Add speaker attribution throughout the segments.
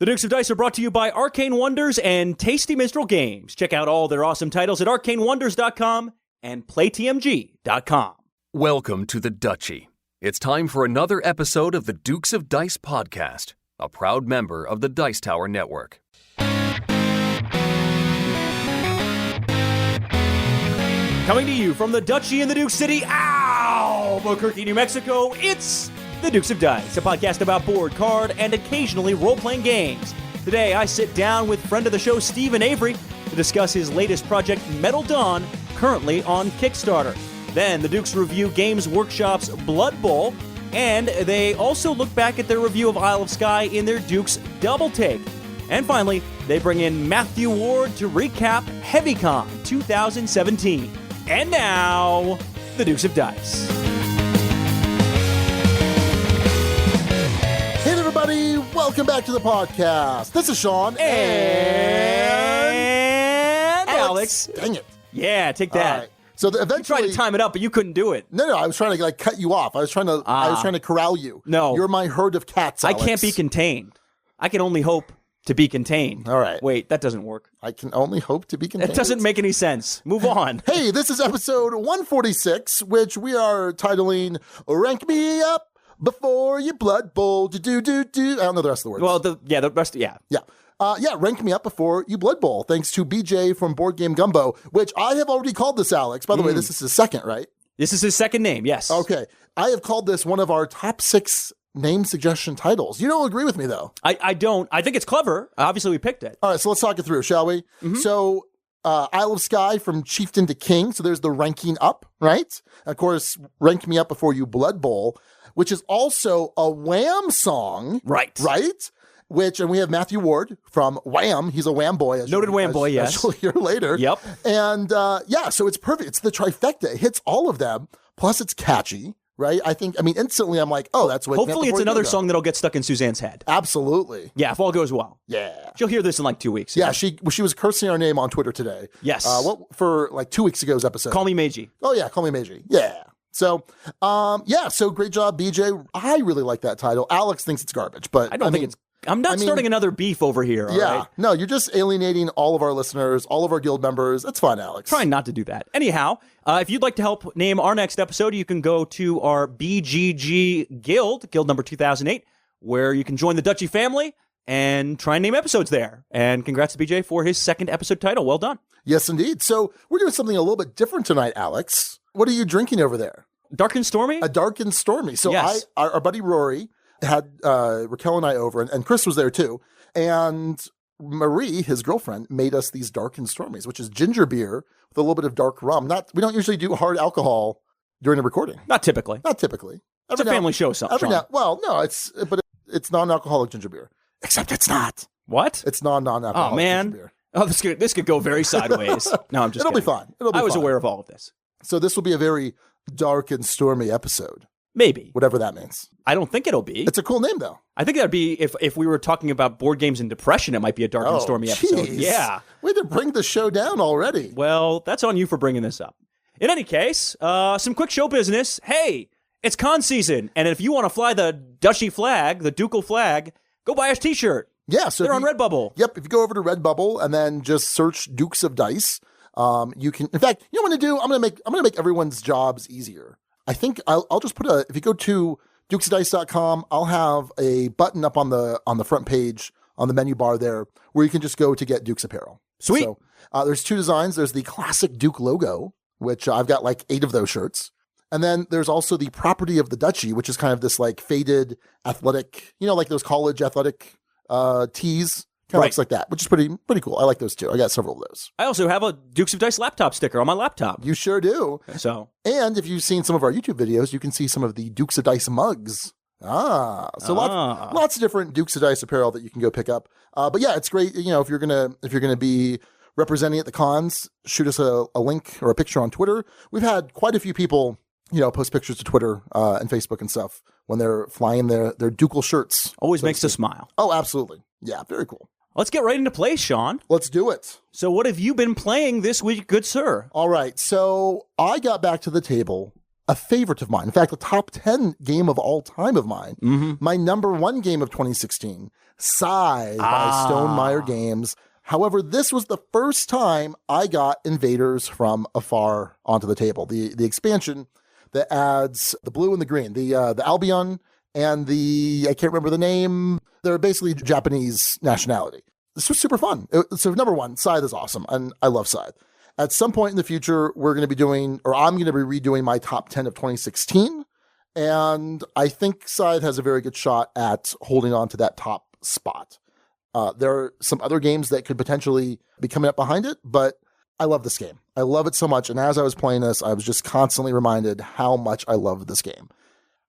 Speaker 1: The Dukes of Dice are brought to you by Arcane Wonders and Tasty Minstrel Games. Check out all their awesome titles at arcanewonders.com and playtmg.com.
Speaker 2: Welcome to the Duchy. It's time for another episode of the Dukes of Dice podcast, a proud member of the Dice Tower Network.
Speaker 1: Coming to you from the Duchy in the Duke City, Albuquerque, New Mexico, it's the Dukes of Dice, a podcast about board, card, and occasionally role-playing games. Today, I sit down with friend of the show, Steve Avery, to discuss his latest project, Metal Dawn, currently on Kickstarter. Then, the Dukes review Games Workshop's Blood Bowl, and they also look back at their review of Isle of Skye in their Dukes Double-Take. And finally, they bring in Matthew Ward to recap HeavyCon 2017. And now, the Dukes of Dice.
Speaker 3: Hey everybody, welcome back to the podcast. This is Sean
Speaker 1: and Alex.
Speaker 3: Dang it.
Speaker 1: Yeah, take that.
Speaker 3: All right. So eventually,
Speaker 1: you tried to time it up, but you couldn't do it.
Speaker 3: No, I was trying to cut you off. I was trying to corral you.
Speaker 1: No.
Speaker 3: You're my herd of cats, Alex.
Speaker 1: I can't be contained. I can only hope to be contained.
Speaker 3: All right.
Speaker 1: Wait, that doesn't work.
Speaker 3: I can only hope to be contained.
Speaker 1: That doesn't make any sense. Move on.
Speaker 3: Hey, this is episode 146, which we are titling Rank Me Up Before You Blood Bowl. Do. I don't know the rest of the words.
Speaker 1: Well, the rest, yeah.
Speaker 3: Yeah. Rank Me Up Before You Blood Bowl, thanks to BJ from Board Game Gumbo, which I have already called this, Alex. By the way, this is his second, right?
Speaker 1: This is his second name, yes.
Speaker 3: Okay. I have called this one of our top 6 name suggestion titles. You don't agree with me, though.
Speaker 1: I don't. I think it's clever. Obviously, we picked it.
Speaker 3: All right, so let's talk it through, shall we? Mm-hmm. So, Isle of Skye from Chieftain to King. So there's the ranking up, right? Of course, Rank Me Up Before You Blood Bowl, which is also a Wham song.
Speaker 1: Right.
Speaker 3: Right? And we have Matthew Ward from Wham. He's a Wham boy.
Speaker 1: Noted Wham boy, yes.
Speaker 3: As you'll hear later.
Speaker 1: Yep.
Speaker 3: And so it's perfect. It's the trifecta. It hits all of them. Plus, it's catchy, right? Instantly I'm like, oh, that's what.
Speaker 1: Hopefully, it's another song that'll get stuck in Suzanne's head.
Speaker 3: Absolutely.
Speaker 1: Yeah, if all goes well.
Speaker 3: Yeah.
Speaker 1: She'll hear this in like 2 weeks.
Speaker 3: Yeah, she was cursing our name on Twitter today.
Speaker 1: Yes.
Speaker 3: For like 2 weeks ago's episode.
Speaker 1: Call me Meiji.
Speaker 3: Oh, yeah, Call Me Meiji. Yeah. So, so great job, BJ. I really like that title. Alex thinks it's garbage, but
Speaker 1: I think it's. I'm not starting another beef over here. All right?
Speaker 3: No, you're just alienating all of our listeners, all of our guild members. That's fine, Alex.
Speaker 1: Trying not to do that. Anyhow, if you'd like to help name our next episode, you can go to our BGG Guild number 2008, where you can join the Duchy family and try and name episodes there. And congrats to BJ for his second episode title. Well done.
Speaker 3: Yes, indeed. So we're doing something a little bit different tonight, Alex. What are you drinking over there?
Speaker 1: Dark and Stormy?
Speaker 3: A Dark and Stormy. So
Speaker 1: yes.
Speaker 3: Our buddy Rory had Raquel and I over, and Chris was there too. And Marie, his girlfriend, made us these Dark and Stormies, which is ginger beer with a little bit of dark rum. We don't usually do hard alcohol during a recording.
Speaker 1: Not typically.
Speaker 3: It's
Speaker 1: a family show, Sean.
Speaker 3: It's non-alcoholic ginger beer. Except it's not.
Speaker 1: What?
Speaker 3: It's non-alcoholic ginger beer.
Speaker 1: Oh, this could go very sideways. No, I'm just
Speaker 3: It'll
Speaker 1: kidding.
Speaker 3: Be fine.
Speaker 1: I was aware of all of this.
Speaker 3: So this will be a very dark and stormy episode.
Speaker 1: Maybe.
Speaker 3: Whatever that means.
Speaker 1: I don't think it'll be.
Speaker 3: It's a cool name, though.
Speaker 1: I think that'd be, if we were talking about board games and depression, it might be a dark and stormy episode. Yeah.
Speaker 3: Way to bring the show down already.
Speaker 1: Well, that's on you for bringing this up. In any case, some quick show business. Hey, it's con season. And if you want to fly the Duchy flag, the ducal flag, go buy us a t-shirt.
Speaker 3: Yeah. So
Speaker 1: they're on Redbubble.
Speaker 3: Yep. If you go over to Redbubble and then just search Dukes of Dice, you can, in fact, you know what I'm going to do? I'm going to make everyone's jobs easier. I think I'll just if you go to dukesofdice.com, I'll have a button up on the front page on the menu bar there where you can just go to get Duke's apparel.
Speaker 1: Sweet.
Speaker 3: So there's 2 designs. There's the classic Duke logo, which I've got like 8 of those shirts. And then there's also the property of the Duchy, which is kind of this like faded athletic, like those college athletic tees. Kind of looks like that, which is pretty cool. I like those too. I got several of those.
Speaker 1: I also have a Dukes of Dice laptop sticker on my laptop.
Speaker 3: You sure do.
Speaker 1: And
Speaker 3: if you've seen some of our YouTube videos, you can see some of the Dukes of Dice mugs. Lots of different Dukes of Dice apparel that you can go pick up. But yeah, it's great. If you're gonna be representing at the cons, shoot us a link or a picture on Twitter. We've had quite a few people, post pictures to Twitter and Facebook and stuff when they're flying their ducal shirts.
Speaker 1: Always makes us smile.
Speaker 3: Oh, absolutely. Yeah, very cool.
Speaker 1: Let's get right into play, Sean.
Speaker 3: Let's do it.
Speaker 1: So what have you been playing this week, good sir?
Speaker 3: All right. So I got back to the table a favorite of mine. In fact, a top 10 game of all time of mine. My number one game of 2016, Scythe by Stonemaier Games. However, this was the first time I got Invaders from Afar onto the table. The expansion that adds the blue and the green, the Albion and I can't remember the name. They're basically Japanese nationality. This was super fun. So number one, Scythe is awesome, and I love Scythe. At some point in the future, I'm going to be redoing my top 10 of 2016, and I think Scythe has a very good shot at holding on to that top spot. There are some other games that could potentially be coming up behind it, but I love this game. I love it so much, and as I was playing this, I was just constantly reminded how much I love this game.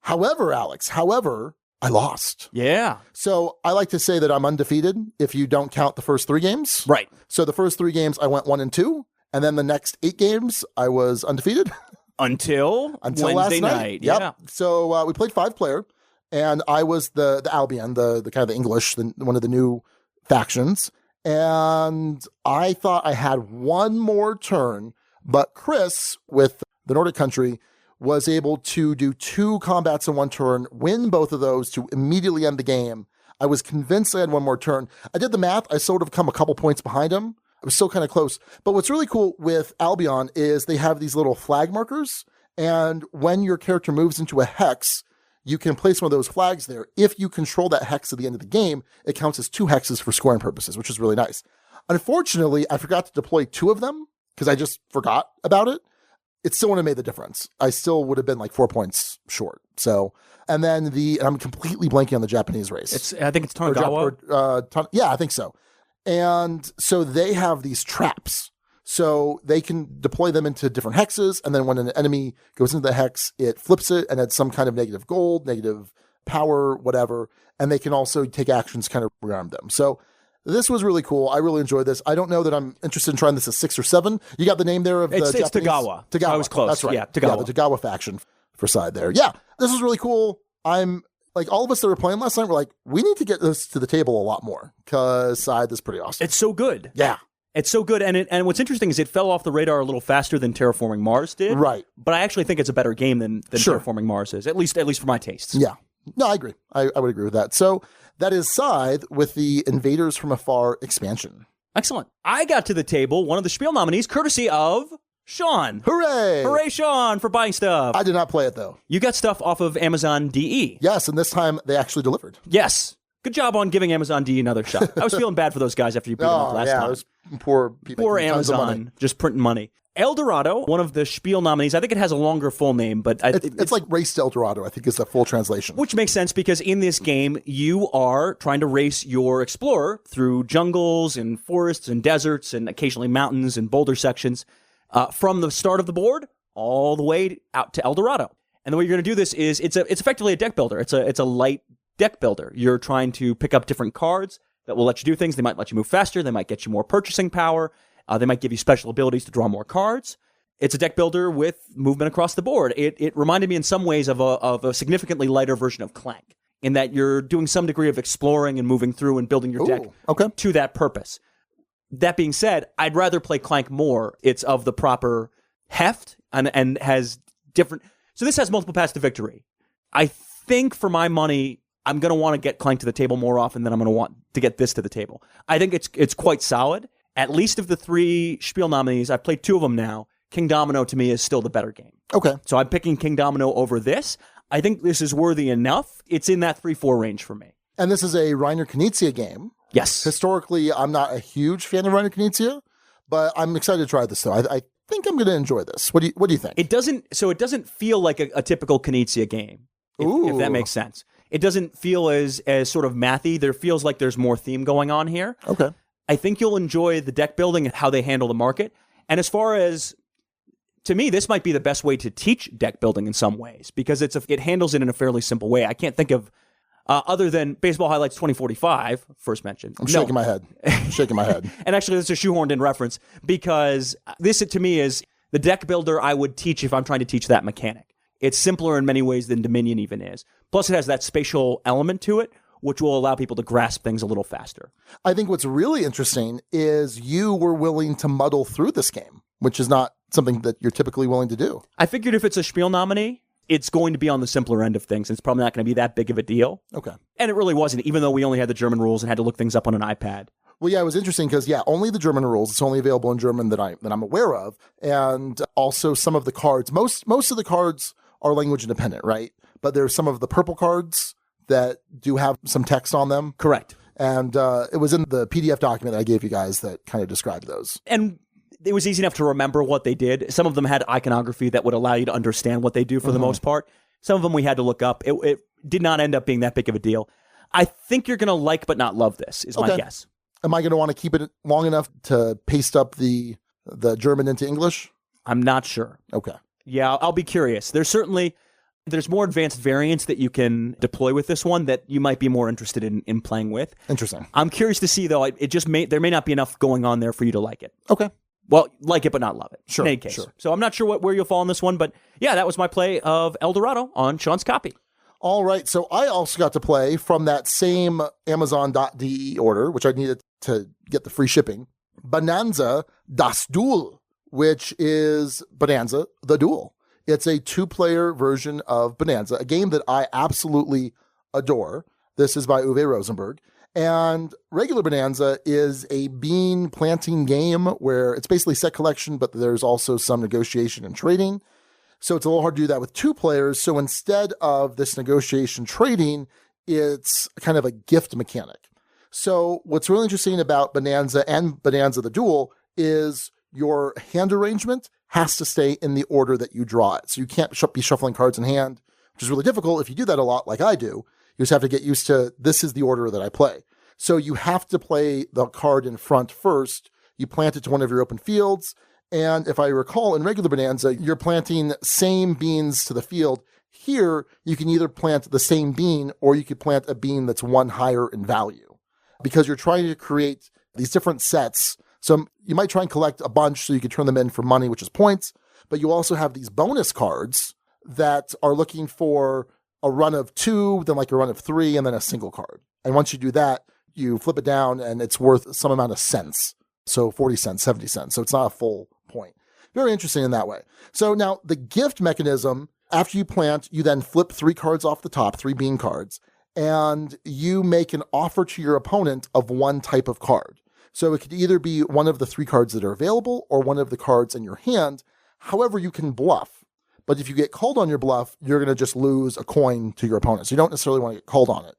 Speaker 3: However, Alex, I lost.
Speaker 1: Yeah.
Speaker 3: So I like to say that I'm undefeated if you don't count the first 3 games.
Speaker 1: Right.
Speaker 3: So the first 3 games, I went 1-2. And then the next 8 games, I was undefeated.
Speaker 1: Until Wednesday
Speaker 3: last
Speaker 1: night.
Speaker 3: Yep.
Speaker 1: Yeah.
Speaker 3: So we played 5-player, and I was the Albion, the kind of the English, one of the new factions. And I thought I had one more turn, but Chris, with the Nordic country, was able to do 2 combats in 1 turn, win both of those to immediately end the game. I was convinced I had one more turn. I did the math. I sort of come a couple points behind him. I was still kind of close. But what's really cool with Albion is they have these little flag markers. And when your character moves into a hex, you can place one of those flags there. If you control that hex at the end of the game, it counts as 2 hexes for scoring purposes, which is really nice. Unfortunately, I forgot to deploy 2 of them because I just forgot about it. It still wouldn't have made the difference. I still would have been like 4 points short. So, and then I'm completely blanking on the Japanese race.
Speaker 1: I think it's Tonegawa.
Speaker 3: Yeah, I think so. And so they have these traps. So they can deploy them into different hexes. And then when an enemy goes into the hex, it flips it and adds some kind of negative gold, negative power, whatever. And they can also take actions kind of rearm them. So this was really cool. I really enjoyed this. I don't know that I'm interested in trying this at 6 or 7. You got the name there of
Speaker 1: it's
Speaker 3: Japanese?
Speaker 1: Tagawa.
Speaker 3: Tagawa.
Speaker 1: I was close.
Speaker 3: That's right.
Speaker 1: Yeah, Tagawa.
Speaker 3: Yeah, the Tagawa faction for Scythe there. Yeah, this was really cool. I'm like, all of us that were playing last night were like, we need to get this to the table a lot more because Scythe is pretty awesome.
Speaker 1: It's so good.
Speaker 3: Yeah.
Speaker 1: It's so good. And what's interesting is it fell off the radar a little faster than Terraforming Mars did.
Speaker 3: Right.
Speaker 1: But I actually think it's a better game than
Speaker 3: Sure.
Speaker 1: Terraforming Mars is, at least for my tastes.
Speaker 3: Yeah. No, I agree. I would agree with that. So that is Scythe with the Invaders from Afar expansion.
Speaker 1: Excellent. I got to the table, one of the Spiel nominees, courtesy of Sean.
Speaker 3: Hooray!
Speaker 1: Hooray, Sean, for buying stuff.
Speaker 3: I did not play it, though.
Speaker 1: You got stuff off of Amazon DE.
Speaker 3: Yes, and this time they actually delivered.
Speaker 1: Yes. Good job on giving Amazon DE another shot. I was feeling bad for those guys after you beat them up last time.
Speaker 3: It was poor people.
Speaker 1: Poor
Speaker 3: tons of money.
Speaker 1: Amazon, just printing money. El Dorado, one of the Spiel nominees. I think it has a longer full name, but
Speaker 3: it's like Race to El Dorado, I think is the full translation.
Speaker 1: Which makes sense because in this game, you are trying to race your explorer through jungles and forests and deserts and occasionally mountains and boulder sections from the start of the board all the way out to El Dorado. And the way you're going to do this is it's effectively a deck builder. It's a light deck builder. You're trying to pick up different cards that will let you do things. They might let you move faster. They might get you more purchasing power. They might give you special abilities to draw more cards. It's a deck builder with movement across the board. It reminded me in some ways of a significantly lighter version of Clank, in that you're doing some degree of exploring and moving through and building your deck to that purpose. That being said, I'd rather play Clank more. It's of the proper heft and has different... So this has multiple paths to victory. I think for my money, I'm going to want to get Clank to the table more often than I'm going to want to get this to the table. I think it's quite solid. At least of the 3 Spiel nominees, I've played 2 of them now. King Domino, to me, is still the better game.
Speaker 3: Okay.
Speaker 1: So I'm picking King Domino over this. I think this is worthy enough. It's in that 3-4 range for me.
Speaker 3: And this is a Reiner Knizia game.
Speaker 1: Yes.
Speaker 3: Historically, I'm not a huge fan of Reiner Knizia, but I'm excited to try this, though. I think I'm going to enjoy this. What do you think?
Speaker 1: It doesn't feel like a typical Knizia game, if that makes sense. It doesn't feel as sort of mathy. There feels like there's more theme going on here.
Speaker 3: Okay.
Speaker 1: I think you'll enjoy the deck building and how they handle the market. And as far as, to me, this might be the best way to teach deck building in some ways, because it handles it in a fairly simple way. I can't think of, other than Baseball Highlights 2045, first mentioned.
Speaker 3: I'm shaking my head.
Speaker 1: And actually, this is a shoehorned in reference, because this, to me, is the deck builder I would teach if I'm trying to teach that mechanic. It's simpler in many ways than Dominion even is. Plus, it has that spatial element to it, which will allow people to grasp things a little faster.
Speaker 3: I think what's really interesting is you were willing to muddle through this game, which is not something that you're typically willing to do.
Speaker 1: I figured if it's a Spiel nominee, it's going to be on the simpler end of things. It's probably not going to be that big of a deal.
Speaker 3: Okay.
Speaker 1: And it really wasn't, even though we only had the German rules and had to look things up on an iPad.
Speaker 3: Well, yeah, it was interesting because, only the German rules. It's only available in German that I'm aware of. And also some of the cards. Most of the cards are language independent, right? But there's some of the purple cards that do have some text on them.
Speaker 1: Correct.
Speaker 3: And it was in the PDF document that I gave you guys that kind of described those.
Speaker 1: And it was easy enough to remember what they did. Some of them had iconography that would allow you to understand what they do for the most part. Some of them we had to look up. It did not end up being that big of a deal. I think you're going to like but not love this, is my guess.
Speaker 3: Am I going to want to keep it long enough to paste up the German into English?
Speaker 1: I'm not sure.
Speaker 3: Okay.
Speaker 1: Yeah, I'll be curious. There's more advanced variants that you can deploy with this one that you might be more interested in playing with.
Speaker 3: Interesting.
Speaker 1: I'm curious to see, though. There may not be enough going on there for you to like it.
Speaker 3: Okay.
Speaker 1: Well, like it but not love it.
Speaker 3: Sure.
Speaker 1: In any case.
Speaker 3: Sure.
Speaker 1: So I'm not sure where you'll fall on this one, but yeah, that was my play of El Dorado on Sean's copy.
Speaker 3: All right. So I also got to play from that same Amazon.de order, which I needed to get the free shipping, Bahnanza das Duel, which is Bahnanza the Duel. It's a 2-player version of Bahnanza, a game that I absolutely adore. This is by Uwe Rosenberg. And regular Bahnanza is a bean planting game where it's basically set collection, but there's also some negotiation and trading. So it's a little hard to do that with 2 players. So instead of this negotiation trading, it's kind of a gift mechanic. So what's really interesting about Bahnanza and Bahnanza the Duel is your hand arrangement has to stay in the order that you draw it. So you can't be shuffling cards in hand, which is really difficult if you do that a lot like I do. You just have to get used to, this is the order that I play. So you have to play the card in front first. You plant it to one of your open fields. And if I recall, in regular Bahnanza, you're planting same beans to the field. Here, you can either plant the same bean or you could plant a bean that's 1 higher in value because you're trying to create these different sets. So you might try and collect a bunch so you can turn them in for money, which is points. But you also have these bonus cards that are looking for a run of 2, then like a run of 3, and then a single card. And once you do that, you flip it down and it's worth some amount of cents. So 40 cents, 70 cents. So it's not a full point. Very interesting in that way. So now the gift mechanism, after you plant, you then flip 3 cards off the top, 3 bean cards, and you make an offer to your opponent of 1 type of card. So it could either be one of the 3 cards that are available or one of the cards in your hand. However, you can bluff. But if you get called on your bluff, you're going to just lose a coin to your opponent. So you don't necessarily want to get called on it.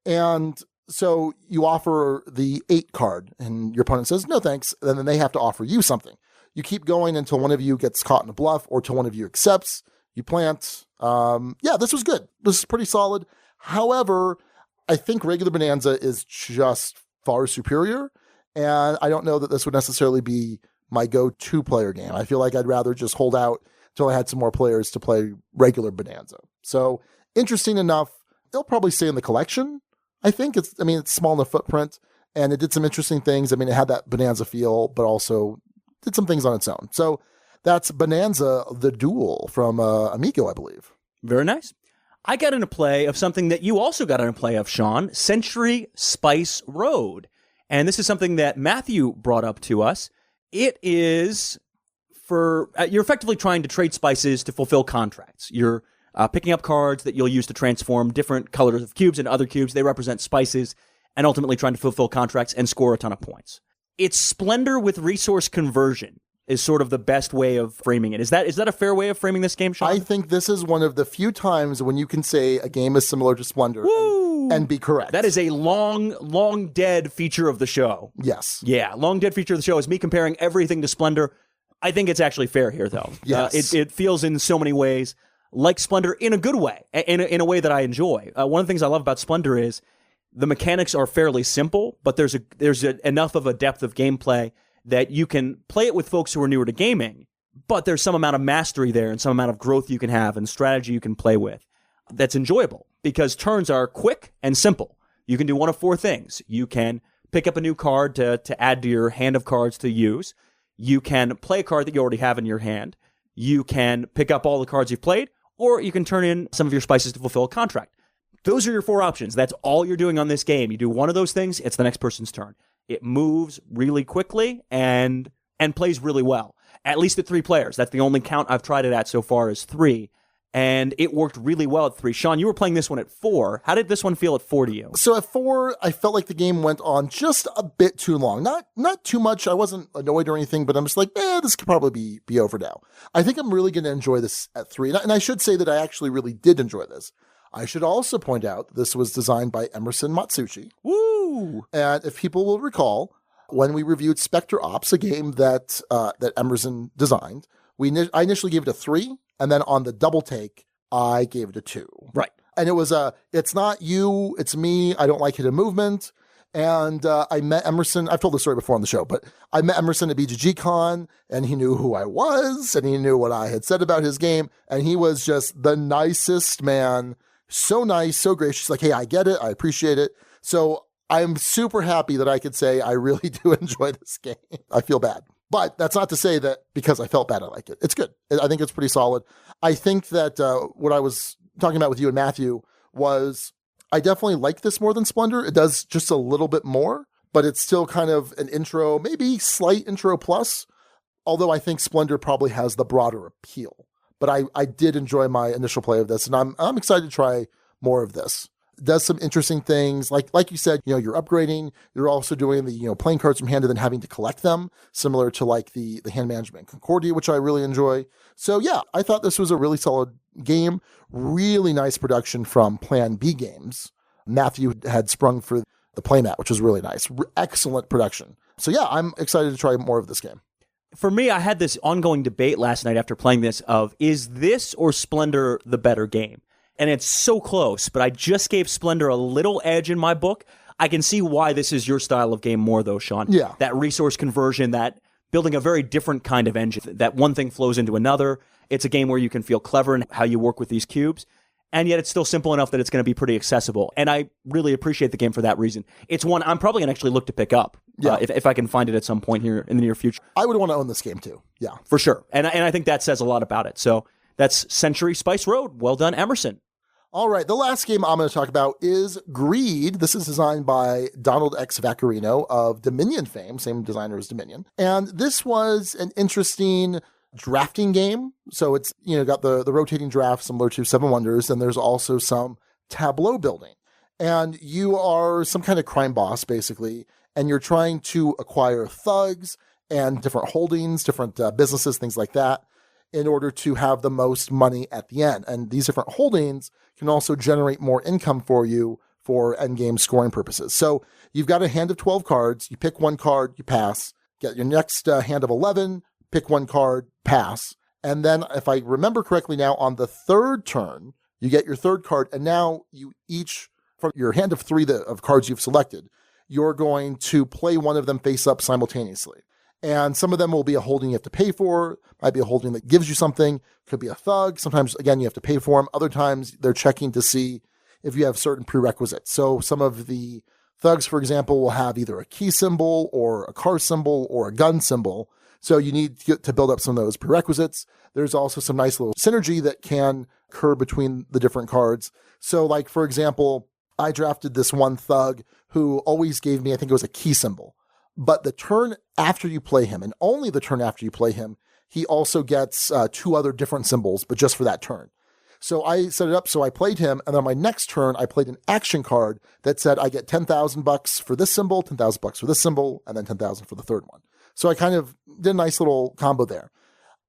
Speaker 3: And so you offer the 8 card and your opponent says, no, thanks. And then they have to offer you something. You keep going until one of you gets caught in a bluff or till one of you accepts. You plant. This was good. This is pretty solid. However, I think regular Bahnanza is just far superior. And I don't know that this would necessarily be my go-to player game. I feel like I'd rather just hold out until I had some more players to play regular Bahnanza. So interesting enough, they'll probably stay in the collection. I think it's small in the footprint and it did some interesting things. It had that Bahnanza feel, but also did some things on its own. So that's Bahnanza the Duel from Amigo, I believe.
Speaker 1: Very nice. I got into play of something that you also got into play of, Sean, Century Spice Road. And this is something that Matthew brought up to us. It is you're effectively trying to trade spices to fulfill contracts. You're picking up cards that you'll use to transform different colors of cubes into other cubes. They represent spices and ultimately trying to fulfill contracts and score a ton of points. It's Splendor with resource conversion is sort of the best way of framing it. Is that a fair way of framing this game, Sean?
Speaker 3: I think this is one of the few times when you can say a game is similar to Splendor and be correct.
Speaker 1: That is a long dead feature of the show.
Speaker 3: Yes.
Speaker 1: Yeah, long dead feature of the show is me comparing everything to Splendor. I think it's actually fair here, though.
Speaker 3: Yes.
Speaker 1: It feels in so many ways like Splendor in a good way, in a way that I enjoy. One of the things I love about Splendor is the mechanics are fairly simple, but there's enough of a depth of gameplay that you can play it with folks who are newer to gaming, but there's some amount of mastery there and some amount of growth you can have and strategy you can play with that's enjoyable because turns are quick and simple. You can do one of 4 things. You can pick up a new card to add to your hand of cards to use. You can play a card that you already have in your hand. You can pick up all the cards you've played, or you can turn in some of your spices to fulfill a contract. Those are your 4 options. That's all you're doing on this game. You do one of those things, it's the next person's turn. It moves really quickly and plays really well. at least at 3 players. That's the only count I've tried it at so far is 3. And it worked really well at 3. Sean, you were playing this one at 4. How did this one feel at 4 to you?
Speaker 3: So at 4, I felt like the game went on just a bit too long. Not too much. I wasn't annoyed or anything, but I'm just like, this could probably be over now. I think I'm really going to enjoy this at 3. And I should say that I actually really did enjoy this. I should also point out this was designed by Emerson Matsuuchi.
Speaker 1: Woo!
Speaker 3: And if people will recall, when we reviewed Spectre Ops, a game that Emerson designed, I initially gave it a 3. And then on the double take, I gave it a 2.
Speaker 1: Right.
Speaker 3: And it was it's not you, it's me. I don't like hidden movement. And I met Emerson. I've told this story before on the show, but I met Emerson at BGG-Con, and he knew who I was, and he knew what I had said about his game. And he was just the nicest man. So nice, so gracious. Like, hey, I get it. I appreciate it. So I'm super happy that I could say I really do enjoy this game. I feel bad. But that's not to say that because I felt bad, I like it. It's good. I think it's pretty solid. I think that what I was talking about with you and Matthew was I definitely like this more than Splendor. It does just a little bit more, but it's still kind of an intro, maybe slight intro plus, although I think Splendor probably has the broader appeal. But I did enjoy my initial play of this, and I'm excited to try more of this. Does some interesting things. Like you said, you're upgrading. You're also doing the, playing cards from hand and then having to collect them, similar to like the hand management Concordia, which I really enjoy. So yeah, I thought this was a really solid game. Really nice production from Plan B Games. Matthew had sprung for the playmat, which was really nice. Excellent production. So yeah, I'm excited to try more of this game.
Speaker 1: For me, I had this ongoing debate last night after playing this of, is this or Splendor the better game? And it's so close, but I just gave Splendor a little edge in my book. I can see why this is your style of game more, though, Sean.
Speaker 3: Yeah.
Speaker 1: That resource conversion, that building a very different kind of engine, that one thing flows into another. It's a game where you can feel clever in how you work with these cubes, and yet it's still simple enough that it's going to be pretty accessible. And I really appreciate the game for that reason. It's one I'm probably going to actually look to pick up if I can find it at some point here in the near future.
Speaker 3: I would want to own this game, too. Yeah.
Speaker 1: For sure. And I think that says a lot about it. So that's Century Spice Road. Well done, Emerson.
Speaker 3: All right, the last game I'm going to talk about is Greed. This is designed by Donald X. Vaccarino of Dominion fame, same designer as Dominion. And this was an interesting drafting game. So it's, got the rotating draft similar to Seven Wonders, and there's also some tableau building. And you are some kind of crime boss, basically, and you're trying to acquire thugs and different holdings, different businesses, things like that, in order to have the most money at the end. And these different holdings can also generate more income for you for endgame scoring purposes. So you've got a hand of 12 cards. You pick one card, you pass. Get your next hand of 11, pick one card, pass. And then, if I remember correctly now, on the third turn, you get your third card, and now you each, from your hand of 3 of cards you've selected, you're going to play one of them face up simultaneously. And some of them will be a holding you have to pay for, might be a holding that gives you something, could be a thug. Sometimes, again, you have to pay for them. Other times, they're checking to see if you have certain prerequisites. So some of the thugs, for example, will have either a key symbol or a car symbol or a gun symbol. So you need to build up some of those prerequisites. There's also some nice little synergy that can occur between the different cards. So like, for example, I drafted this one thug who always gave me, I think it was a key symbol. But the turn after you play him, and only the turn after you play him, he also gets 2 other different symbols, but just for that turn. So I set it up, so I played him, and then my next turn, I played an action card that said I get $10,000 for this symbol, $10,000 for this symbol, and then $10,000 for the third one. So I kind of did a nice little combo there.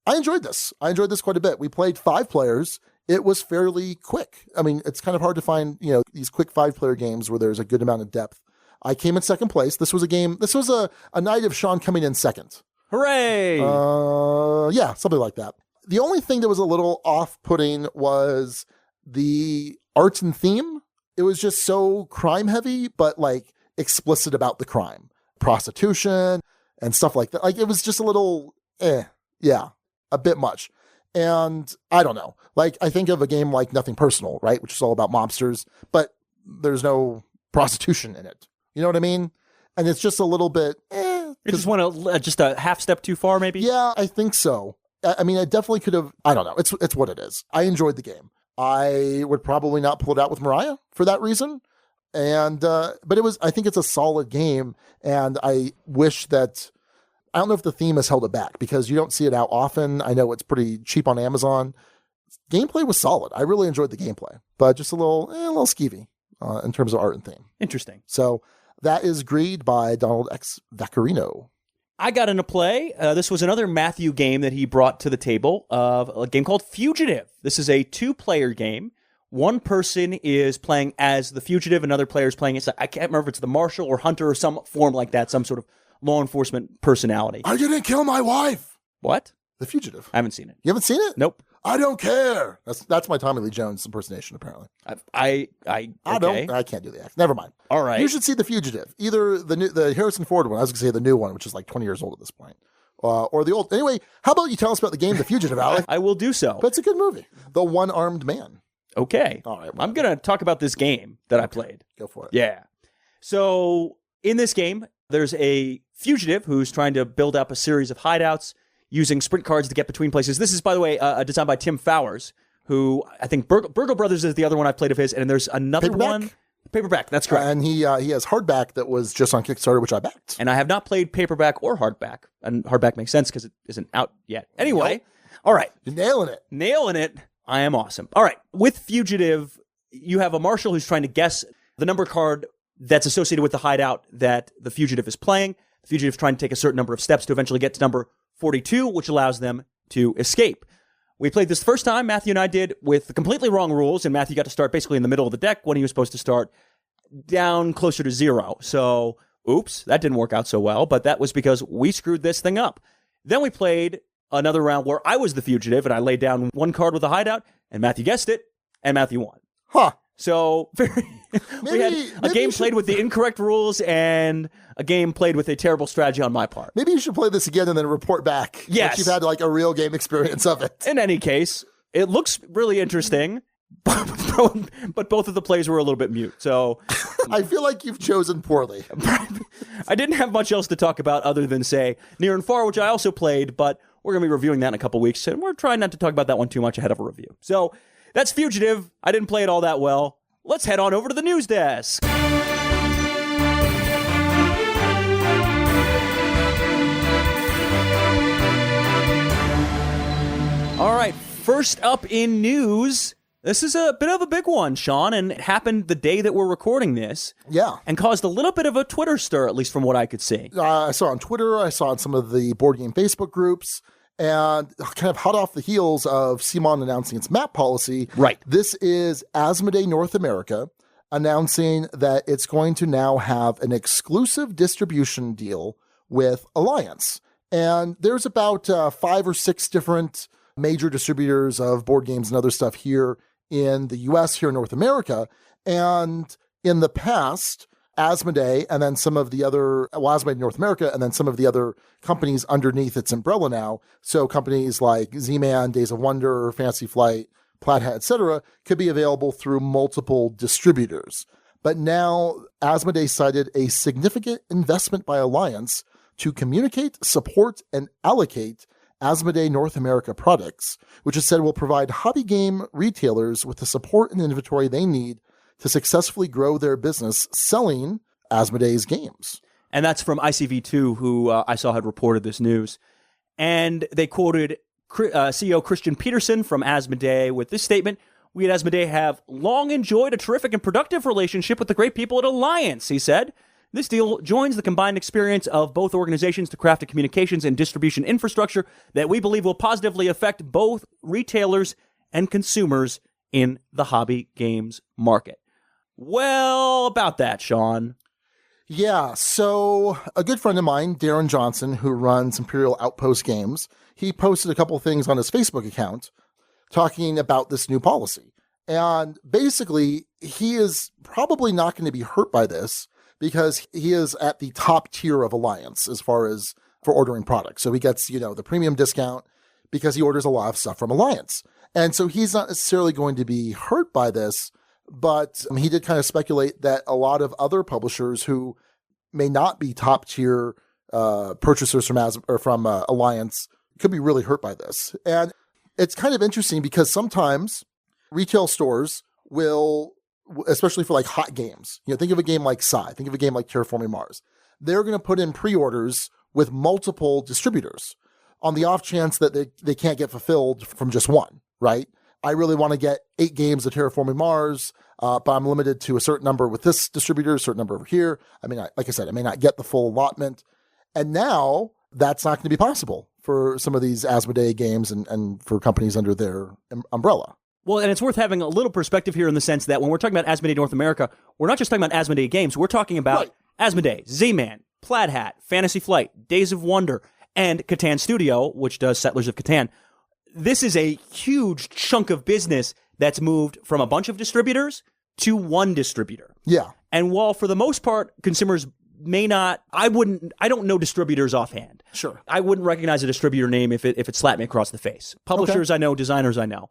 Speaker 3: I enjoyed this. I enjoyed this quite a bit. We played 5 players. It was fairly quick. I mean, it's kind of hard to find, these quick 5-player games where there's a good amount of depth. I came in second place. This was a night of Sean coming in second.
Speaker 1: Hooray!
Speaker 3: Yeah, something like that. The only thing that was a little off-putting was the art and theme. It was just so crime heavy, but like explicit about the crime. Prostitution and stuff like that. Like it was just a little, yeah, a bit much. And I don't know. Like I think of a game like Nothing Personal, right? Which is all about mobsters, but there's no prostitution in it. You know what I mean? And it's just a little bit,
Speaker 1: You just want just a half step too far, maybe?
Speaker 3: Yeah, I think so. I mean, I definitely could have, I don't know. It's what it is. I enjoyed the game. I would probably not pull it out with Mariah for that reason. And, but I think it's a solid game. And I wish that I don't know if the theme has held it back because you don't see it out often. I know it's pretty cheap on Amazon. Gameplay was solid. I really enjoyed the gameplay, but just a little skeevy in terms of art and theme.
Speaker 1: Interesting.
Speaker 3: So that is Greed by Donald X. Vaccarino.
Speaker 1: I got into play. This was another Matthew game that he brought to the table of a game called Fugitive. This is a 2-player game. One person is playing as the fugitive, another player is playing as, I can't remember if it's the marshal or hunter or some form like that, some sort of law enforcement personality.
Speaker 3: I didn't kill my wife.
Speaker 1: What?
Speaker 3: The Fugitive.
Speaker 1: I haven't seen it.
Speaker 3: You haven't seen it?
Speaker 1: Nope.
Speaker 3: I don't care. That's my Tommy Lee Jones impersonation, apparently.
Speaker 1: I
Speaker 3: can't do the act. Never mind.
Speaker 1: All right.
Speaker 3: You should see The Fugitive. Either the Harrison Ford one, I was going to say the new one, which is like 20 years old at this point, or the old. Anyway, how about you tell us about the game The Fugitive, Alec?
Speaker 1: I will do so.
Speaker 3: But it's a good movie. The One-Armed Man.
Speaker 1: Okay.
Speaker 3: All right.
Speaker 1: I'm going to talk about this game that I played.
Speaker 3: Go for it.
Speaker 1: Yeah. So in this game, there's a fugitive who's trying to build up a series of hideouts using sprint cards to get between places. This is, by the way, designed by Tim Fowers, who I think Burgle Brothers is the other one I've played of his, and there's another one. Paperback, that's correct.
Speaker 3: And he has hardback that was just on Kickstarter, which I backed.
Speaker 1: And I have not played paperback or hardback. And hardback makes sense because it isn't out yet. Anyway, All right.
Speaker 3: You're nailing it.
Speaker 1: Nailing it. I am awesome. All right. With Fugitive, you have a marshal who's trying to guess the number card that's associated with the hideout that the fugitive is playing. The fugitive is trying to take a certain number of steps to eventually get to number 42, which allows them to escape. We played this the first time, Matthew and I did, with the completely wrong rules, and Matthew got to start basically in the middle of the deck when he was supposed to start down closer to 0. So, oops, that didn't work out so well, but that was because we screwed this thing up. Then we played another round where I was the fugitive, and I laid down one card with a hideout, and Matthew guessed it, and Matthew won.
Speaker 3: Huh.
Speaker 1: So we had a game played with the incorrect rules and a game played with a terrible strategy on my part.
Speaker 3: Maybe you should play this again and then report back.
Speaker 1: Yes.
Speaker 3: Once you've had like a real game experience of it.
Speaker 1: In any case, it looks really interesting, but both of the plays were a little bit mute. So
Speaker 3: I feel like you've chosen poorly.
Speaker 1: I didn't have much else to talk about other than, say, Near and Far, which I also played, but we're going to be reviewing that in a couple weeks, and we're trying not to talk about that one too much ahead of a review. So that's Fugitive. I didn't play it all that well. Let's head on over to the news desk. All right, first up in news, this is a bit of a big one, Sean, and it happened the day that we're recording this.
Speaker 3: Yeah.
Speaker 1: And caused a little bit of a Twitter stir, at least from what I could see.
Speaker 3: I saw on Twitter, I saw on some of the board game Facebook groups, and kind of hot off the heels of CMON announcing its map policy.
Speaker 1: Right.
Speaker 3: This is Asmodee North America announcing that it's going to now have an exclusive distribution deal with Alliance. And there's about 5 or 6 different major distributors of board games and other stuff here in the US, here in North America. And in the past, Asmodee and then some of the other, Asmodee North America and then some of the other companies underneath its umbrella now. So companies like Z-Man, Days of Wonder, Fantasy Flight, Plaid-Hat, etc., could be available through multiple distributors. But now Asmodee cited a significant investment by Alliance to communicate, support, and allocate Asmodee North America products, which it said will provide hobby game retailers with the support and inventory they need to successfully grow their business selling Asmodee's games.
Speaker 1: And that's from ICV2, who I saw had reported this news. And they quoted CEO Christian Peterson from Asmodee with this statement: "We at Asmodee have long enjoyed a terrific and productive relationship with the great people at Alliance," he said. "This deal joins the combined experience of both organizations to craft a communications and distribution infrastructure that we believe will positively affect both retailers and consumers in the hobby games market." Well, about that, Sean.
Speaker 3: Yeah, so a good friend of mine, Darren Johnson, who runs Imperial Outpost Games, he posted a couple of things on his Facebook account talking about this new policy. And basically, he is probably not going to be hurt by this because he is at the top tier of Alliance as far as for ordering products. So he gets, the premium discount because he orders a lot of stuff from Alliance. And so he's not necessarily going to be hurt by this, but he did kind of speculate that a lot of other publishers who may not be top tier purchasers from Alliance could be really hurt by this. And it's kind of interesting because sometimes retail stores will, especially for like hot games, think of a game like Scythe, think of a game like Terraforming Mars. They're going to put in pre-orders with multiple distributors on the off chance that they can't get fulfilled from just one, right? I really want to get 8 games of Terraforming Mars, but I'm limited to a certain number with this distributor, a certain number over here. I mean, like I said, I may not get the full allotment. And now that's not going to be possible for some of these Asmodee games and for companies under their umbrella.
Speaker 1: Well, and it's worth having a little perspective here in the sense that when we're talking about Asmodee North America, we're not just talking about Asmodee games. We're talking about Asmodee, Z-Man, Plaid Hat, Fantasy Flight, Days of Wonder, and Catan Studio, which does Settlers of Catan. This is a huge chunk of business that's moved from a bunch of distributors to one distributor.
Speaker 3: Yeah.
Speaker 1: And while for the most part, consumers may not, I don't know distributors offhand.
Speaker 3: Sure.
Speaker 1: I wouldn't recognize a distributor name if it slapped me across the face. Publishers I know, designers I know.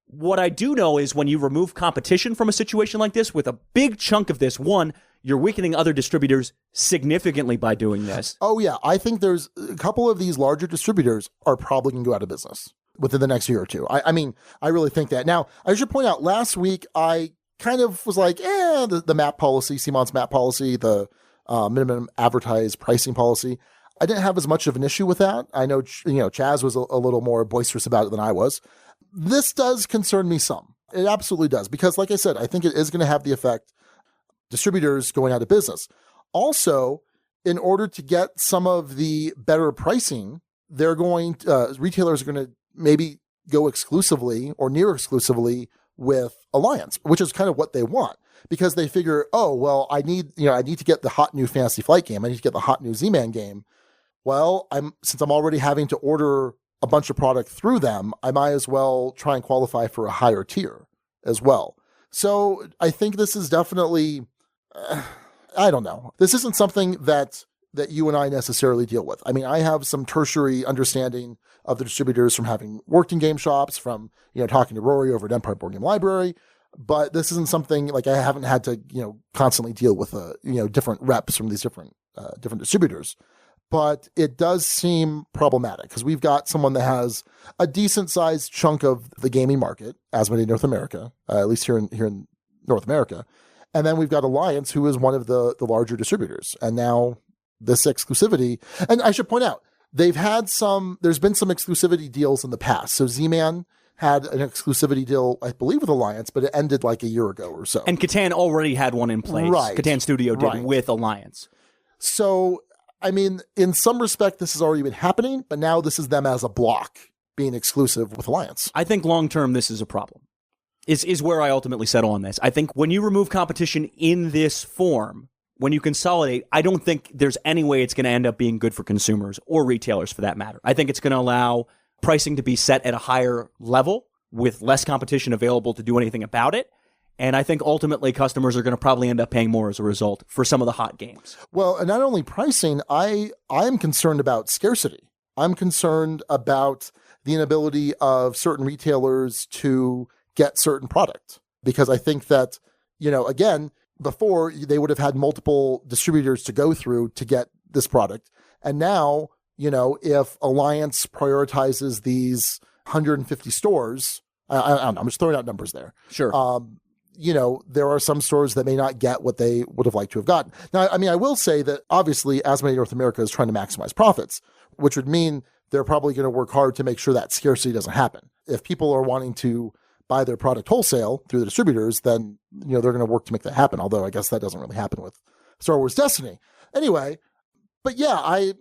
Speaker 1: What I do know is when you remove competition from a situation like this, with a big chunk of this, one, you're weakening other distributors significantly by doing this.
Speaker 3: Oh, yeah. I think there's a couple of these larger distributors are probably going to go out of business within the next year or two. I mean, I really think that. Now, I should point out, last week, I kind of was like, the map policy, CMON's map policy, the minimum advertised pricing policy, I didn't have as much of an issue with that. I know, Chaz was a little more boisterous about it than I was. This does concern me some. It absolutely does. Because like I said, I think it is going to have the effect distributors going out of business. Also, in order to get some of the better pricing, retailers are going to maybe go exclusively or near exclusively with Alliance, which is kind of what they want, because they figure, I need to get the hot new Fantasy Flight game. I need to get the hot new Z-Man game. Well, since I'm already having to order a bunch of product through them, I might as well try and qualify for a higher tier as well. So I think this is definitely, I don't know. This isn't something that you and I necessarily deal with. I mean, I have some tertiary understanding of the distributors from having worked in game shops, from, talking to Rory over at Empire Board Game Library, but this isn't something like I haven't had to, constantly deal with, different reps from these different distributors. But it does seem problematic because we've got someone that has a decent sized chunk of the gaming market, Asmodee North America, at least here in North America. And then we've got Alliance, who is one of the larger distributors. And now this exclusivity, and I should point out, there's been some exclusivity deals in the past. So Z-Man had an exclusivity deal, I believe, with Alliance, but it ended like a year ago or so.
Speaker 1: And Catan already had one in place.
Speaker 3: Right.
Speaker 1: Catan Studio did with Alliance.
Speaker 3: So, I mean, in some respect, this has already been happening, but now this is them as a block being exclusive with Alliance.
Speaker 1: I think long-term, this is a problem, is where I ultimately settle on this. I think when you remove competition in this form, when you consolidate, I don't think there's any way it's going to end up being good for consumers or retailers for that matter. I think it's going to allow pricing to be set at a higher level with less competition available to do anything about it. And I think ultimately customers are going to probably end up paying more as a result for some of the hot games.
Speaker 3: Well, and not only pricing, I'm concerned about scarcity. I'm concerned about the inability of certain retailers to get certain product. Because I think that, again, before they would have had multiple distributors to go through to get this product. And now, if Alliance prioritizes these 150 stores, I don't know, I'm just throwing out numbers there.
Speaker 1: Sure.
Speaker 3: There are some stores that may not get what they would have liked to have gotten. Now, I mean, I will say that obviously Asmodee North America is trying to maximize profits, which would mean they're probably going to work hard to make sure that scarcity doesn't happen. If people are wanting to buy their product wholesale through the distributors, then, they're going to work to make that happen. Although I guess that doesn't really happen with Star Wars Destiny. Anyway, but yeah,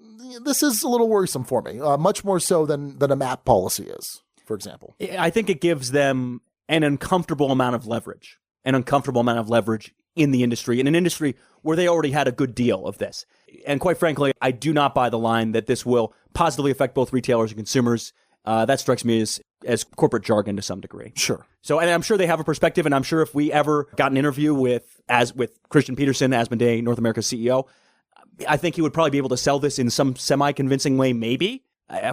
Speaker 3: this is a little worrisome for me, much more so than a map policy is, for example.
Speaker 1: I think it gives them an uncomfortable amount of leverage. An uncomfortable amount of leverage in the industry, in an industry where they already had a good deal of this. And quite frankly, I do not buy the line that this will positively affect both retailers and consumers. That strikes me as corporate jargon to some degree.
Speaker 3: Sure.
Speaker 1: So, and I'm sure they have a perspective, and I'm sure if we ever got an interview with Christian Peterson, Asmodee North America's CEO, I think he would probably be able to sell this in some semi-convincing way, maybe.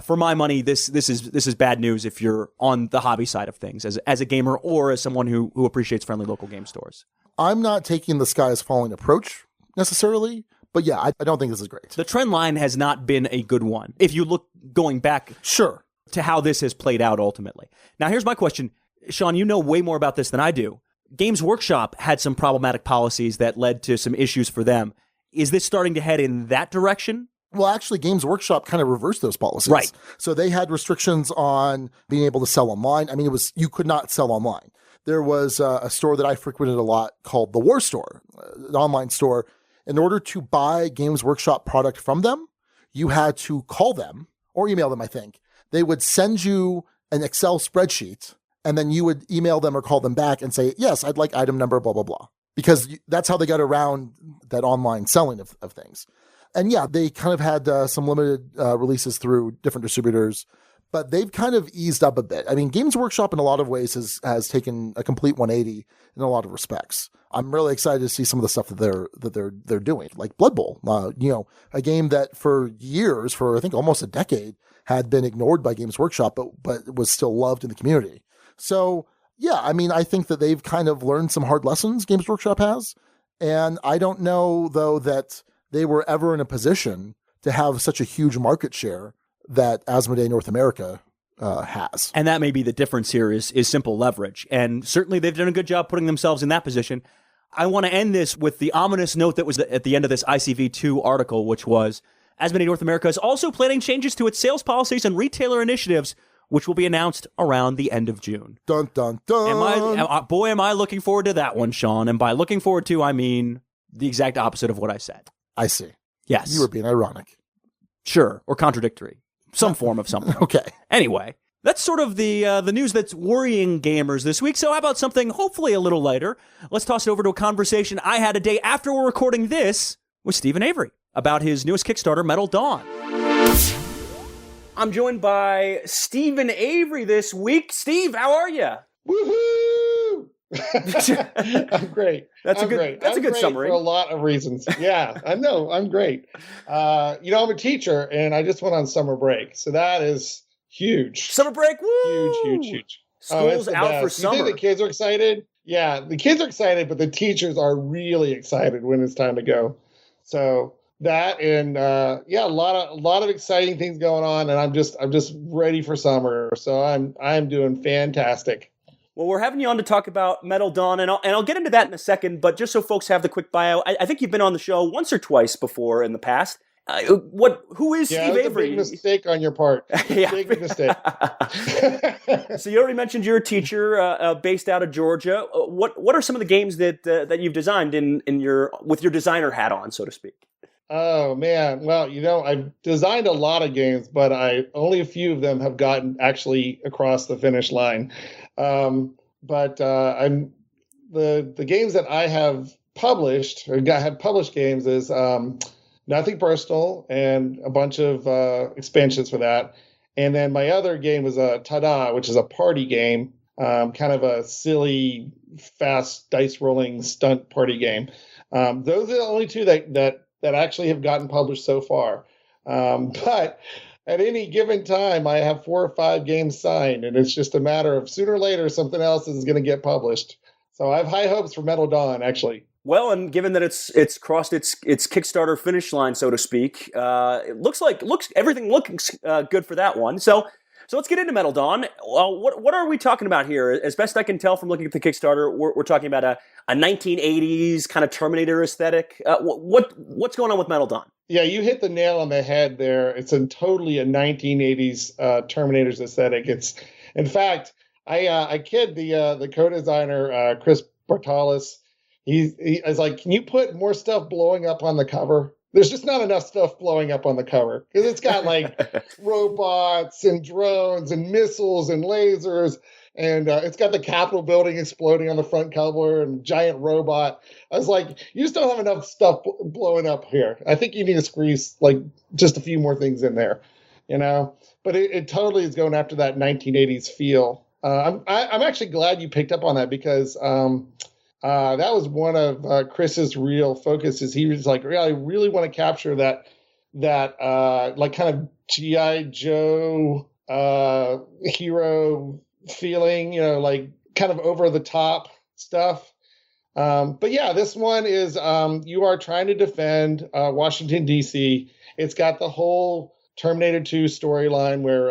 Speaker 1: For my money, this is bad news if you're on the hobby side of things as a gamer or as someone who appreciates friendly local game stores.
Speaker 3: I'm not taking the sky is falling approach necessarily, but yeah, I don't think this is great.
Speaker 1: The trend line has not been a good one. If you look going back to how this has played out ultimately. Now, here's my question. Sean, you know way more about this than I do. Games Workshop had some problematic policies that led to some issues for them. Is this starting to head in that direction?
Speaker 3: Well, actually, Games Workshop kind of reversed those policies.
Speaker 1: Right.
Speaker 3: So they had restrictions on being able to sell online. I mean, you could not sell online. There was a store that I frequented a lot called the War Store, an online store. In order to buy Games Workshop product from them, you had to call them or email them, I think. They would send you an Excel spreadsheet, and then you would email them or call them back and say, yes, I'd like item number, blah, blah, blah. Because that's how they got around that online selling of things. And yeah, they kind of had some limited releases through different distributors, but they've kind of eased up a bit. I mean, Games Workshop in a lot of ways has taken a complete 180 in a lot of respects. I'm really excited to see some of the stuff that they're doing, like Blood Bowl. A game that for years, for I think almost a decade, had been ignored by Games Workshop, but was still loved in the community. So yeah, I mean, I think that they've kind of learned some hard lessons, Games Workshop has, and I don't know though that they were ever in a position to have such a huge market share that Asmodee North America has.
Speaker 1: And that may be the difference here is simple leverage. And certainly they've done a good job putting themselves in that position. I want to end this with the ominous note that was at the end of this ICV2 article, which was Asmodee North America is also planning changes to its sales policies and retailer initiatives, which will be announced around the end of June.
Speaker 3: Dun, dun, dun.
Speaker 1: Boy, am I looking forward to that one, Sean. And by looking forward to, I mean the exact opposite of what I said.
Speaker 3: I see.
Speaker 1: Yes.
Speaker 3: You were being ironic.
Speaker 1: Sure. Or contradictory. Some form of something.
Speaker 3: Okay.
Speaker 1: Anyway, that's sort of the news that's worrying gamers this week. So how about something hopefully a little lighter? Let's toss it over to a conversation I had a day after we're recording this with Steve Avery about his newest Kickstarter, Metal Dawn. I'm joined by Steve Avery this week. Steve, how are you?
Speaker 4: Woohoo! I'm great.
Speaker 1: That's a good summary.
Speaker 4: For a lot of reasons. Yeah, I know. I'm great. I'm a teacher, and I just went on summer break, so that is huge.
Speaker 1: Summer break, woo!
Speaker 4: Huge.
Speaker 1: School's out for summer.
Speaker 4: You think the kids are excited? Yeah, the kids are excited, but the teachers are really excited when it's time to go. So that and a lot of exciting things going on, and I'm just ready for summer. So I'm doing fantastic.
Speaker 1: Well, we're having you on to talk about Metal Dawn, and I'll get into that in a second, but just so folks have the quick bio, I think you've been on the show once or twice before in the past. Who is Steve Avery?
Speaker 4: A big mistake on your part. Big mistake.
Speaker 1: So you already mentioned you're a teacher based out of Georgia. What are some of the games that you've designed with your designer hat on, so to speak?
Speaker 4: Oh man, well, I've designed a lot of games, but only a few of them have gotten actually across the finish line. But I'm the games that I have published or have published games is Nothing Personal and a bunch of expansions for that. And then my other game was Tada, which is a party game, kind of a silly, fast dice rolling stunt party game. Those are the only two that actually have gotten published so far. But at any given time, I have 4 or 5 games signed, and it's just a matter of sooner or later something else is going to get published. So I have high hopes for Metal Dawn, actually.
Speaker 1: Well, and given that it's crossed its Kickstarter finish line, so to speak, everything looks good for that one. So let's get into Metal Dawn. What are we talking about here? As best I can tell from looking at the Kickstarter, we're talking about a 1980s kind of Terminator aesthetic. What's going on with Metal Dawn?
Speaker 4: Yeah, you hit the nail on the head there. It's totally a 1980s Terminator's aesthetic. It's, in fact, I kid the co-designer Chris Bartalis. He was like, "Can you put more stuff blowing up on the cover?" There's just not enough stuff blowing up on the cover because it's got like robots and drones and missiles and lasers, and it's got the Capitol building exploding on the front cover and giant robot. I was like, you just don't have enough stuff blowing up here. I think you need to squeeze like just a few more things in there, But it totally is going after that 1980s feel. I'm actually glad you picked up on that because that was one of Chris's real focuses. He was like, I really want to capture that like kind of G.I. Joe hero feeling, like kind of over the top stuff. But yeah, this one is you are trying to defend Washington, D.C. It's got the whole Terminator 2 storyline where,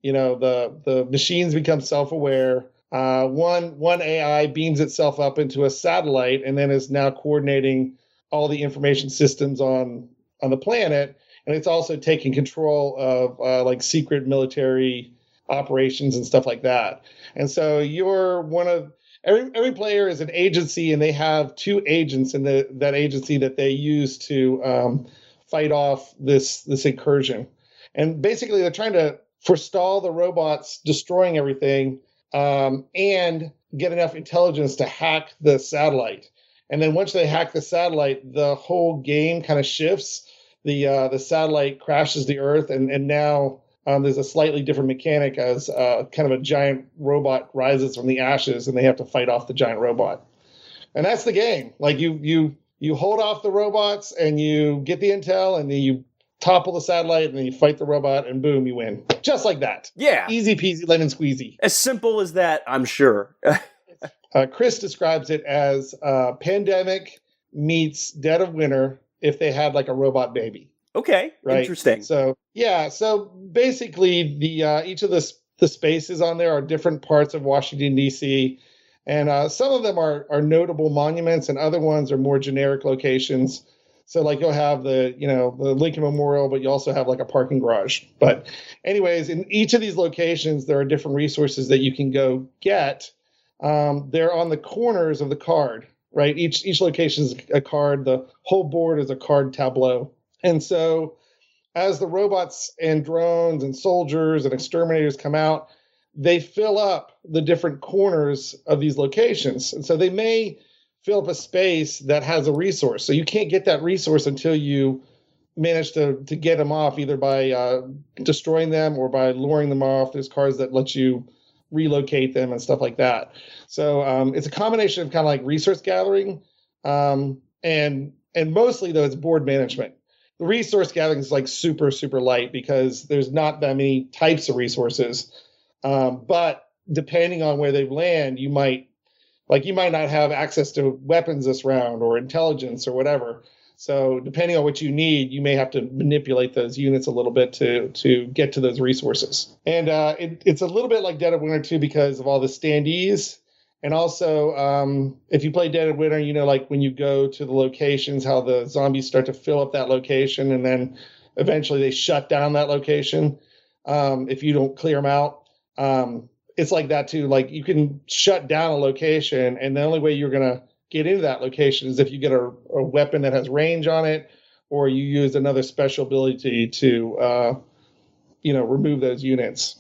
Speaker 4: the machines become self-aware. One AI beams itself up into a satellite and then is now coordinating all the information systems on on the planet, and it's also taking control of like secret military operations and stuff like that. And so you're one of every player is an agency, and they have two agents in that agency that they use to fight off this incursion. And basically, they're trying to forestall the robots destroying everything, and get enough intelligence to hack the satellite. And then once they hack the satellite, the whole game kind of shifts. The satellite crashes the Earth, and now there's a slightly different mechanic as kind of a giant robot rises from the ashes, and they have to fight off the giant robot. And that's the game. Like you hold off the robots, and you get the intel, and then you topple the satellite, and then you fight the robot, and boom, you win. Just like that.
Speaker 1: Yeah.
Speaker 4: Easy peasy, lemon squeezy.
Speaker 1: As simple as that, I'm sure.
Speaker 4: Chris describes it as Pandemic meets Dead of Winter if they had like a robot baby.
Speaker 1: Okay,
Speaker 4: right?
Speaker 1: Interesting.
Speaker 4: So basically each of the spaces on there are different parts of Washington, D.C., and some of them are notable monuments, and other ones are more generic locations. So like you'll have the Lincoln Memorial, but you also have like a parking garage. But anyways, in each of these locations, there are different resources that you can go get. They're on the corners of the card, right? Each location is a card. The whole board is a card tableau. And so as the robots and drones and soldiers and exterminators come out, they fill up the different corners of these locations. And so they may fill up a space that has a resource. So you can't get that resource until you manage to get them off, either by destroying them or by luring them off. There's cards that let you relocate them and stuff like that. So it's a combination of kind of like resource gathering, and mostly though it's board management. The resource gathering is like super, super light because there's not that many types of resources. But depending on where they land, you might not have access to weapons this round or intelligence or whatever. So depending on what you need, you may have to manipulate those units a little bit to get to those resources. And it's a little bit like Dead of Winter too, because of all the standees. And also, if you play Dead of Winter, like when you go to the locations, how the zombies start to fill up that location, and then eventually they shut down that location if you don't clear them out. It's like that too. Like you can shut down a location, and the only way you're going to get into that location is if you get a weapon that has range on it, or you use another special ability to, remove those units.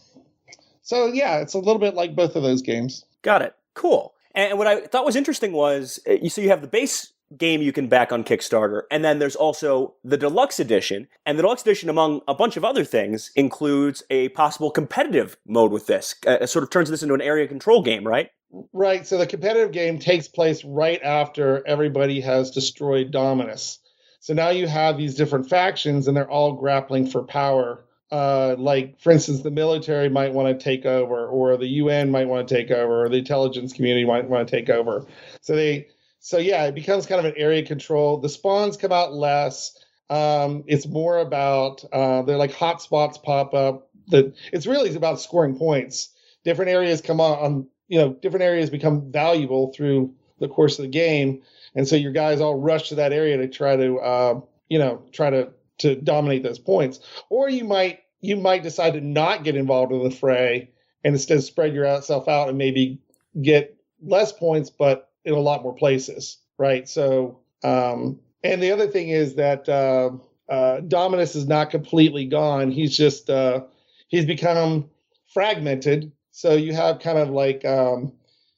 Speaker 4: So yeah, it's a little bit like both of those games.
Speaker 1: Got it. Cool. And what I thought was interesting was, you have the base game you can back on Kickstarter, and then there's also the deluxe edition. And the deluxe edition, among a bunch of other things, includes a possible competitive mode with this. It sort of turns this into an area control game, right?
Speaker 4: Right. So the competitive game takes place right after everybody has destroyed Dominus. So now you have these different factions, and they're all grappling for power. Like, for instance, the military might want to take over, or the UN might want to take over, or the intelligence community might want to take over. So it becomes kind of an area control. The spawns come out less. It's more about they're like hotspots pop up. It's really about scoring points. Different areas come on. Different areas become valuable through the course of the game, and so your guys all rush to that area to try to dominate those points. Or you might decide to not get involved in the fray and instead spread yourself out and maybe get less points, but in a lot more places, right? So, and the other thing is that Dominus is not completely gone. He's just he's become fragmented. So you have kind of like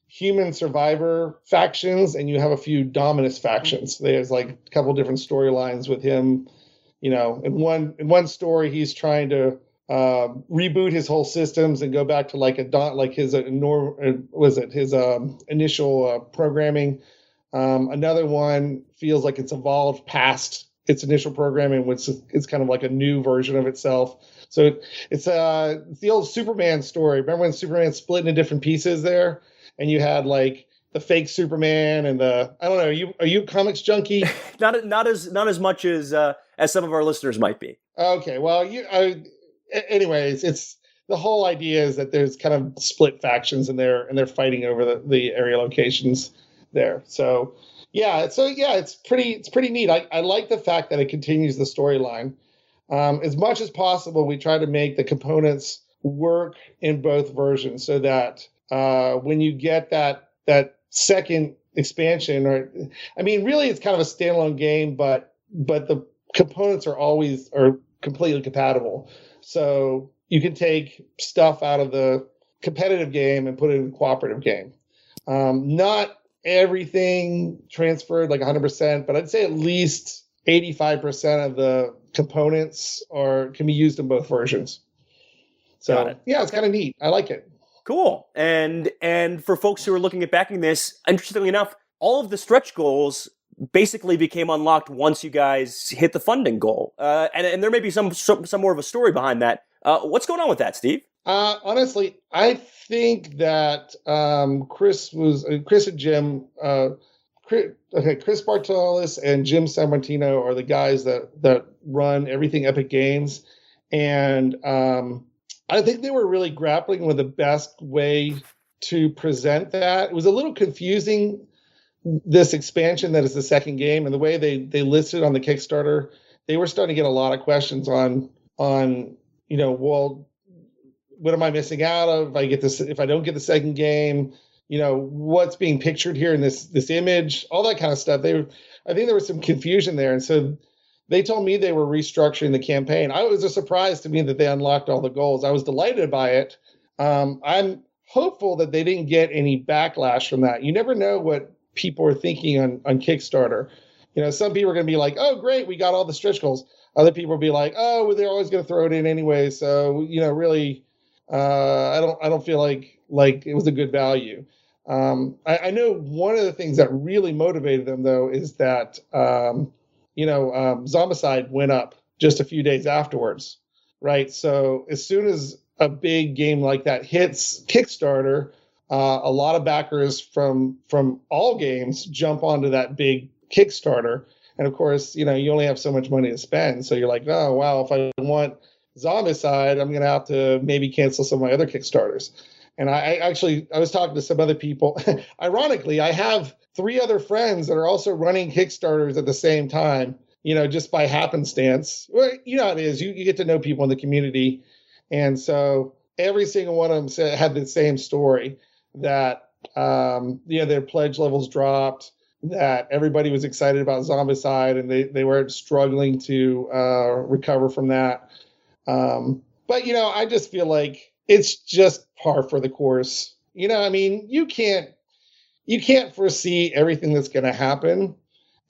Speaker 4: human survivor factions, and you have a few Dominus factions. There's like a couple different storylines with him. In one story, he's trying to reboot his whole systems and go back to his initial programming. Another one feels like it's evolved past its initial programming, which is kind of like a new version of itself. So it's the old Superman story. Remember when Superman split into different pieces there, and you had like the fake Superman and I don't know. Are you a comics junkie?
Speaker 1: not as much as some of our listeners might be.
Speaker 4: Okay, well, anyways, it's the whole idea is that there's kind of split factions and they're fighting over the area locations there. So Yeah, so yeah, it's pretty neat. I like the fact that it continues the storyline. As much as possible, we try to make the components work in both versions, so that when you get that second expansion, or I mean, really, it's kind of a standalone game, but the components are completely compatible. So you can take stuff out of the competitive game and put it in the cooperative game. Not everything transferred like 100%, but I'd say at least 85% of the components can be used in both versions. So yeah, it's kind of neat. I like it.
Speaker 1: Cool. And for folks who are looking at backing this, interestingly enough, all of the stretch goals basically became unlocked once you guys hit the funding goal. And there may be some more of a story behind that. What's going on with that, Steve?
Speaker 4: Honestly, I think that Chris and Jim, Chris Bartolis and Jim Sammartino are the guys that run everything Epic Games, and I think they were really grappling with the best way to present that. It was a little confusing, this expansion that is the second game, and the way they listed on the Kickstarter, they were starting to get a lot of questions on well, what am I missing out of? If I don't get the second game, what's being pictured here in this image, all that kind of stuff. I think there was some confusion there. And so they told me they were restructuring the campaign. It was a surprise to me that they unlocked all the goals. I was delighted by it. I'm hopeful that they didn't get any backlash from that. You never know what people are thinking on Kickstarter. Some people are going to be like, oh, great, we got all the stretch goals. Other people will be like, oh, well, they're always going to throw it in anyway. So, really, I don't feel like it was a good value. I know one of the things that really motivated them, though, is that, Zombicide went up just a few days afterwards, right? So as soon as a big game like that hits Kickstarter, a lot of backers from all games jump onto that big Kickstarter. And of course, you only have so much money to spend. So you're like, oh, wow, if I want Zombicide, I'm going to have to maybe cancel some of my other Kickstarters. And I was talking to some other people. Ironically, I have 3 other friends that are also running Kickstarters at the same time, just by happenstance. Well, how it is. You get to know people in the community. And so every single one of them had the same story, that, their pledge levels dropped, that everybody was excited about Zombicide, and they were struggling to recover from that. But, I just feel like it's just par for the course. You can't foresee everything that's going to happen,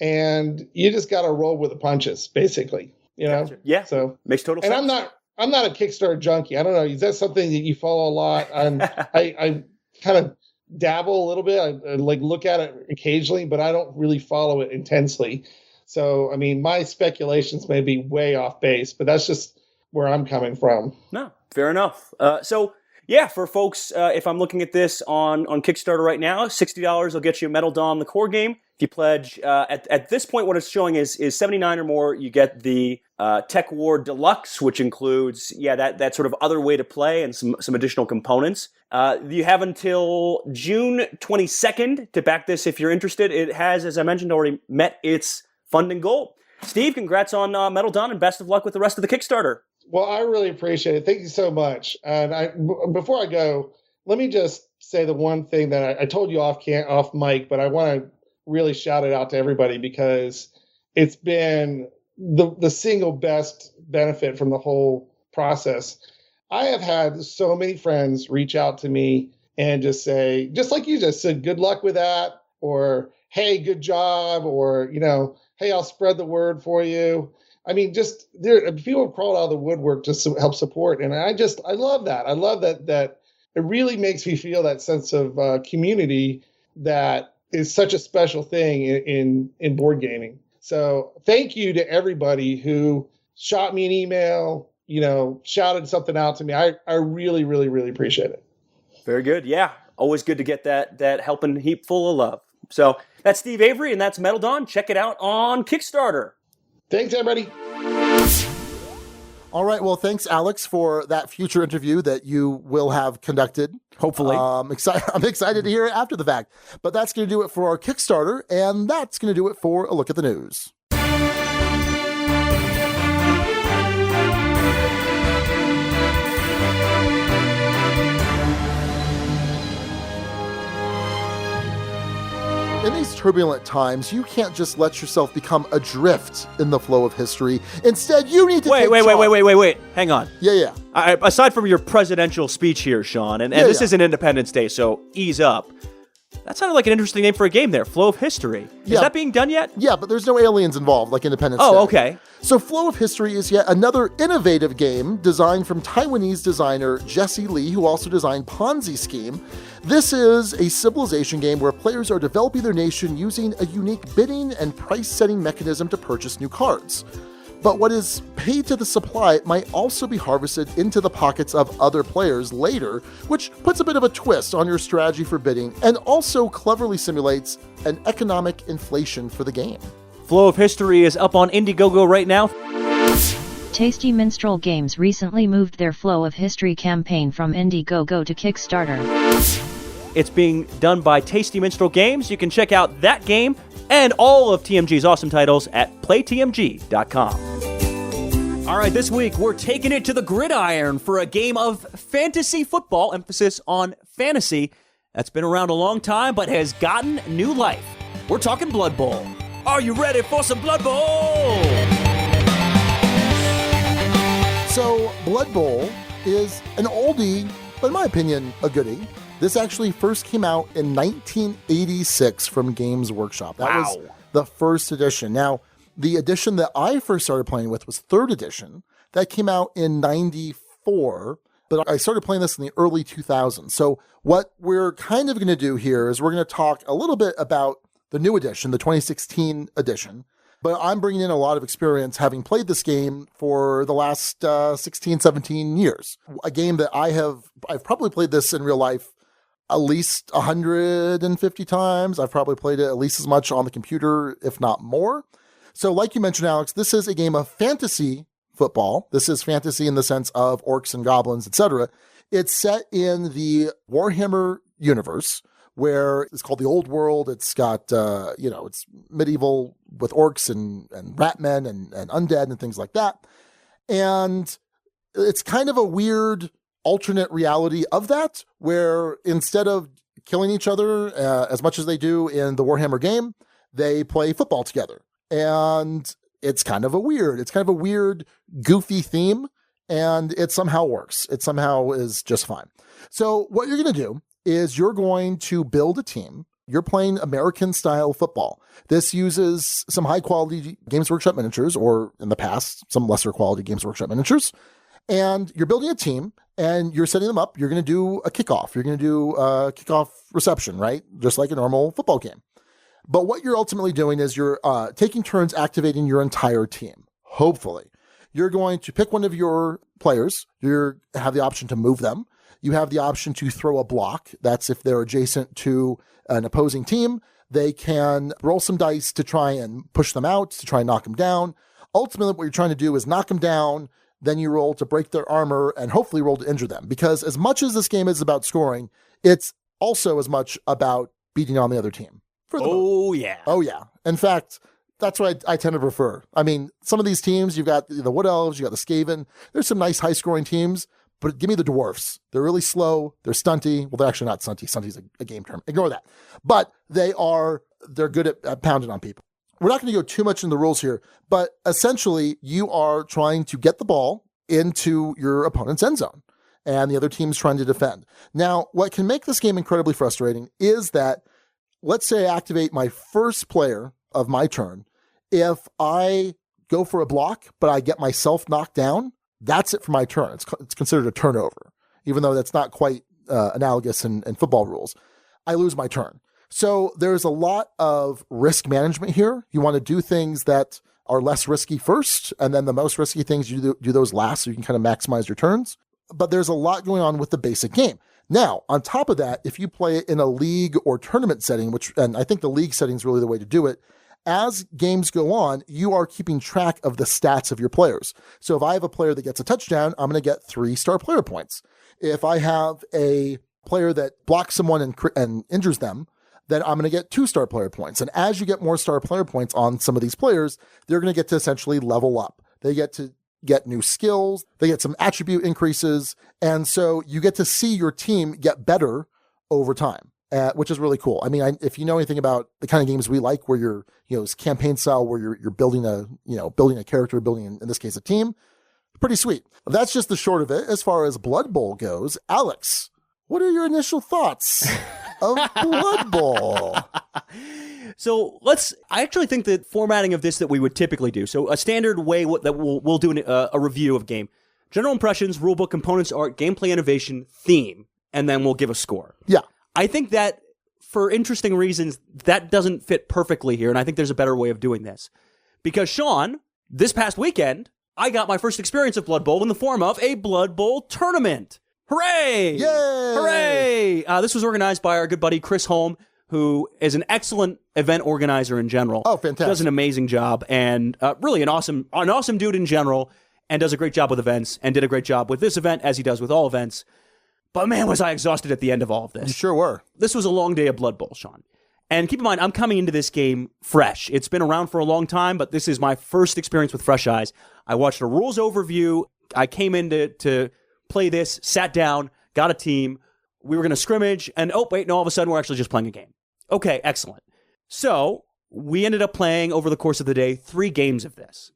Speaker 4: and you just got to roll with the punches, basically.
Speaker 1: Gotcha. Yeah. So makes total sense.
Speaker 4: And I'm not a Kickstarter junkie. I don't know. Is that something that you follow a lot? I kind of dabble a little bit. I look at it occasionally, but I don't really follow it intensely. So, my speculations may be way off base, but that's just where I'm coming from.
Speaker 1: No, fair enough. So yeah, for folks, if I'm looking at this on Kickstarter right now, $60 will get you Metal Dawn, the core game. If you pledge, at this point, what it's showing is $79 or more, you get the Tech War Deluxe, which includes, that sort of other way to play and some additional components. You have until June 22nd to back this if you're interested. It has, as I mentioned, already met its funding goal. Steve, congrats on Metal Dawn, and best of luck with the rest of the Kickstarter.
Speaker 4: Well, I really appreciate it. Thank you so much. And before I go, let me just say the one thing that I told you off mic, but I want to really shout it out to everybody, because it's been the single best benefit from the whole process. I have had so many friends reach out to me and just say, just like you just said, good luck with that, or hey, good job, or hey, I'll spread the word for you. People have crawled out of the woodwork to help support, and I love that. I love that it really makes me feel that sense of community that is such a special thing in board gaming. So thank you to everybody who shot me an email, shouted something out to me. I really, really, really appreciate it.
Speaker 1: Very good. Yeah, always good to get that helping heap full of love. So that's Steve Avery, and that's Metal Dawn. Check it out on Kickstarter.
Speaker 4: Thanks, everybody.
Speaker 3: All right. Well, thanks, Alex, for that future interview that you will have conducted.
Speaker 1: Hopefully.
Speaker 3: I'm excited to hear it after the fact. But that's going to do it for our Kickstarter, and that's going to do it for a look at the news. In these turbulent times, you can't just let yourself become adrift in the flow of history. Instead, you need to
Speaker 1: Wait. Hang on.
Speaker 3: Yeah.
Speaker 1: Aside from your presidential speech here, Sean, and this isn't Independence Day, so ease up. That sounded like an interesting name for a game there, Flow of History. Is that being done yet?
Speaker 3: Yeah, but there's no aliens involved like Independence Day.
Speaker 1: Oh, okay.
Speaker 3: So Flow of History is yet another innovative game designed from Taiwanese designer Jesse Lee, who also designed Ponzi Scheme. This is a civilization game where players are developing their nation using a unique bidding and price-setting mechanism to purchase new cards. But what is paid to the supply might also be harvested into the pockets of other players later, which puts a bit of a twist on your strategy for bidding and also cleverly simulates an economic inflation for the game.
Speaker 1: Flow of History is up on Indiegogo right now.
Speaker 5: Tasty Minstrel Games recently moved their Flow of History campaign from Indiegogo to Kickstarter.
Speaker 1: It's being done by Tasty Minstrel Games. You can check out that game and all of TMG's awesome titles at playtmg.com. All right, this week we're taking it to the gridiron for a game of fantasy football, emphasis on fantasy, that's been around a long time but has gotten new life. We're talking Blood Bowl. Are you ready for some Blood Bowl?
Speaker 3: So, Blood Bowl is an oldie, but in my opinion, a goodie. This actually first came out in 1986 from Games Workshop. That was the first edition. Now, the edition that I first started playing with was 3rd edition. That came out in 94, but I started playing this in the early 2000s. So what we're kind of going to do here is we're going to talk a little bit about the new edition, the 2016 edition. But I'm bringing in a lot of experience having played this game for the last 16, 17 years. A game that I've probably played this in real life at least 150 times. I've probably played it at least as much on the computer, if not more. So like you mentioned, Alex, this is a game of fantasy football. This is fantasy in the sense of orcs and goblins, etc. It's set in the Warhammer universe, where it's called the Old World. It's got, it's medieval with orcs and rat men and undead and things like that. And it's kind of a weird alternate reality of that, where instead of killing each other as much as they do in the Warhammer game, they play football together. And it's kind of a weird, goofy theme, and it somehow works. It somehow is just fine. So what you're going to do is you're going to build a team. You're playing American-style football. This uses some high-quality Games Workshop miniatures, or in the past, some lesser-quality Games Workshop miniatures. And you're building a team, and you're setting them up. You're going to do a kickoff. You're going to do a kickoff reception, right? Just like a normal football game. But what you're ultimately doing is you're taking turns activating your entire team. Hopefully. You're going to pick one of your players. You have the option to move them. You have the option to throw a block. That's if they're adjacent to an opposing team. They can roll some dice to try and push them out, to try and knock them down. Ultimately, what you're trying to do is knock them down. Then you roll to break their armor and hopefully roll to injure them. Because as much as this game is about scoring, it's also as much about beating on the other team.
Speaker 1: Oh, yeah.
Speaker 3: In fact, that's what I tend to prefer. I mean, some of these teams, you've got the Wood Elves, you've got the Skaven. There's some nice high-scoring teams, but give me the Dwarfs. They're really slow. They're stunty. Well, they're actually not stunty. Stunty's a game term. Ignore that. But they're good at pounding on people. We're not going to go too much into the rules here, but essentially you are trying to get the ball into your opponent's end zone, and the other team's trying to defend. Now, what can make this game incredibly frustrating is that, let's say I activate my first player of my turn. If I go for a block, but I get myself knocked down, that's it for my turn. It's considered a turnover, even though that's not quite analogous in football rules. I lose my turn. So there's a lot of risk management here. You want to do things that are less risky first, and then the most risky things, you do those last so you can kind of maximize your turns. But there's a lot going on with the basic game. Now, on top of that, if you play it in a league or tournament setting, and I think the league setting is really the way to do it, as games go on, you are keeping track of the stats of your players. So if I have a player that gets a touchdown, I'm going to get 3 star player points. If I have a player that blocks someone and injures them, then I'm going to get 2 star player points. And as you get more star player points on some of these players, they're going to get to essentially level up. They get to get new skills, they get some attribute increases, and so you get to see your team get better over time. Which is really cool. I mean, if you know anything about the kind of games we like, where you're, it's campaign style, where you're building a character, building in this case a team, pretty sweet. That's just the short of it. As far as Blood Bowl goes, Alex, what are your initial thoughts of Blood Bowl?
Speaker 1: So I actually think the formatting of this that we would typically do. So a standard way that we'll do a review of game, general impressions, rulebook, components, art, gameplay, innovation, theme, and then we'll give a score.
Speaker 3: Yeah.
Speaker 1: I think that, for interesting reasons, that doesn't fit perfectly here, and I think there's a better way of doing this. Because, Sean, this past weekend, I got my first experience of Blood Bowl in the form of a Blood Bowl tournament. Hooray!
Speaker 3: Yay!
Speaker 1: Hooray! This was organized by our good buddy Chris Holm, who is an excellent event organizer in general.
Speaker 3: Oh, fantastic.
Speaker 1: Does an amazing job, and really an awesome dude in general, and does a great job with events, and did a great job with this event, as he does with all events. But man, was I exhausted at the end of all of this.
Speaker 3: You sure were.
Speaker 1: This was a long day of Blood Bowl, Sean. And keep in mind, I'm coming into this game fresh. It's been around for a long time, but this is my first experience with fresh eyes. I watched a rules overview. I came in to play this, sat down, got a team. We were going to scrimmage, and all of a sudden we're actually just playing a game. Okay, excellent. So we ended up playing over the course of the day 3 games of this.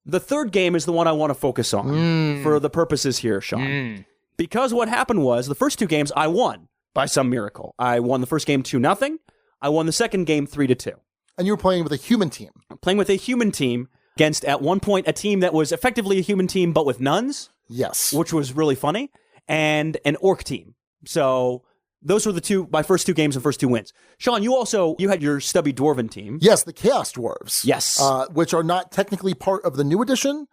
Speaker 1: The third game is the one I want to focus on for the purposes here, Sean. Because what happened was, the first 2 games I won by some miracle. I won the first game 2-0. I won the second game 3-2.
Speaker 3: And you were playing with a human team.
Speaker 1: Playing with a human team against, at one point, a team that was effectively a human team, but with nuns.
Speaker 3: Yes.
Speaker 1: Which was really funny. And an orc team. So those were my first 2 games and first 2 wins. Sean, you had your stubby dwarven team.
Speaker 3: Yes, the Chaos Dwarves.
Speaker 1: Yes.
Speaker 3: Which are not technically part of the new edition,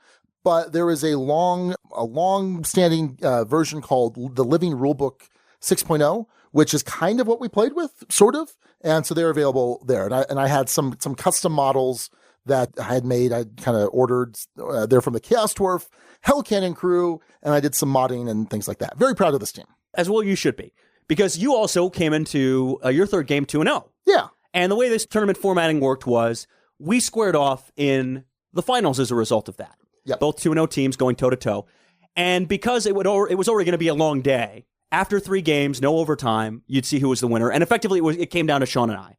Speaker 3: but there is a long-standing version called the Living Rulebook 6.0, which is kind of what we played with, sort of. And so they're available there. And I had some custom models that I had made. I kind of ordered. They're from the Chaos Dwarf Hell Cannon crew, and I did some modding and things like that. Very proud of this team.
Speaker 1: As well you should be. Because you also came into your third game 2-0.
Speaker 3: Yeah.
Speaker 1: And the way this tournament formatting worked was we squared off in the finals as a result of that.
Speaker 3: Yep.
Speaker 1: Both 2-0 teams going toe-to-toe. And because it was already going to be a long day, after 3 games, no overtime, you'd see who was the winner. And effectively, it came down to Sean and I.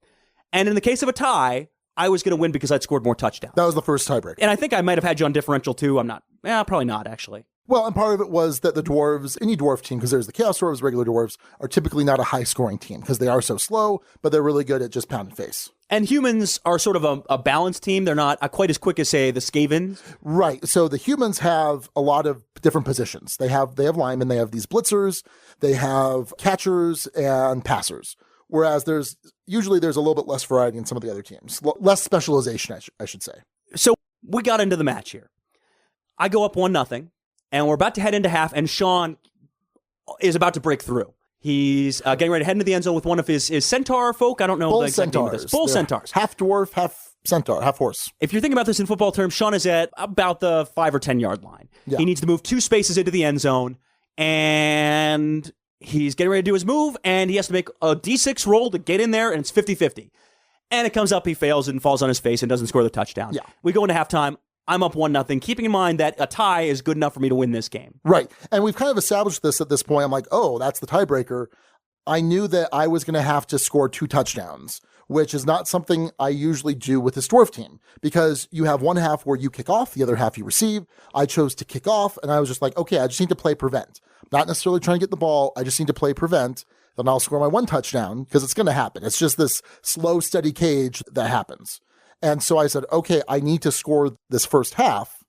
Speaker 1: And in the case of a tie, I was going to win because I'd scored more touchdowns.
Speaker 3: That was the first tiebreaker.
Speaker 1: And I think I might have had you on differential, too. Probably not, actually.
Speaker 3: Well, and part of it was that the dwarves, any dwarf team, because there's the Chaos Dwarves, regular dwarves, are typically not a high-scoring team because they are so slow, but they're really good at just pounding face.
Speaker 1: And humans are sort of a balanced team. They're not quite as quick as, say, the Skavens.
Speaker 3: Right. So the humans have a lot of different positions. They have linemen, they have these blitzers, they have catchers and passers. Whereas there's a little bit less variety in some of the other teams. Less specialization, I should say. So
Speaker 1: we got into the match here. I go up 1-0. And we're about to head into half, and Sean is about to break through. He's getting ready to head into the end zone with one of his centaur folk. I don't know the exact name of this. Bull centaurs.
Speaker 3: Half dwarf, half centaur, half horse.
Speaker 1: If you're thinking about this in football terms, Sean is at about the 5 or 10 yard line. Yeah. He needs to move 2 spaces into the end zone, and he's getting ready to do his move, and he has to make a D6 roll to get in there, and it's 50-50. And it comes up, he fails and falls on his face and doesn't score the touchdown.
Speaker 3: Yeah.
Speaker 1: We go into halftime. I'm up 1-0, keeping in mind that a tie is good enough for me to win this game.
Speaker 3: Right. And we've kind of established this at this point. I'm like, oh, that's the tiebreaker. I knew that I was going to have to score 2 touchdowns, which is not something I usually do with this dwarf team, because you have one half where you kick off, the other half you receive. I chose to kick off, and I was just like, okay, I just need to play prevent. Not necessarily trying to get the ball. I just need to play prevent. Then I'll score my 1 touchdown, because it's going to happen. It's just this slow, steady cage that happens. And so I said, okay, I need to score this first half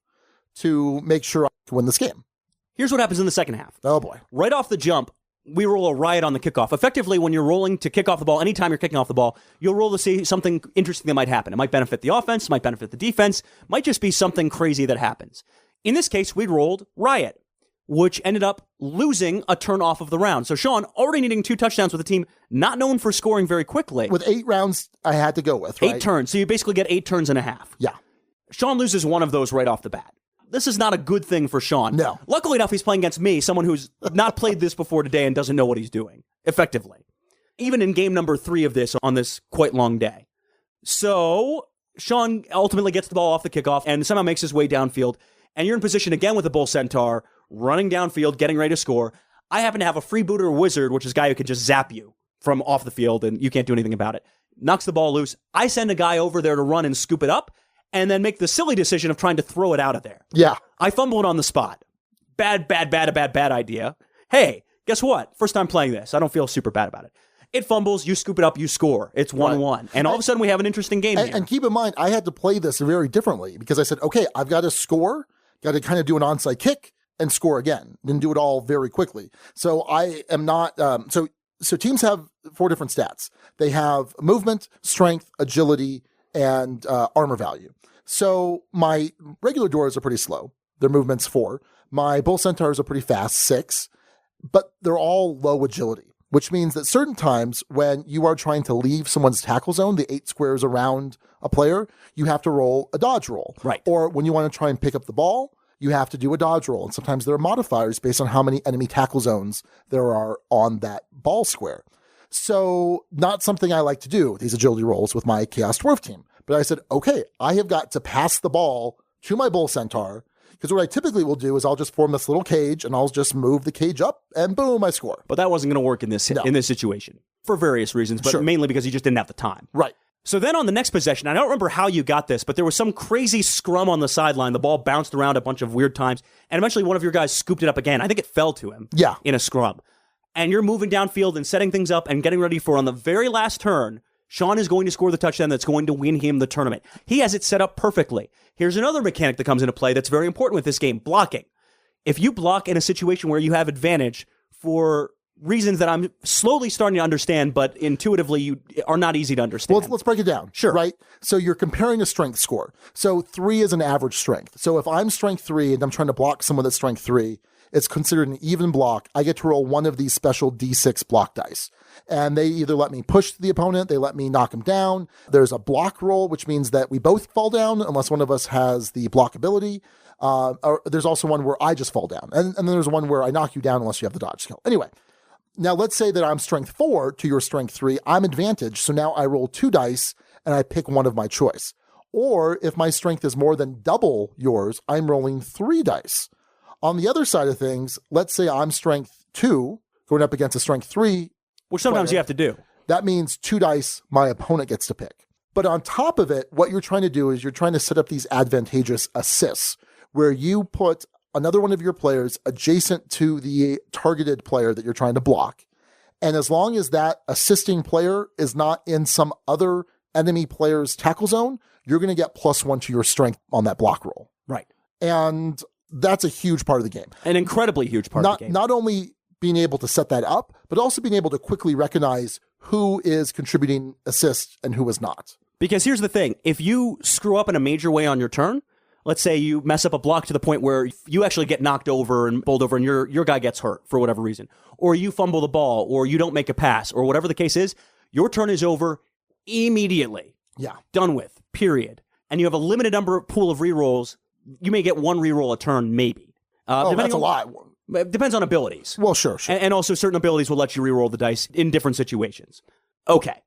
Speaker 3: to make sure I can win this game.
Speaker 1: Here's what happens in the second half.
Speaker 3: Oh, boy.
Speaker 1: Right off the jump, we roll a riot on the kickoff. Effectively, when you're rolling to kick off the ball, anytime you're kicking off the ball, you'll roll to see something interesting that might happen. It might benefit the offense, it might benefit the defense, might just be something crazy that happens. In this case, we rolled riot. which ended up losing a turn off of the round. So Sean, already needing 2 touchdowns with a team not known for scoring very quickly.
Speaker 3: With 8 rounds, I had to go with, right?
Speaker 1: 8 turns. So you basically get 8 turns and a half.
Speaker 3: Yeah.
Speaker 1: Sean loses one of those right off the bat. This is not a good thing for Sean.
Speaker 3: No.
Speaker 1: Luckily enough, he's playing against me, someone who's not played this before today and doesn't know what he's doing, effectively. Even in game number 3 of this on this quite long day. So Sean ultimately gets the ball off the kickoff and somehow makes his way downfield. And you're in position again with the Bull Centaur, running downfield, getting ready to score. I happen to have a freebooter wizard, which is a guy who can just zap you from off the field and you can't do anything about it. Knocks the ball loose. I send a guy over there to run and scoop it up and then make the silly decision of trying to throw it out of there.
Speaker 3: Yeah.
Speaker 1: I fumble it on the spot. Bad idea. Hey, guess what? First time playing this. I don't feel super bad about it. It fumbles, you scoop it up, you score. It's 1-1. And all of a sudden we have an interesting game here.
Speaker 3: And keep in mind, I had to play this very differently because I said, okay, I've got to score, got to kind of do an onside kick and score again. Didn't do it all very quickly. So I am not, so teams have 4 different stats. They have movement, strength, agility, and armor value. So my regular doors are pretty slow. Their movement's 4. My Bull Centaurs are pretty fast, 6. But they're all low agility, which means that certain times when you are trying to leave someone's tackle zone, the 8 squares around a player, you have to roll a dodge roll.
Speaker 1: Right.
Speaker 3: Or when you want to try and pick up the ball, you have to do a dodge roll. And sometimes there are modifiers based on how many enemy tackle zones there are on that ball square. So not something I like to do, these agility rolls with my Chaos Dwarf team. But I said, okay, I have got to pass the ball to my Bull Centaur, because what I typically will do is I'll just form this little cage and I'll just move the cage up and boom, I score.
Speaker 1: But that wasn't going to work in this situation for various reasons, but mainly because you just didn't have the time.
Speaker 3: Right.
Speaker 1: So then on the next possession, I don't remember how you got this, but there was some crazy scrum on the sideline. The ball bounced around a bunch of weird times, and eventually one of your guys scooped it up again. I think it fell to him in a scrum. And you're moving downfield and setting things up and getting ready for, on the very last turn, Sean is going to score the touchdown that's going to win him the tournament. He has it set up perfectly. Here's another mechanic that comes into play that's very important with this game, blocking. If you block in a situation where you have advantage for reasons that I'm slowly starting to understand, but intuitively you are not easy to understand.
Speaker 3: Well, let's break it down.
Speaker 1: Sure.
Speaker 3: Right? So you're comparing a strength score. So 3 is an average strength. So if I'm strength 3 and I'm trying to block someone that's strength 3, it's considered an even block. I get to roll one of these special D6 block dice. And they either let me push the opponent, they let me knock him down. There's a block roll, which means that we both fall down unless one of us has the block ability. Or there's also one where I just fall down. And then there's one where I knock you down unless you have the dodge skill. Anyway, now let's say that I'm strength 4 to your strength 3. I'm advantaged. So now I roll 2 dice and I pick one of my choice. Or if my strength is more than double yours, I'm rolling 3 dice. On the other side of things, let's say I'm strength 2 going up against a strength 3.
Speaker 1: Which sometimes you have to do.
Speaker 3: That means 2 dice my opponent gets to pick. But on top of it, what you're trying to do is you're trying to set up these advantageous assists where you put another one of your players adjacent to the targeted player that you're trying to block. And as long as that assisting player is not in some other enemy player's tackle zone, you're going to get +1 to your strength on that block roll.
Speaker 1: Right.
Speaker 3: And that's a huge part of the game.
Speaker 1: An incredibly huge part of the game.
Speaker 3: Not only being able to set that up, but also being able to quickly recognize who is contributing assists and who is not.
Speaker 1: Because here's the thing. If you screw up in a major way on your turn, let's say you mess up a block to the point where you actually get knocked over and bowled over and your guy gets hurt for whatever reason, or you fumble the ball, or you don't make a pass, or whatever the case is, your turn is over immediately.
Speaker 3: Yeah.
Speaker 1: Done with, period. And you have a limited pool of rerolls. You may get 1 reroll a turn, maybe.
Speaker 3: That's a lot.
Speaker 1: It depends on abilities.
Speaker 3: Well, sure.
Speaker 1: And also certain abilities will let you reroll the dice in different situations. Okay.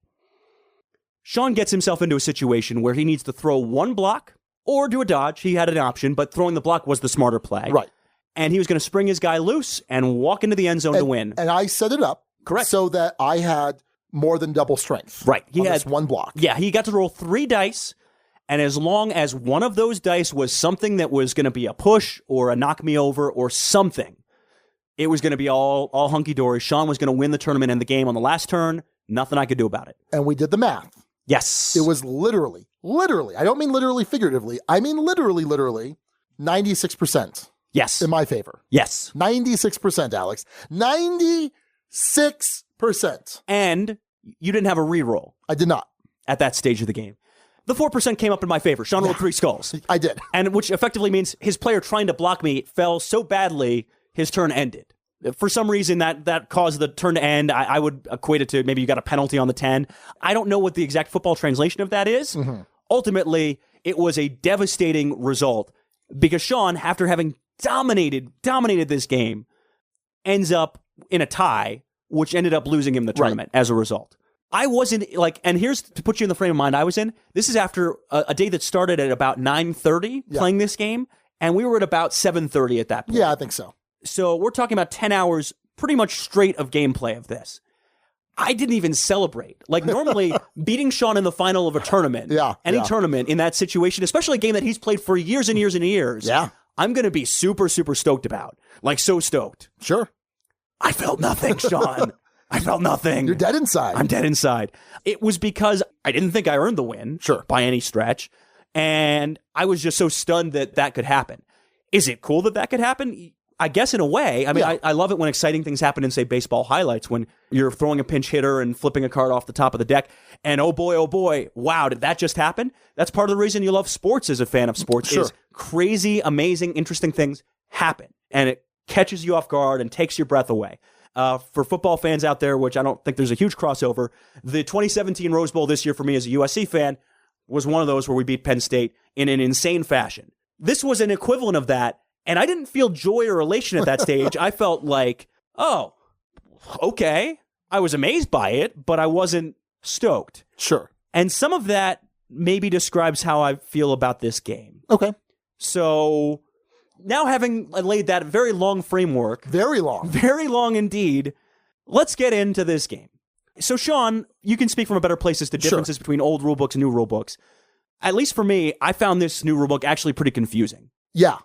Speaker 1: Sean gets himself into a situation where he needs to throw 1 block or do a dodge. He had an option, but throwing the block was the smarter play.
Speaker 3: Right.
Speaker 1: And he was going to spring his guy loose and walk into the end zone to win.
Speaker 3: And I set it up
Speaker 1: correct
Speaker 3: so that I had more than double strength.
Speaker 1: Right. He had
Speaker 3: 1 block.
Speaker 1: Yeah, he got to roll 3 dice. And as long as one of those dice was something that was going to be a push or a knock me over or something, it was going to be all hunky-dory. Sean was going to win the tournament and the game on the last turn. Nothing I could do about it.
Speaker 3: And we did the math.
Speaker 1: Yes.
Speaker 3: It was literally, I don't mean literally figuratively, I mean literally, 96%.
Speaker 1: Yes.
Speaker 3: In my favor.
Speaker 1: Yes.
Speaker 3: 96%, Alex. 96%.
Speaker 1: And you didn't have a reroll.
Speaker 3: I did not.
Speaker 1: At that stage of the game. The 4% came up in my favor. Sean rolled 3 skulls.
Speaker 3: I did.
Speaker 1: And which effectively means his player trying to block me fell so badly, his turn ended. For some reason, that caused the turn to end. I would equate it to maybe you got a penalty on the 10. I don't know what the exact football translation of that is. Mm-hmm. Ultimately, it was a devastating result because Sean, after having dominated this game, ends up in a tie, which ended up losing him the tournament as a result. I wasn't and here's to put you in the frame of mind I was in. This is after a day that started at about 9:30 playing this game, and we were at about 7:30 at that point.
Speaker 3: Yeah, I think so.
Speaker 1: So we're talking about 10 hours pretty much straight of gameplay of this. I didn't even celebrate. Like normally beating Sean in the final of a tournament, any tournament in that situation, especially a game that he's played for years and years and years, I'm going to be super, super stoked about. Like so stoked.
Speaker 3: Sure.
Speaker 1: I felt nothing, Sean. I felt nothing.
Speaker 3: You're dead inside.
Speaker 1: I'm dead inside. It was because I didn't think I earned the win by any stretch. And I was just so stunned that could happen. Is it cool that could happen? I guess in a way. I mean, I love it when exciting things happen in, say, baseball highlights, when you're throwing a pinch hitter and flipping a card off the top of the deck, and oh boy, wow, did that just happen? That's part of the reason you love sports as a fan of sports, is crazy, amazing, interesting things happen, and it catches you off guard and takes your breath away. For football fans out there, which I don't think there's a huge crossover, the 2017 Rose Bowl this year for me as a USC fan was one of those where we beat Penn State in an insane fashion. This was an equivalent of that. And I didn't feel joy or elation at that stage. I felt like, oh, okay. I was amazed by it, but I wasn't stoked.
Speaker 3: Sure.
Speaker 1: And some of that maybe describes how I feel about this game.
Speaker 3: Okay.
Speaker 1: So now having laid that very long framework.
Speaker 3: Very long.
Speaker 1: Very long indeed. Let's get into this game. So Sean, you can speak from a better place as to differences between old rulebooks and new rulebooks. At least for me, I found this new rulebook actually pretty confusing.
Speaker 3: Yeah.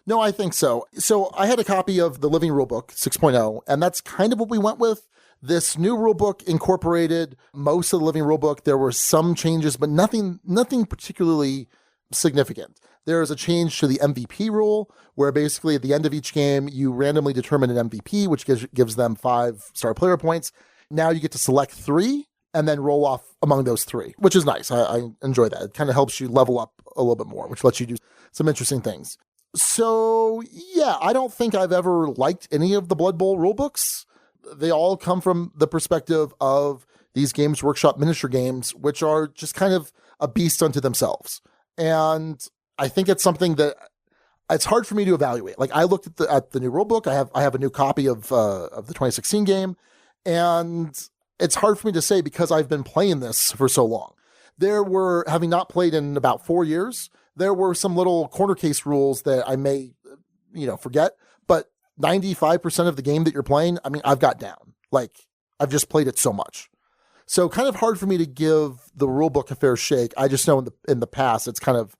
Speaker 3: No, I think so. So I had a copy of the Living Rulebook 6.0, and that's kind of what we went with. This new rulebook incorporated most of the Living Rulebook. There were some changes, but nothing particularly significant. There is a change to the MVP rule, where basically at the end of each game, you randomly determine an MVP, which gives them 5-star player points. Now you get to select 3 and then roll off among those 3, which is nice. I enjoy that. It kind of helps you level up a little bit more, which lets you do some interesting things. So, yeah, I don't think I've ever liked any of the Blood Bowl rulebooks. They all come from the perspective of these Games Workshop miniature games, which are just kind of a beast unto themselves. And I think it's something that it's hard for me to evaluate. Like, I looked at the new rulebook. I have a new copy of the 2016 game, and it's hard for me to say because I've been playing this for so long. Having not played in about 4 years, there were some little corner case rules that I may, forget, but 95% of the game that you're playing, I mean, I've got down. Like, I've just played it so much. So kind of hard for me to give the rulebook a fair shake. I just know in the past, it's kind of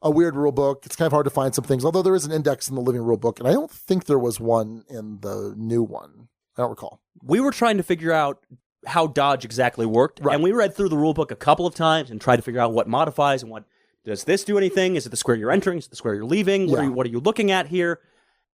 Speaker 3: a weird rulebook. It's kind of hard to find some things, although there is an index in the Living Rulebook, and I don't think there was one in the new one. I don't recall.
Speaker 1: We were trying to figure out how dodge exactly worked, and we read through the rulebook a couple of times and tried to figure out what modifies and what does this do anything? Is it the square you're entering? Is it the square you're leaving? What are you looking at here?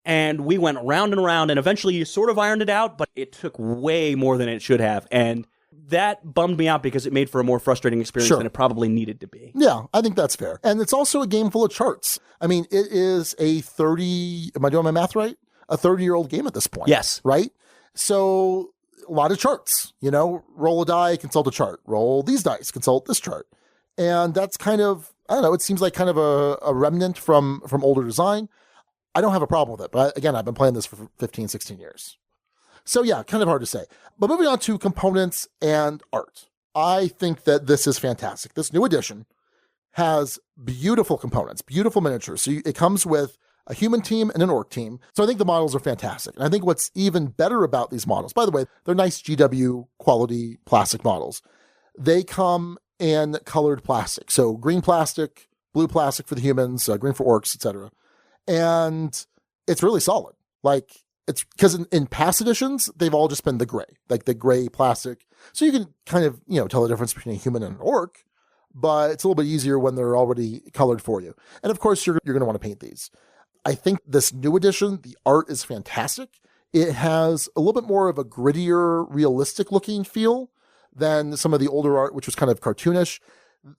Speaker 1: And we went round and around, and eventually you sort of ironed it out, but it took way more than it should have. And that bummed me out because it made for a more frustrating experience than it probably needed to be.
Speaker 3: Yeah, I think that's fair. And it's also a game full of charts. I mean, it is a 30, am I doing my math right? A 30-year-old game at this point.
Speaker 1: Yes.
Speaker 3: Right? So a lot of charts, roll a die, consult a chart, roll these dice, consult this chart. And that's kind of, I don't know, it seems like kind of a remnant from older design. I don't have a problem with it, but again, I've been playing this for 15, 16 years. So yeah, kind of hard to say. But moving on to components and art. I think that this is fantastic. This new edition has beautiful components, beautiful miniatures. So it comes with a human team and an orc team. So I think the models are fantastic. And I think what's even better about these models, by the way, they're nice GW quality plastic models. They come in colored plastic. So green plastic, blue plastic for the humans, green for orcs, etc. And it's really solid. Like, it's because in past editions, they've all just been the gray, like the gray plastic. So you can kind of, tell the difference between a human and an orc, but it's a little bit easier when they're already colored for you. And of course, you're going to want to paint these. I think this new edition, the art is fantastic. It has a little bit more of a grittier, realistic looking feel than some of the older art, which was kind of cartoonish.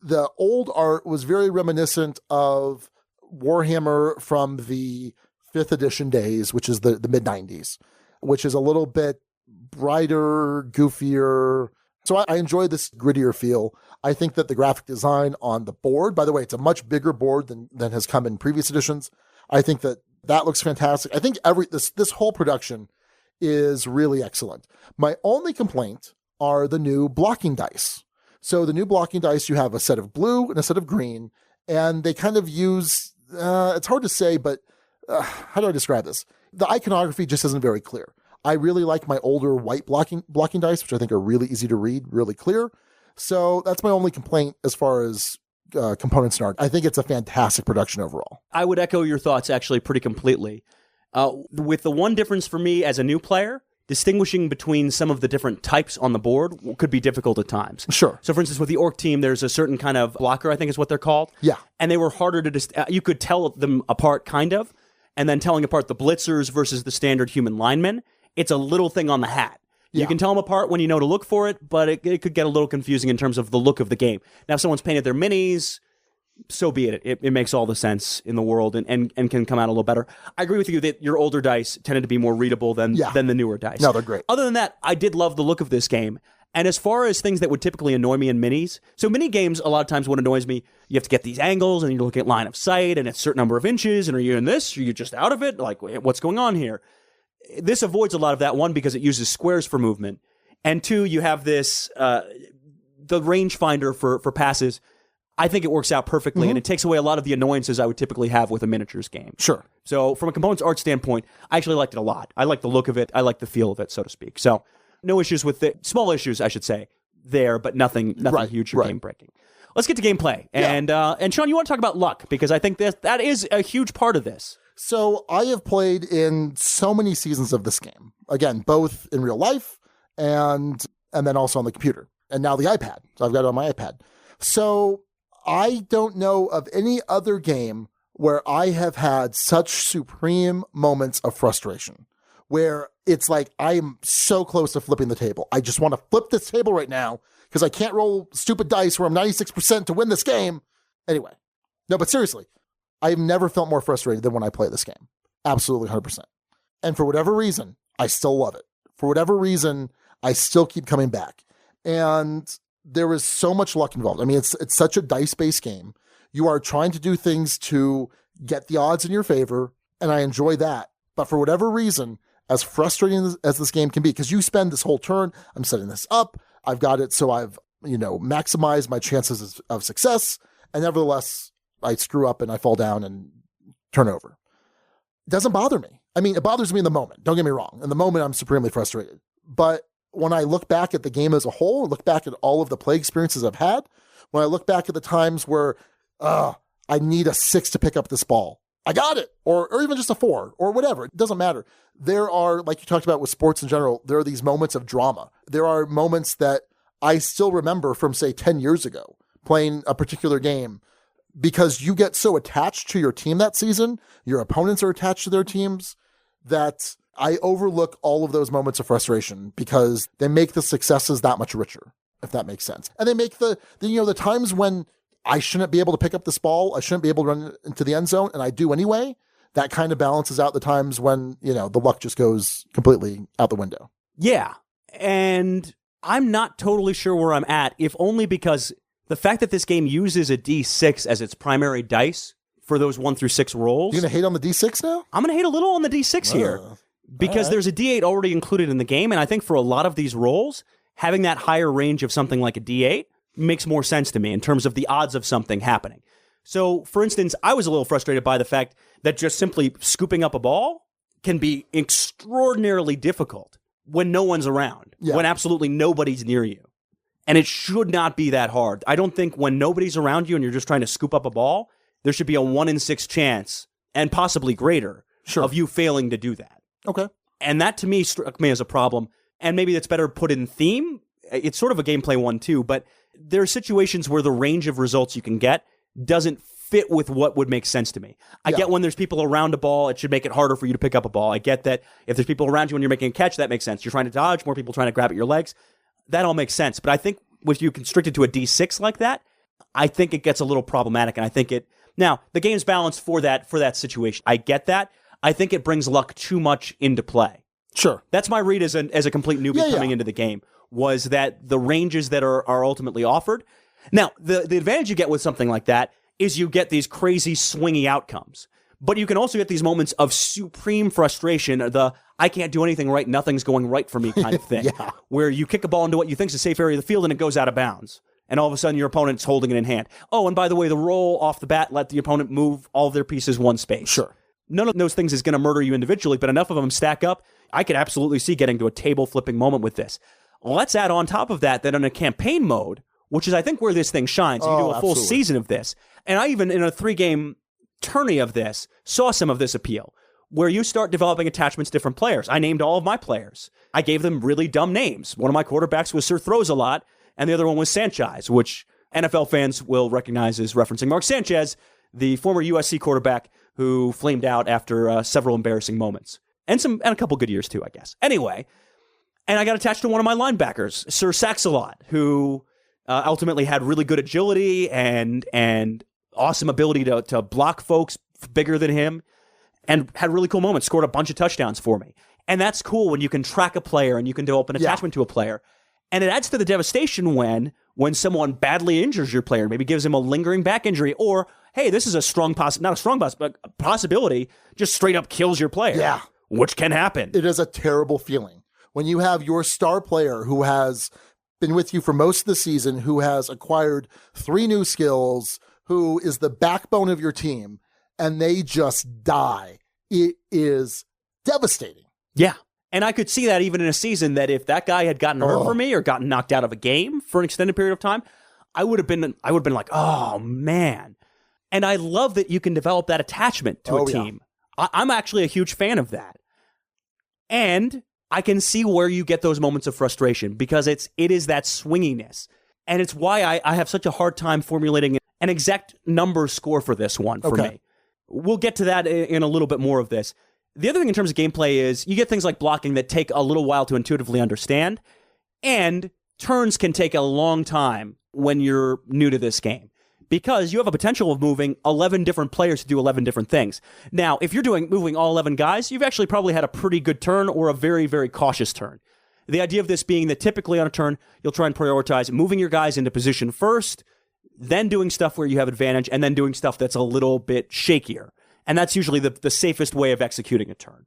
Speaker 3: The old art was very reminiscent of Warhammer from the 5th edition days, which is the mid-90s, which is a little bit brighter, goofier. So I enjoy this grittier feel. I think that the graphic design on the board, by the way, it's a much bigger board than has come in previous editions. I think that looks fantastic. I think this whole production is really excellent. My only complaint are the new blocking dice. So the new blocking dice, you have a set of blue and a set of green, and they kind of use, it's hard to say, but how do I describe this? The iconography just isn't very clear. I really like my older white blocking dice, which I think are really easy to read, really clear. So that's my only complaint as far as components and art. I think it's a fantastic production overall.
Speaker 1: I would echo your thoughts actually pretty completely. With the one difference for me as a new player, distinguishing between some of the different types on the board could be difficult at times.
Speaker 3: Sure.
Speaker 1: So for instance, with the orc team, there's a certain kind of blocker, I think is what they're called.
Speaker 3: Yeah.
Speaker 1: And they were harder to you could tell them apart kind of, and then telling apart the blitzers versus the standard human linemen. It's a little thing on the hat. You can tell them apart when you know to look for it, but it could get a little confusing in terms of the look of the game. Now, if someone's painted their minis, so be it. It makes all the sense in the world and can come out a little better. I agree with you that your older dice tended to be more readable than the newer dice.
Speaker 3: No, they're great.
Speaker 1: Other than that, I did love the look of this game. And as far as things that would typically annoy me in minis, so mini games, a lot of times what annoys me, you have to get these angles and you look at line of sight and it's a certain number of inches, and are you in this? Are you just out of it? Like, what's going on here? This avoids a lot of that, one, because it uses squares for movement, and two, you have this, the rangefinder for passes. I think it works out perfectly, and it takes away a lot of the annoyances I would typically have with a miniatures game.
Speaker 3: Sure.
Speaker 1: So from a components art standpoint, I actually liked it a lot. I like the look of it. I like the feel of it, so to speak. So no issues with it. Small issues, I should say, there, but nothing huge or game-breaking. Let's get to gameplay. And Sean, you want to talk about luck, because I think that is a huge part of this.
Speaker 3: So I have played in so many seasons of this game. Again, both in real life and then also on the computer. And now the iPad. So I've got it on my iPad. So I don't know of any other game where I have had such supreme moments of frustration, where it's like I am so close to flipping the table. I just want to flip this table right now because I can't roll stupid dice where I'm 96% to win this game. Anyway, no, but seriously, I've never felt more frustrated than when I play this game. Absolutely 100%. And for whatever reason, I still love it. For whatever reason, I still keep coming back. And there is so much luck involved. I mean, it's such a dice-based game. You are trying to do things to get the odds in your favor, and I enjoy that. But for whatever reason, as frustrating as this game can be, because you spend this whole turn, I'm setting this up, I've got it so I've, maximized my chances of success, and nevertheless, I screw up and I fall down and turn over. It doesn't bother me. I mean, it bothers me in the moment. Don't get me wrong. In the moment, I'm supremely frustrated. But when I look back at the game as a whole, look back at all of the play experiences I've had, when I look back at the times where I need a 6 to pick up this ball, I got it, or even just a 4, or whatever. It doesn't matter. There are, like you talked about with sports in general, there are these moments of drama. There are moments that I still remember from, say, 10 years ago, playing a particular game, because you get so attached to your team that season, your opponents are attached to their teams, that I overlook all of those moments of frustration because they make the successes that much richer, if that makes sense. And they make the times when I shouldn't be able to pick up this ball, I shouldn't be able to run into the end zone, and I do anyway, that kind of balances out the times when, the luck just goes completely out the window.
Speaker 1: Yeah, and I'm not totally sure where I'm at, if only because the fact that this game uses a D6 as its primary dice for those 1 through 6 rolls.
Speaker 3: You're going to hate on the D6 now?
Speaker 1: I'm going to hate a little on the D6 here. Because there's a D8 already included in the game, and I think for a lot of these rolls, having that higher range of something like a D8 makes more sense to me in terms of the odds of something happening. So, for instance, I was a little frustrated by the fact that just simply scooping up a ball can be extraordinarily difficult when no one's around, when absolutely nobody's near you. And it should not be that hard. I don't think when nobody's around you and you're just trying to scoop up a ball, there should be a 1 in 6 chance, and possibly greater, of you failing to do that.
Speaker 3: Okay.
Speaker 1: And that to me struck me as a problem. And maybe that's better put in theme. It's sort of a gameplay one too, but there are situations where the range of results you can get doesn't fit with what would make sense to me. I get when there's people around a ball, it should make it harder for you to pick up a ball. I get that if there's people around you when you're making a catch, that makes sense. You're trying to dodge, more people trying to grab at your legs. That all makes sense. But I think with you constricted to a D6 like that, I think it gets a little problematic. And I think now the game's balanced for that situation. I get that. I think it brings luck too much into play.
Speaker 3: Sure.
Speaker 1: That's my read as a complete newbie coming into the game, was that the ranges that are ultimately offered. Now, the advantage you get with something like that is you get these crazy swingy outcomes. But you can also get these moments of supreme frustration, I can't do anything right, nothing's going right for me kind of thing, where you kick a ball into what you think is a safe area of the field and it goes out of bounds. And all of a sudden your opponent's holding it in hand. Oh, and by the way, the roll off the bat let the opponent move all of their pieces one space.
Speaker 3: Sure.
Speaker 1: None of those things is going to murder you individually, but enough of them stack up. I could absolutely see getting to a table flipping moment with this. Let's add on top of that in a campaign mode, which is I think where this thing shines. You do a full season of this. And I even in a 3-game tourney of this saw some of this appeal, where you start developing attachments to different players. I named all of my players. I gave them really dumb names. One of my quarterbacks was Sir Throws-A-Lot, and the other one was Sanchez, which NFL fans will recognize as referencing Mark Sanchez, the former USC quarterback who flamed out after several embarrassing moments. And a couple good years too, I guess. Anyway, and I got attached to one of my linebackers, Sir Sax-A-Lot, who ultimately had really good agility and awesome ability to block folks bigger than him, and had really cool moments, scored a bunch of touchdowns for me. And that's cool when you can track a player and you can develop an attachment to a player. And it adds to the devastation when someone badly injures your player, maybe gives him a lingering back injury, or, hey, this is a strong not a strong but a possibility, just straight up kills your player.
Speaker 3: Yeah.
Speaker 1: Which can happen.
Speaker 3: It is a terrible feeling when you have your star player who has been with you for most of the season, who has acquired 3 new skills, who is the backbone of your team, and they just die. It is devastating. Yeah.
Speaker 1: And I could see that even in a season that if that guy had gotten hurt for me or gotten knocked out of a game for an extended period of time, I would have been like, oh man. And I love that you can develop that attachment to a team. Yeah. I'm actually a huge fan of that. And I can see where you get those moments of frustration because it is that swinginess. And it's why I have such a hard time formulating an exact number score for this one for me. We'll get to that in a little bit more of this. The other thing in terms of gameplay is you get things like blocking that take a little while to intuitively understand, and turns can take a long time when you're new to this game because you have a potential of moving 11 different players to do 11 different things. Now, if you're moving all 11 guys, you've actually probably had a pretty good turn or a very, very cautious turn. The idea of this being that typically on a turn, you'll try and prioritize moving your guys into position first, then doing stuff where you have advantage, and then doing stuff that's a little bit shakier. And that's usually the safest way of executing a turn.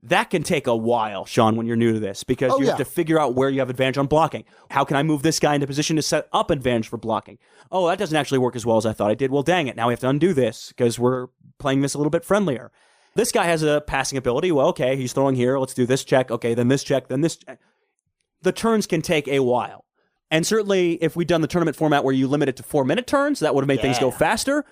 Speaker 1: That can take a while, Sean, when you're new to this, because you have to figure out where you have advantage on blocking. How can I move this guy into position to set up advantage for blocking? Oh, that doesn't actually work as well as I thought I did. Well, dang it. Now we have to undo this because we're playing this a little bit friendlier. This guy has a passing ability. Well, okay, he's throwing here. Let's do this check. Okay, then this check, then this check. The turns can take a while. And certainly, if we'd done the tournament format where you limit it to 4-minute turns, that would have made things go faster.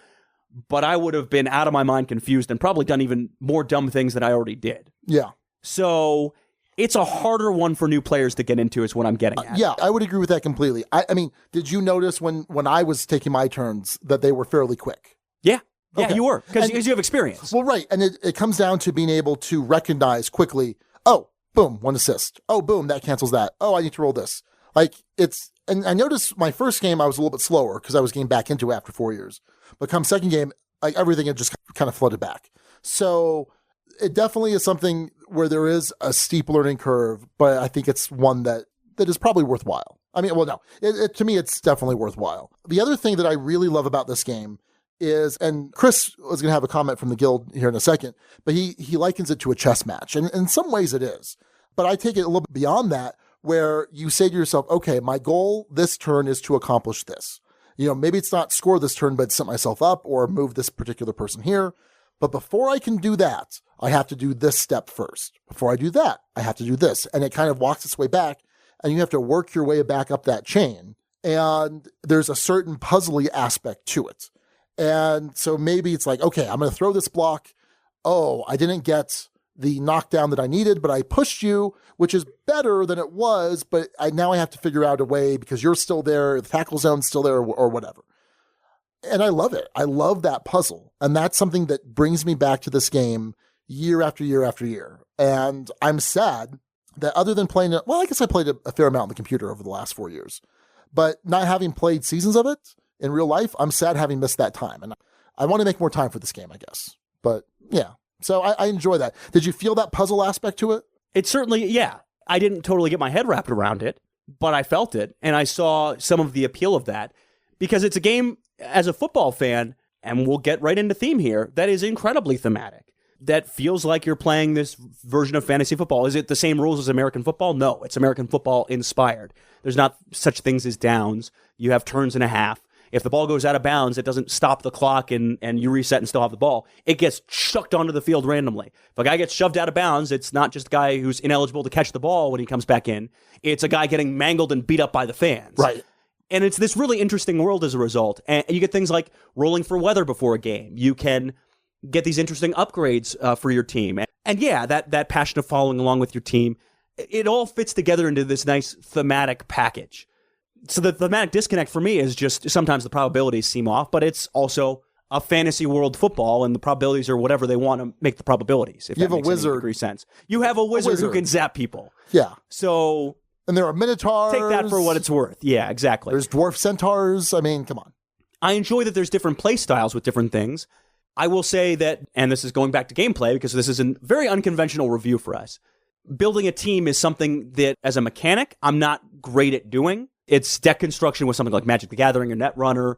Speaker 1: But I would have been out of my mind confused and probably done even more dumb things than I already did.
Speaker 3: Yeah.
Speaker 1: So it's a harder one for new players to get into is what I'm getting at.
Speaker 3: Yeah, I would agree with that completely. I mean, did you notice when I was taking my turns that they were fairly quick?
Speaker 1: Yeah. Yeah, you were, because you have experience.
Speaker 3: Well, right. And it comes down to being able to recognize quickly, oh, boom, 1 assist. Oh, boom, that cancels that. Oh, I need to roll this. And I noticed my first game, I was a little bit slower because I was getting back into it after 4 years. But come second game, everything had just kind of flooded back. So it definitely is something where there is a steep learning curve, but I think it's one that is probably worthwhile. I mean, well, no, to me, it's definitely worthwhile. The other thing that I really love about this game is, and Chris was going to have a comment from the guild here in a second, but he likens it to a chess match. And in some ways it is. But I take it a little bit beyond that, where you say to yourself, okay, my goal this turn is to accomplish this. You know, maybe it's not score this turn, but set myself up or move this particular person here. But before I can do that, I have to do this step first. Before I do that, I have to do this. And it kind of walks its way back, and you have to work your way back up that chain. And there's a certain puzzly aspect to it. And so maybe it's like, okay, I'm going to throw this block. Oh, I didn't get the knockdown that I needed, but I pushed you, which is better than it was, but now I have to figure out a way because you're still there, the tackle zone's still there, or whatever. And I love it. I love that puzzle. And that's something that brings me back to this game year after year after year. And I'm sad that other than playing it, well, I guess I played a fair amount on the computer over the last 4 years, but not having played seasons of it in real life, I'm sad having missed that time. And I want to make more time for this game, I guess. But yeah. So I enjoy that. Did you feel that puzzle aspect to it?
Speaker 1: It certainly, yeah. I didn't totally get my head wrapped around it, but I felt it, and I saw some of the appeal of that, because it's a game, as a football fan, and we'll get right into theme here, that is incredibly thematic. That feels like you're playing this version of fantasy football. Is it the same rules as American football? No, it's American football inspired. There's not such things as downs. You have turns and a half. If the ball goes out of bounds, it doesn't stop the clock and you reset and still have the ball. It gets chucked onto the field randomly. If a guy gets shoved out of bounds, it's not just a guy who's ineligible to catch the ball when he comes back in. It's a guy getting mangled and beat up by the fans.
Speaker 3: Right.
Speaker 1: And it's this really interesting world as a result. And you get things like rolling for weather before a game. You can get these interesting upgrades for your team. And yeah, that passion of following along with your team, it all fits together into this nice thematic package. So the thematic disconnect for me is just sometimes the probabilities seem off, but it's also a fantasy world football, and the probabilities are whatever they want to make the probabilities. If
Speaker 3: you have
Speaker 1: that makes
Speaker 3: a wizard.
Speaker 1: any degree sense. You have a wizard who can zap people.
Speaker 3: Yeah.
Speaker 1: So
Speaker 3: And there are minotaurs.
Speaker 1: take that for what it's worth. Yeah, exactly.
Speaker 3: There's dwarf centaurs. I mean, come on.
Speaker 1: I enjoy that there's different play styles with different things. I will say that, and this is going back to gameplay because this is a very unconventional review for us, building a team is something that, as a mechanic, I'm not great at doing. It's deck construction with something like Magic the Gathering or Netrunner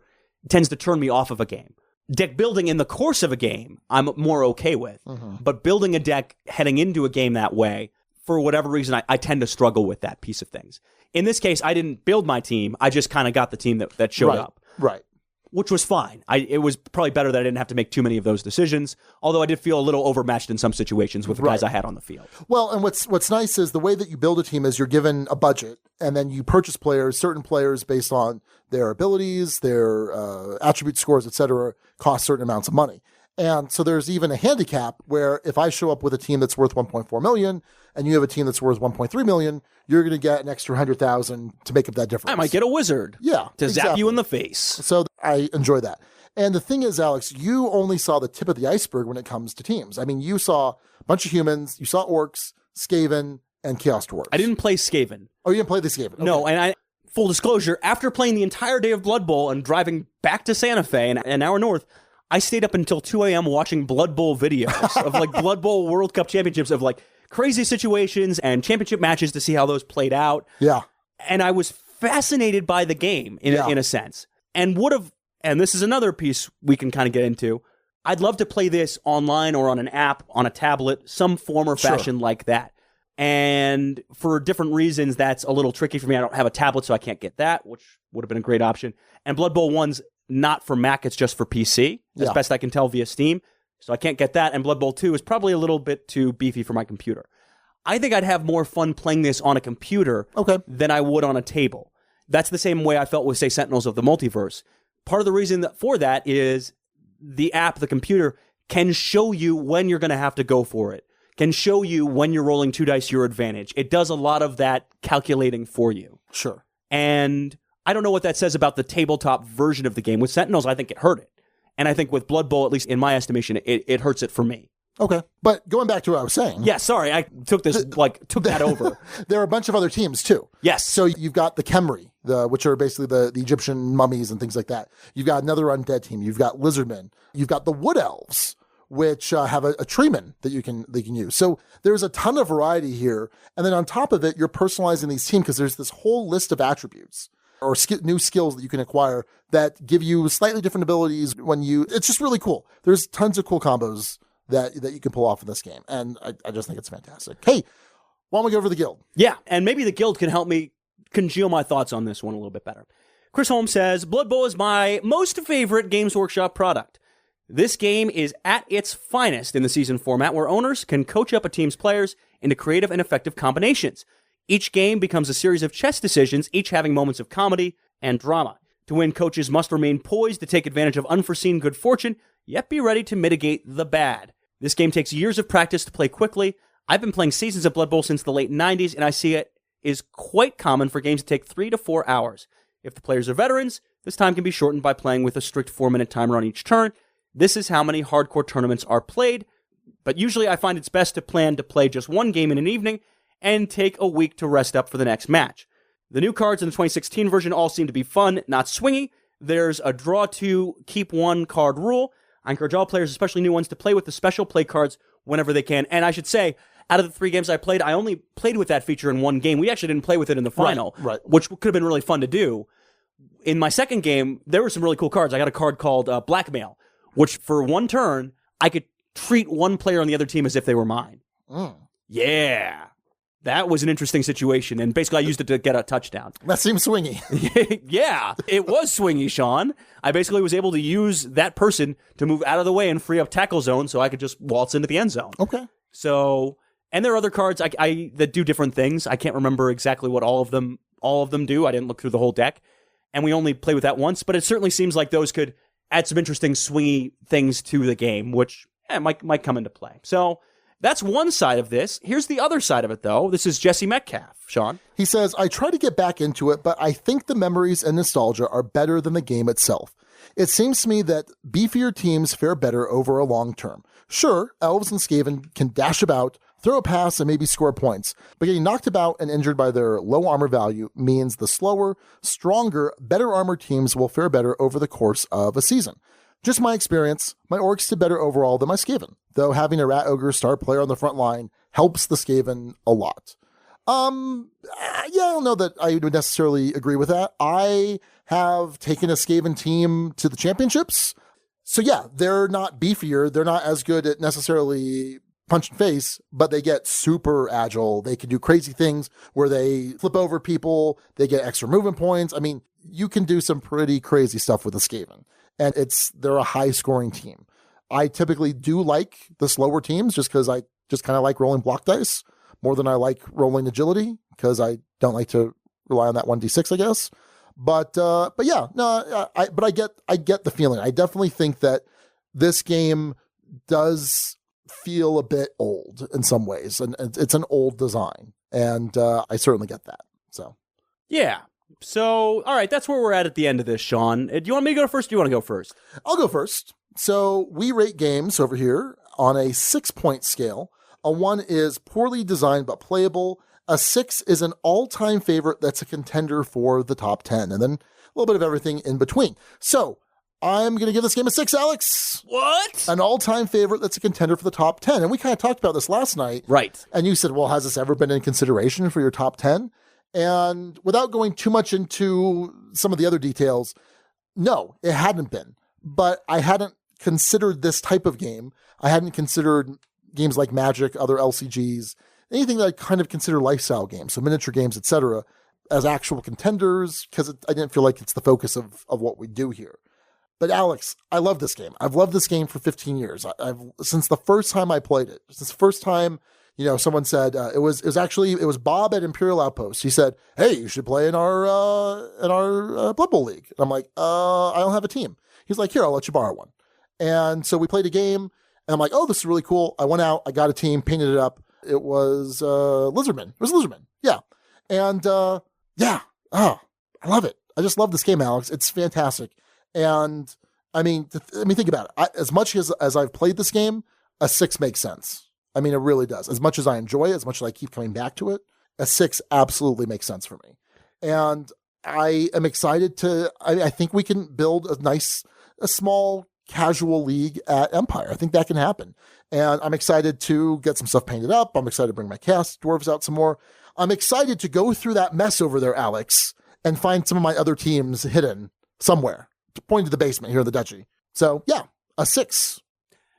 Speaker 1: tends to turn me off of a game. Deck building in the course of a game, I'm more okay with. But building a deck heading into a game that way, for whatever reason, I tend to struggle with that piece of things. In this case, I didn't build my team. I just kind of got the team that showed up.
Speaker 3: Right.
Speaker 1: Which was fine. It was probably better that I didn't have to make too many of those decisions, although I did feel a little overmatched in some situations with the guys I had on the field.
Speaker 3: Well, and what's nice is the way that you build a team is you're given a budget, and then you purchase certain players based on their abilities, their attribute scores, etc., cost certain amounts of money. And so there's even a handicap where if I show up with a team that's worth 1.4 million and you have a team that's worth 1.3 million, you're going to get an extra 100,000 to make up that difference.
Speaker 1: I might get a wizard to zap you in the face.
Speaker 3: So I enjoy that. And the thing is, Alex, you only saw the tip of the iceberg when it comes to teams. I mean, you saw a bunch of humans, you saw orcs, Skaven, and Chaos Dwarves.
Speaker 1: I didn't play Skaven.
Speaker 3: Oh, you didn't play the Skaven? Okay.
Speaker 1: No, and full disclosure, after playing the entire day of Blood Bowl and driving back to Santa Fe an hour north, I stayed up until 2 a.m. watching Blood Bowl videos of like Blood Bowl World Cup championships of like crazy situations and championship matches to see how those played out.
Speaker 3: Yeah.
Speaker 1: And I was fascinated by the game in a sense, and would have, and this is another piece we can kind of get into, I'd love to play this online or on an app, on a tablet, some form or fashion like that. And for different reasons, that's a little tricky for me. I don't have a tablet, so I can't get that, which would have been a great option. And Blood Bowl 1's not for Mac, it's just for PC, as best I can tell via Steam. So I can't get that. And Blood Bowl 2 is probably a little bit too beefy for my computer. I think I'd have more fun playing this on a computer than I would on a table. That's the same way I felt with, say, Sentinels of the Multiverse. Part of the reason for that is the app, the computer, can show you when you're going to have to go for it, can show you when you're rolling 2 dice your advantage. It does a lot of that calculating for you.
Speaker 3: Sure.
Speaker 1: And I don't know what that says about the tabletop version of the game. With Sentinels, I think it hurt it. And I think with Blood Bowl, at least in my estimation, it hurts it for me.
Speaker 3: Okay. But going back to what I was saying.
Speaker 1: Yeah, sorry. I took that over.
Speaker 3: There are a bunch of other teams, too.
Speaker 1: Yes.
Speaker 3: So you've got the Khemri, which are basically the Egyptian mummies and things like that. You've got another undead team. You've got lizardmen. You've got the Wood Elves, which have a treeman that you can use. So there's a ton of variety here. And then on top of it, you're personalizing these teams because there's this whole list of attributes or new skills that you can acquire that give you slightly different abilities it's just really cool. There's tons of cool combos that you can pull off in this game. And I just think it's fantastic. Hey, why don't we go over the guild?
Speaker 1: Yeah, and maybe the guild can help me congeal my thoughts on this one a little bit better. Chris Holmes says, Blood Bowl is my most favorite Games Workshop product. This game is at its finest in the season format where owners can coach up a team's players into creative and effective combinations. Each game becomes a series of chess decisions, each having moments of comedy and drama. To win, coaches must remain poised to take advantage of unforeseen good fortune, yet be ready to mitigate the bad. This game takes years of practice to play quickly. I've been playing seasons of Blood Bowl since the late 90s, and I see it is quite common for games to take 3 to 4 hours. If the players are veterans, this time can be shortened by playing with a strict 4-minute timer on each turn. This is how many hardcore tournaments are played, but usually I find it's best to plan to play just one game in an evening and take a week to rest up for the next match. The new cards in the 2016 version all seem to be fun, not swingy. There's a draw 2, keep 1 card rule. I encourage all players, especially new ones, to play with the special play cards whenever they can. And I should say, out of the 3 games I played, I only played with that feature in 1 game. We actually didn't play with it in the final,
Speaker 3: right.
Speaker 1: which could have been really fun to do. In my second game, there were some really cool cards. I got a card called Blackmail, which for 1 turn, I could treat one player on the other team as if they were mine. Yeah. That was an interesting situation, and basically I used it to get a touchdown.
Speaker 3: That seems swingy.
Speaker 1: Yeah, it was swingy, Sean. I basically was able to use that person to move out of the way and free up tackle zone so I could just waltz into the end zone.
Speaker 3: Okay.
Speaker 1: So, and there are other cards that do different things. I can't remember exactly what all of them do. I didn't look through the whole deck, and we only played with that once, but it certainly seems like those could add some interesting swingy things to the game, which might come into play. So, that's one side of this. Here's the other side of it, though. This is Jesse Metcalf. Sean?
Speaker 3: He says, I try to get back into it, but I think the memories and nostalgia are better than the game itself. It seems to me that beefier teams fare better over a long term. Sure, elves and Skaven can dash about, throw a pass, and maybe score points, but getting knocked about and injured by their low armor value means the slower, stronger, better armored teams will fare better over the course of a season. Just my experience, my orcs did better overall than my Skaven, though having a Rat Ogre star player on the front line helps the Skaven a lot. I don't know that I would necessarily agree with that. I have taken a Skaven team to the championships. So yeah, they're not beefier. They're not as good at necessarily punch and face, but they get super agile. They can do crazy things where they flip over people. They get extra movement points. I mean, you can do some pretty crazy stuff with a Skaven. And they're a high-scoring team. I typically do like the slower teams just because I just kind of like rolling block dice more than I like rolling agility because I don't like to rely on that 1d6, I guess. But yeah, no, I get the feeling. I definitely think that this game does feel a bit old in some ways, and it's an old design, and I certainly get that. So
Speaker 1: yeah. So, all right, that's where we're at the end of this, Sean. Do you want me to go first or do you want to go first?
Speaker 3: I'll go first. So we rate games over here on a 6-point scale. A 1 is poorly designed but playable. A 6 is an all-time favorite that's a contender for the top 10. And then a little bit of everything in between. So I'm going to give this game a 6, Alex.
Speaker 1: What?
Speaker 3: An all-time favorite that's a contender for the top 10. And we kind of talked about this last night.
Speaker 1: Right.
Speaker 3: And you said, well, has this ever been in consideration for your top 10? And without going too much into some of the other details, no, it hadn't been. But I hadn't considered this type of game. I hadn't considered games like Magic, other LCGs, anything that I kind of consider lifestyle games, so miniature games, etc., as actual contenders, because I didn't feel like it's the focus of what we do here. But Alex, I love this game. I've loved this game for 15 years. Since the first time I played it. Since the first time, someone said it was Bob at Imperial Outpost. He said, "Hey, you should play in our Blood Bowl league." And I'm like, "I don't have a team." He's like, "Here, I'll let you borrow one." And so we played a game, and I'm like, "Oh, this is really cool." I went out, I got a team, painted it up. It was Lizardman. It was Lizardman, yeah. And I love it. I just love this game, Alex. It's fantastic. And I mean, think about it. As much as I've played this game, a 6 makes sense. I mean, it really does. As much as I enjoy it, as much as I keep coming back to it, a 6 absolutely makes sense for me. And I am excited I think we can build a small casual league at Empire. I think that can happen. And I'm excited to get some stuff painted up. I'm excited to bring my cast dwarves out some more. I'm excited to go through that mess over there, Alex, and find some of my other teams hidden somewhere, pointing to the basement here in the Duchy. So yeah, a 6.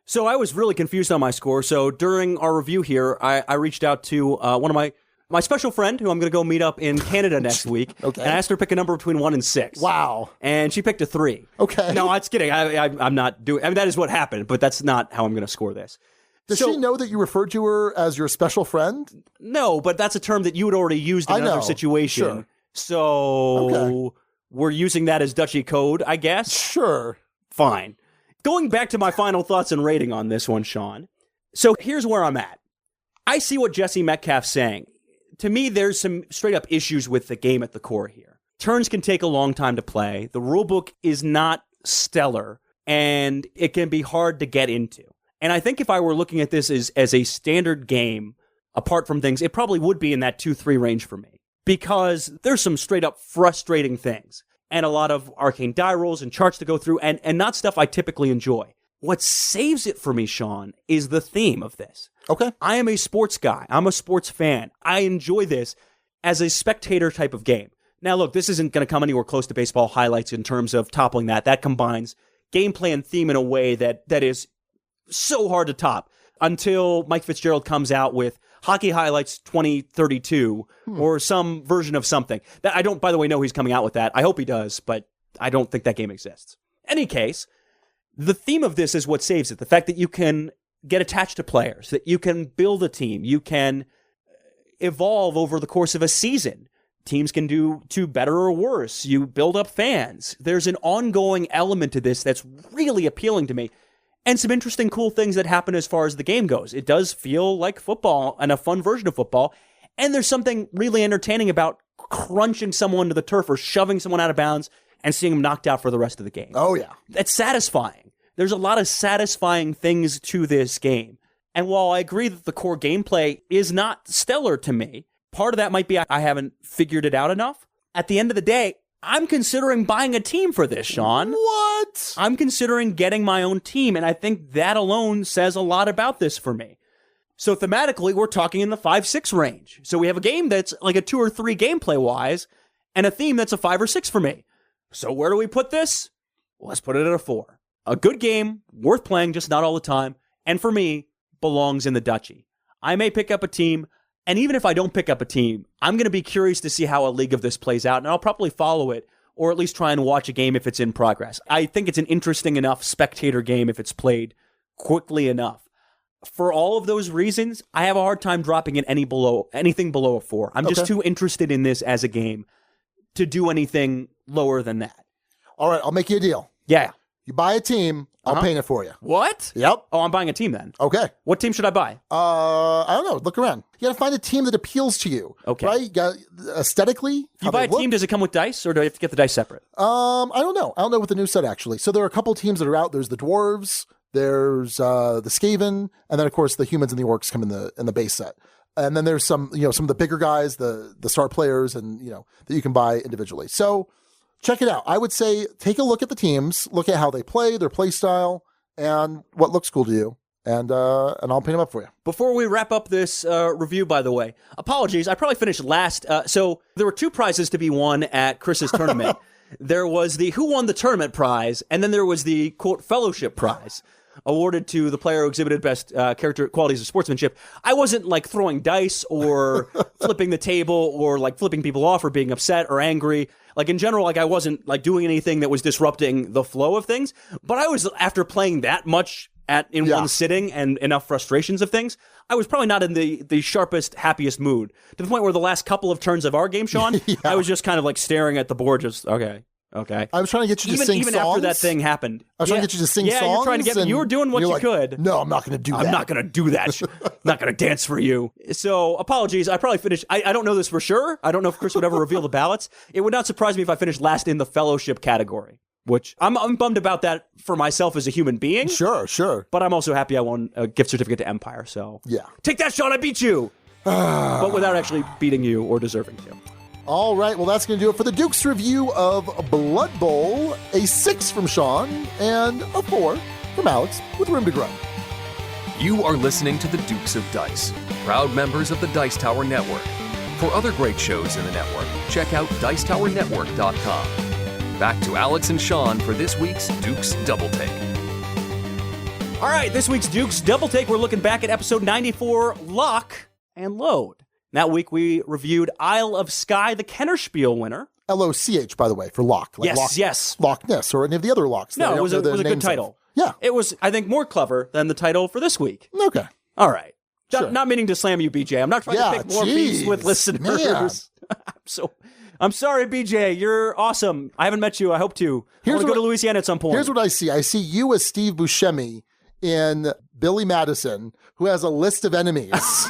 Speaker 1: So I was really confused on my score. So during our review here, I reached out to one of my special friend who I'm going to go meet up in Canada next week. Okay. And I asked her to pick a number between 1 and 6.
Speaker 3: Wow.
Speaker 1: And she picked a 3.
Speaker 3: Okay.
Speaker 1: No, that's kidding. I'm not doing... I mean, that is what happened, but that's not how I'm going to score this.
Speaker 3: Does she know that you referred to her as your special friend?
Speaker 1: No, but that's a term that you had already used in another situation.
Speaker 3: Sure.
Speaker 1: So we're using that as Duchy code, I guess?
Speaker 3: Sure.
Speaker 1: Fine. Going back to my final thoughts and rating on this one, Sean. So here's where I'm at. I see what Jesse Metcalf's saying. To me, there's some straight up issues with the game at the core here. Turns can take a long time to play. The rulebook is not stellar, and it can be hard to get into. And I think if I were looking at this as a standard game, apart from things, it probably would be in that 2-3 range for me. Because there's some straight up frustrating things. And a lot of arcane die rolls and charts to go through, and not stuff I typically enjoy. What saves it for me, Sean, is the theme of this.
Speaker 3: Okay.
Speaker 1: I am a sports guy. I'm a sports fan. I enjoy this as a spectator type of game. Now, look, this isn't going to come anywhere close to baseball highlights in terms of toppling that. That combines gameplay and theme in a way that is so hard to top until Mike Fitzgerald comes out with Hockey Highlights 2032 or some version of something. That I don't, by the way, know he's coming out with that. I hope he does, but I don't think that game exists. Any case, the theme of this is what saves it. The fact that you can get attached to players, that you can build a team, you can evolve over the course of a season. Teams can do better or worse. You build up fans. There's an ongoing element to this that's really appealing to me. And some interesting, cool things that happen as far as the game goes. It does feel like football and a fun version of football. And there's something really entertaining about crunching someone to the turf or shoving someone out of bounds and seeing them knocked out for the rest of the game.
Speaker 3: Oh, yeah.
Speaker 1: That's satisfying. There's a lot of satisfying things to this game. And while I agree that the core gameplay is not stellar to me, part of that might be I haven't figured it out enough. At the end of the day, I'm considering buying a team for this, Sean.
Speaker 3: What?
Speaker 1: I'm considering getting my own team, and I think that alone says a lot about this for me. So thematically, we're talking in the 5-6 range. So we have a game that's like a 2 or 3 gameplay-wise, and a theme that's a 5 or 6 for me. So where do we put this? Well, let's put it at a 4. A good game, worth playing, just not all the time, and for me, belongs in the Duchy. I may pick up a team, and even if I don't pick up a team, I'm going to be curious to see how a league of this plays out, and I'll probably follow it, or at least try and watch a game if it's in progress. I think it's an interesting enough spectator game if it's played quickly enough. For all of those reasons, I have a hard time dropping it anything below a 4. I'm just too interested in this as a game to do anything lower than that.
Speaker 3: All right, I'll make you a deal.
Speaker 1: Yeah.
Speaker 3: You buy a team, I'll paint it for you.
Speaker 1: What?
Speaker 3: Yep.
Speaker 1: Oh, I'm buying a team then.
Speaker 3: Okay.
Speaker 1: What team should I buy?
Speaker 3: I don't know. Look around. You got to find a team that appeals to you.
Speaker 1: Okay.
Speaker 3: Right? You got aesthetically.
Speaker 1: If you buy a team, does it come with dice, or do I have to get the dice separate?
Speaker 3: I don't know. I don't know with the new set actually. So there are a couple teams that are out. There's the dwarves. There's the Skaven, and then of course the humans and the orcs come in the base set. And then there's some of the bigger guys, the star players, and that you can buy individually. So check it out. I would say take a look at the teams, look at how they play, their play style, and what looks cool to you. And I'll paint them up for you.
Speaker 1: Before we wrap up this review, by the way, apologies. I probably finished last. So there were 2 prizes to be won at Chris's tournament. There was the Who Won the Tournament prize, and then there was the, quote, Fellowship prize, awarded to the player who exhibited best character qualities of sportsmanship. I wasn't like throwing dice or flipping the table or like flipping people off or being upset or angry. Like in general, like I wasn't like doing anything that was disrupting the flow of things. But I was, after playing that much in one sitting and enough frustrations of things, I was probably not in the sharpest, happiest mood. To the point where the last couple of turns of our game, Sean, I was just kind of like staring at the board, just, okay. I
Speaker 3: was trying to get you to sing songs.
Speaker 1: Even after that thing happened.
Speaker 3: I was trying to get you to sing songs.
Speaker 1: Yeah, you're trying to get me. You were doing what you could.
Speaker 3: No, I'm not going to do that.
Speaker 1: I'm not going to do that. I'm not going to dance for you. So, apologies. I probably finished. I don't know this for sure. I don't know if Chris would ever reveal the ballots. It would not surprise me if I finished last in the Fellowship category, which I'm bummed about that for myself as a human being.
Speaker 3: Sure.
Speaker 1: But I'm also happy I won a gift certificate to Empire. So,
Speaker 3: yeah.
Speaker 1: Take that, Sean. I beat you. But without actually beating you or deserving to.
Speaker 3: All right, well, that's going to do it for the Duke's review of Blood Bowl. A 6 from Sean and a 4 from Alex with room to grow.
Speaker 2: You are listening to the Dukes of Dice, proud members of the Dice Tower Network. For other great shows in the network, check out DicetowerNetwork.com. Back to Alex and Sean for this week's Dukes Double-Take.
Speaker 1: All right, this week's Dukes Double-Take, we're looking back at episode 94, Lock and Load. That week, we reviewed Isle of Skye, the Kennerspiel winner.
Speaker 3: LOCH, by the way, for Lock. Like
Speaker 1: yes.
Speaker 3: Loch Ness, or any of the other locks.
Speaker 1: No, it was a good title.
Speaker 3: Yeah.
Speaker 1: It was, I think, more clever than the title for this week.
Speaker 3: Okay.
Speaker 1: All right.
Speaker 3: Sure.
Speaker 1: Not meaning to slam you, BJ. I'm not trying to pick more beefs with listeners. I'm sorry, BJ. You're awesome. I haven't met you. I hope to. I want to go to Louisiana at some point.
Speaker 3: Here's what I see. I see you as Steve Buscemi in Billy Madison, who has a list of enemies.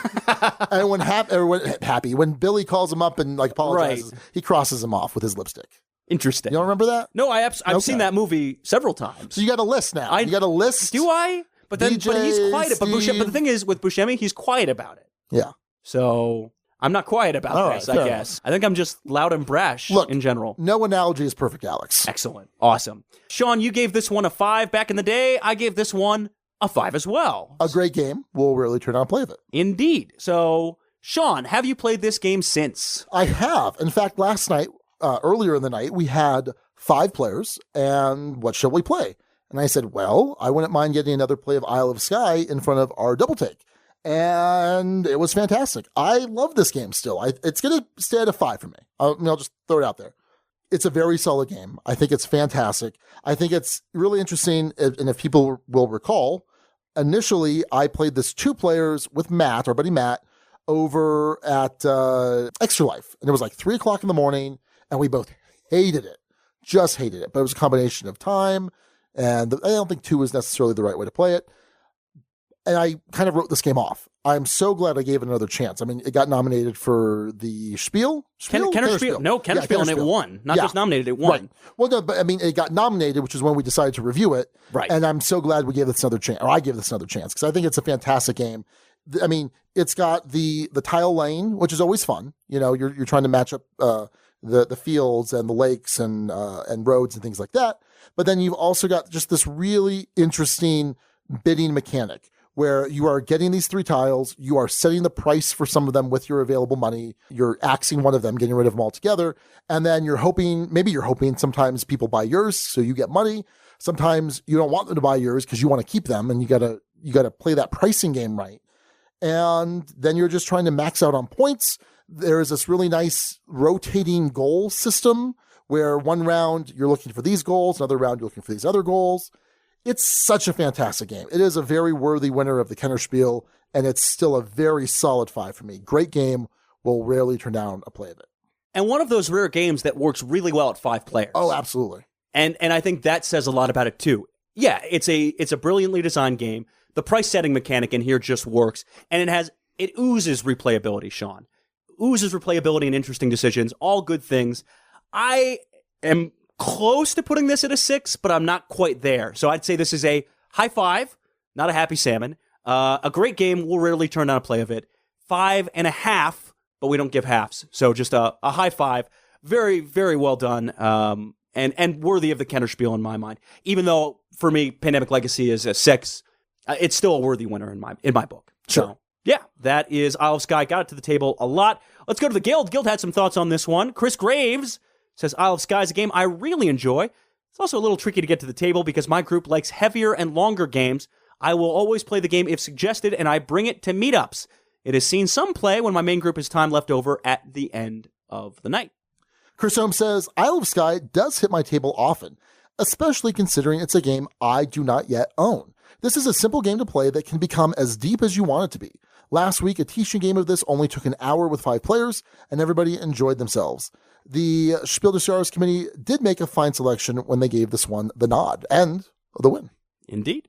Speaker 3: And when Billy calls him up and like apologizes, he crosses him off with his lipstick.
Speaker 1: Interesting.
Speaker 3: You don't remember that?
Speaker 1: No, I've seen that movie several times.
Speaker 3: So you got a list now. You got a list.
Speaker 1: Do I? But he's quiet. But the thing is, with Buscemi, he's quiet about it.
Speaker 3: Yeah.
Speaker 1: So I'm not quiet about this, I guess. I think I'm just loud and brash in general.
Speaker 3: No analogy is perfect, Alex.
Speaker 1: Excellent. Awesome. Sean, you gave this one a 5 back in the day. I gave this one a 5 as well.
Speaker 3: A great game. We'll really turn on and play with it.
Speaker 1: Indeed. So, Sean, have you played this game since?
Speaker 3: I have. In fact, last night, earlier in the night, we had 5 players, and what shall we play? And I said, well, I wouldn't mind getting another play of Isle of Skye in front of our Double-Take. And it was fantastic. I love this game still. It's going to stay at a 5 for me. I'll just throw it out there. It's a very solid game. I think it's fantastic. I think it's really interesting, and if people will recall, initially I played this 2 players with Matt, our buddy Matt, over at Extra Life. And it was like 3 o'clock in the morning, and we both hated it. Just hated it. But it was a combination of time, and I don't think 2 is necessarily the right way to play it. And I kind of wrote this game off. I'm so glad I gave it another chance. I mean, it got nominated for the Spiel.
Speaker 1: Kenner Spiel. No, Kenner Spiel, and it won. Not just nominated, it won.
Speaker 3: Right. Well, no, but I mean, it got nominated, which is when we decided to review it.
Speaker 1: Right.
Speaker 3: And I'm so glad we gave this another chance, or I gave this another chance, because I think it's a fantastic game. I mean, it's got the tile lane, which is always fun. You know, you're trying to match up the fields and the lakes and roads and things like that. But then you've also got just this really interesting bidding mechanic, where you are getting these 3 tiles, you are setting the price for some of them with your available money, you're axing one of them, getting rid of them altogether, and then you're hoping sometimes people buy yours, so you get money. Sometimes you don't want them to buy yours because you want to keep them, and you gotta play that pricing game right. And then you're just trying to max out on points. There's this really nice rotating goal system where one round you're looking for these goals, another round you're looking for these other goals. It's such a fantastic game. It is a very worthy winner of the Kenner Spiel, and it's still a very solid 5 for me. Great game. Will rarely turn down a play of it.
Speaker 1: And one of those rare games that works really well at 5 players.
Speaker 3: Oh, absolutely.
Speaker 1: And I think that says a lot about it too. Yeah, it's a brilliantly designed game. The price setting mechanic in here just works, and it oozes replayability, Sean. Oozes replayability and interesting decisions, all good things. I am close to putting this at a 6, but I'm not quite there. So I'd say this is a high 5, not a happy salmon. A great game. We'll rarely turn down a play of it. 5.5, but we don't give halves. So just a high 5. Very, very well done. And worthy of the Kenner Spiel in my mind. Even though for me, Pandemic Legacy is a 6, it's still a worthy winner in my book.
Speaker 3: Sure.
Speaker 1: So yeah, that is Isle of Skye. Got it to the table a lot. Let's go to the Guild. Guild had some thoughts on this one. Chris Graves says Isle of Skye is a game I really enjoy. It's also a little tricky to get to the table because my group likes heavier and longer games. I will always play the game if suggested, and I bring it to meetups. It has seen some play when my main group has time left over at the end of the night.
Speaker 3: Chris Holmes says, Isle of Skye does hit my table often, especially considering it's a game I do not yet own. This is a simple game to play that can become as deep as you want it to be. Last week, a teaching game of this only took an hour with 5 players, and everybody enjoyed themselves. The Spiel des Jahres committee did make a fine selection when they gave this one the nod and the win.
Speaker 1: Indeed.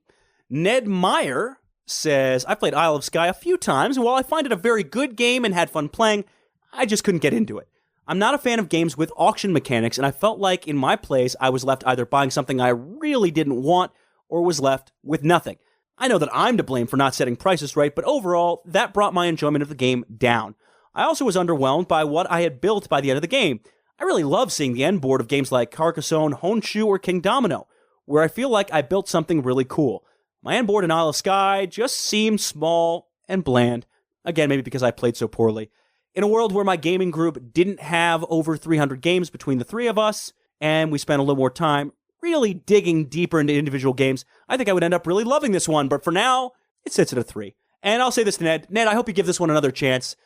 Speaker 1: Ned Meyer says, I played Isle of Skye a few times, and while I find it a very good game and had fun playing, I just couldn't get into it. I'm not a fan of games with auction mechanics, and I felt like in my plays I was left either buying something I really didn't want or was left with nothing. I know that I'm to blame for not setting prices right, but overall, that brought my enjoyment of the game down. I also was underwhelmed by what I had built by the end of the game. I really love seeing the end board of games like Carcassonne, Honshu, or King Domino, where I feel like I built something really cool. My end board in Isle of Skye just seemed small and bland. Again, maybe because I played so poorly. In a world where my gaming group didn't have over 300 games between the 3 of us, and we spent a little more time really digging deeper into individual games, I think I would end up really loving this one. But for now, it sits at a 3. And I'll say this to Ned. Ned, I hope you give this one another chance.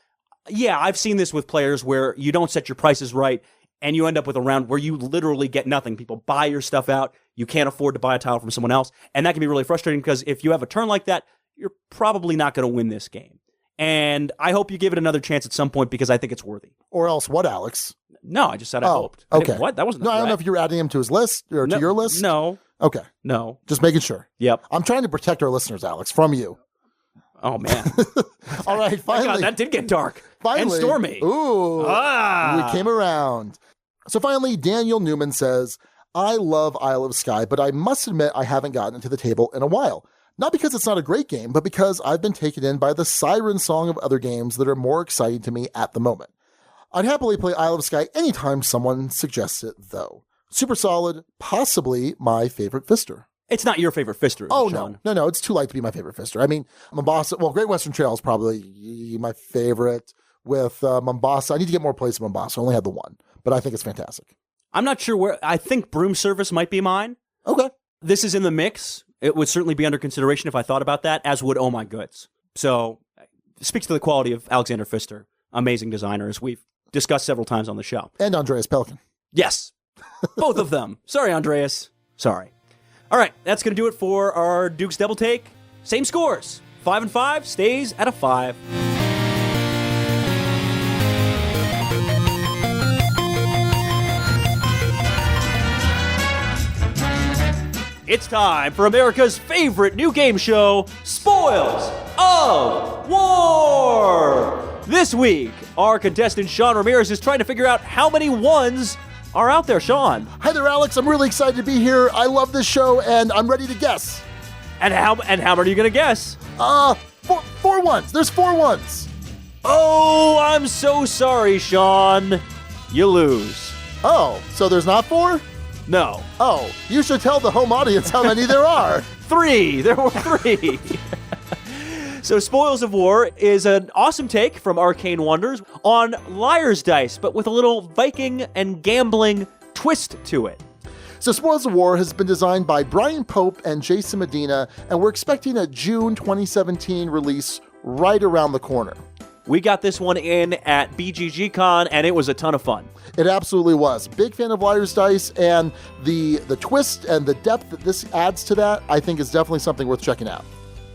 Speaker 1: Yeah, I've seen this with players where you don't set your prices right, and you end up with a round where you literally get nothing. People buy your stuff out. You can't afford to buy a tile from someone else. And that can be really frustrating because if you have a turn like that, you're probably not going to win this game. And I hope you give it another chance at some point because I think it's worthy.
Speaker 3: Or else what, Alex?
Speaker 1: No, I just said I hoped.
Speaker 3: Okay.
Speaker 1: What? That wasn't
Speaker 3: No, I don't know if you're adding him to his list or to your list.
Speaker 1: No.
Speaker 3: Okay.
Speaker 1: No.
Speaker 3: Just making sure.
Speaker 1: Yep.
Speaker 3: I'm trying to protect our listeners, Alex, from you.
Speaker 1: Oh, man.
Speaker 3: All right, finally.
Speaker 1: God, that did get dark.
Speaker 3: Finally.
Speaker 1: And stormy.
Speaker 3: Ooh. We came around. So finally, Daniel Newman says, I love Isle of Skye, but I must admit I haven't gotten it to the table in a while. Not because it's not a great game, but because I've been taken in by the siren song of other games that are more exciting to me at the moment. I'd happily play Isle of Skye anytime someone suggests it, though. Super solid, possibly my favorite Fister.
Speaker 1: It's not your favorite Fister,
Speaker 3: Oh,
Speaker 1: Sean.
Speaker 3: no, it's too light to be my favorite Fister. I mean, Mombasa, Great Western Trail is probably my favorite. With Mombasa, I need to get more plays in Mombasa. I only had the one, but I think it's fantastic.
Speaker 1: I'm not sure where. I think Broom Service might be mine.
Speaker 3: Okay.
Speaker 1: This is in the mix. It would certainly be under consideration if I thought about that, as would Oh My Goods. So, it speaks to the quality of Alexander Pfister. Amazing designer, as we've discussed several times on the show.
Speaker 3: And Andreas Pelikan.
Speaker 1: Yes. Both of them. Sorry, Andreas. Sorry. All right, that's going to do it for our Dukes Double Take. Same scores. 5 and 5 stays at a 5. It's time for America's favorite new game show, Spoils of War! This week, our contestant Sean Ramirez is trying to figure out how many ones are out there. Sean.
Speaker 3: Hi there, Alex. I'm really excited to be here. I love this show, and I'm ready to guess.
Speaker 1: And how many are you going to guess?
Speaker 3: Four ones. There's 4 ones.
Speaker 1: Oh, I'm so sorry, Sean. You lose.
Speaker 3: Oh, so there's not 4?
Speaker 1: No.
Speaker 3: Oh, you should tell the home audience how many there are.
Speaker 1: 3. There were 3. So Spoils of War is an awesome take from Arcane Wonders on Liar's Dice, but with a little Viking and gambling twist to it.
Speaker 3: So Spoils of War has been designed by Brian Pope and Jason Medina, and we're expecting a June 2017 release right around the corner.
Speaker 1: We got this one in at BGGCon, and it was a ton of fun.
Speaker 3: It absolutely was. Big fan of Liar's Dice, and the twist and the depth that this adds to that, I think is definitely something worth checking out.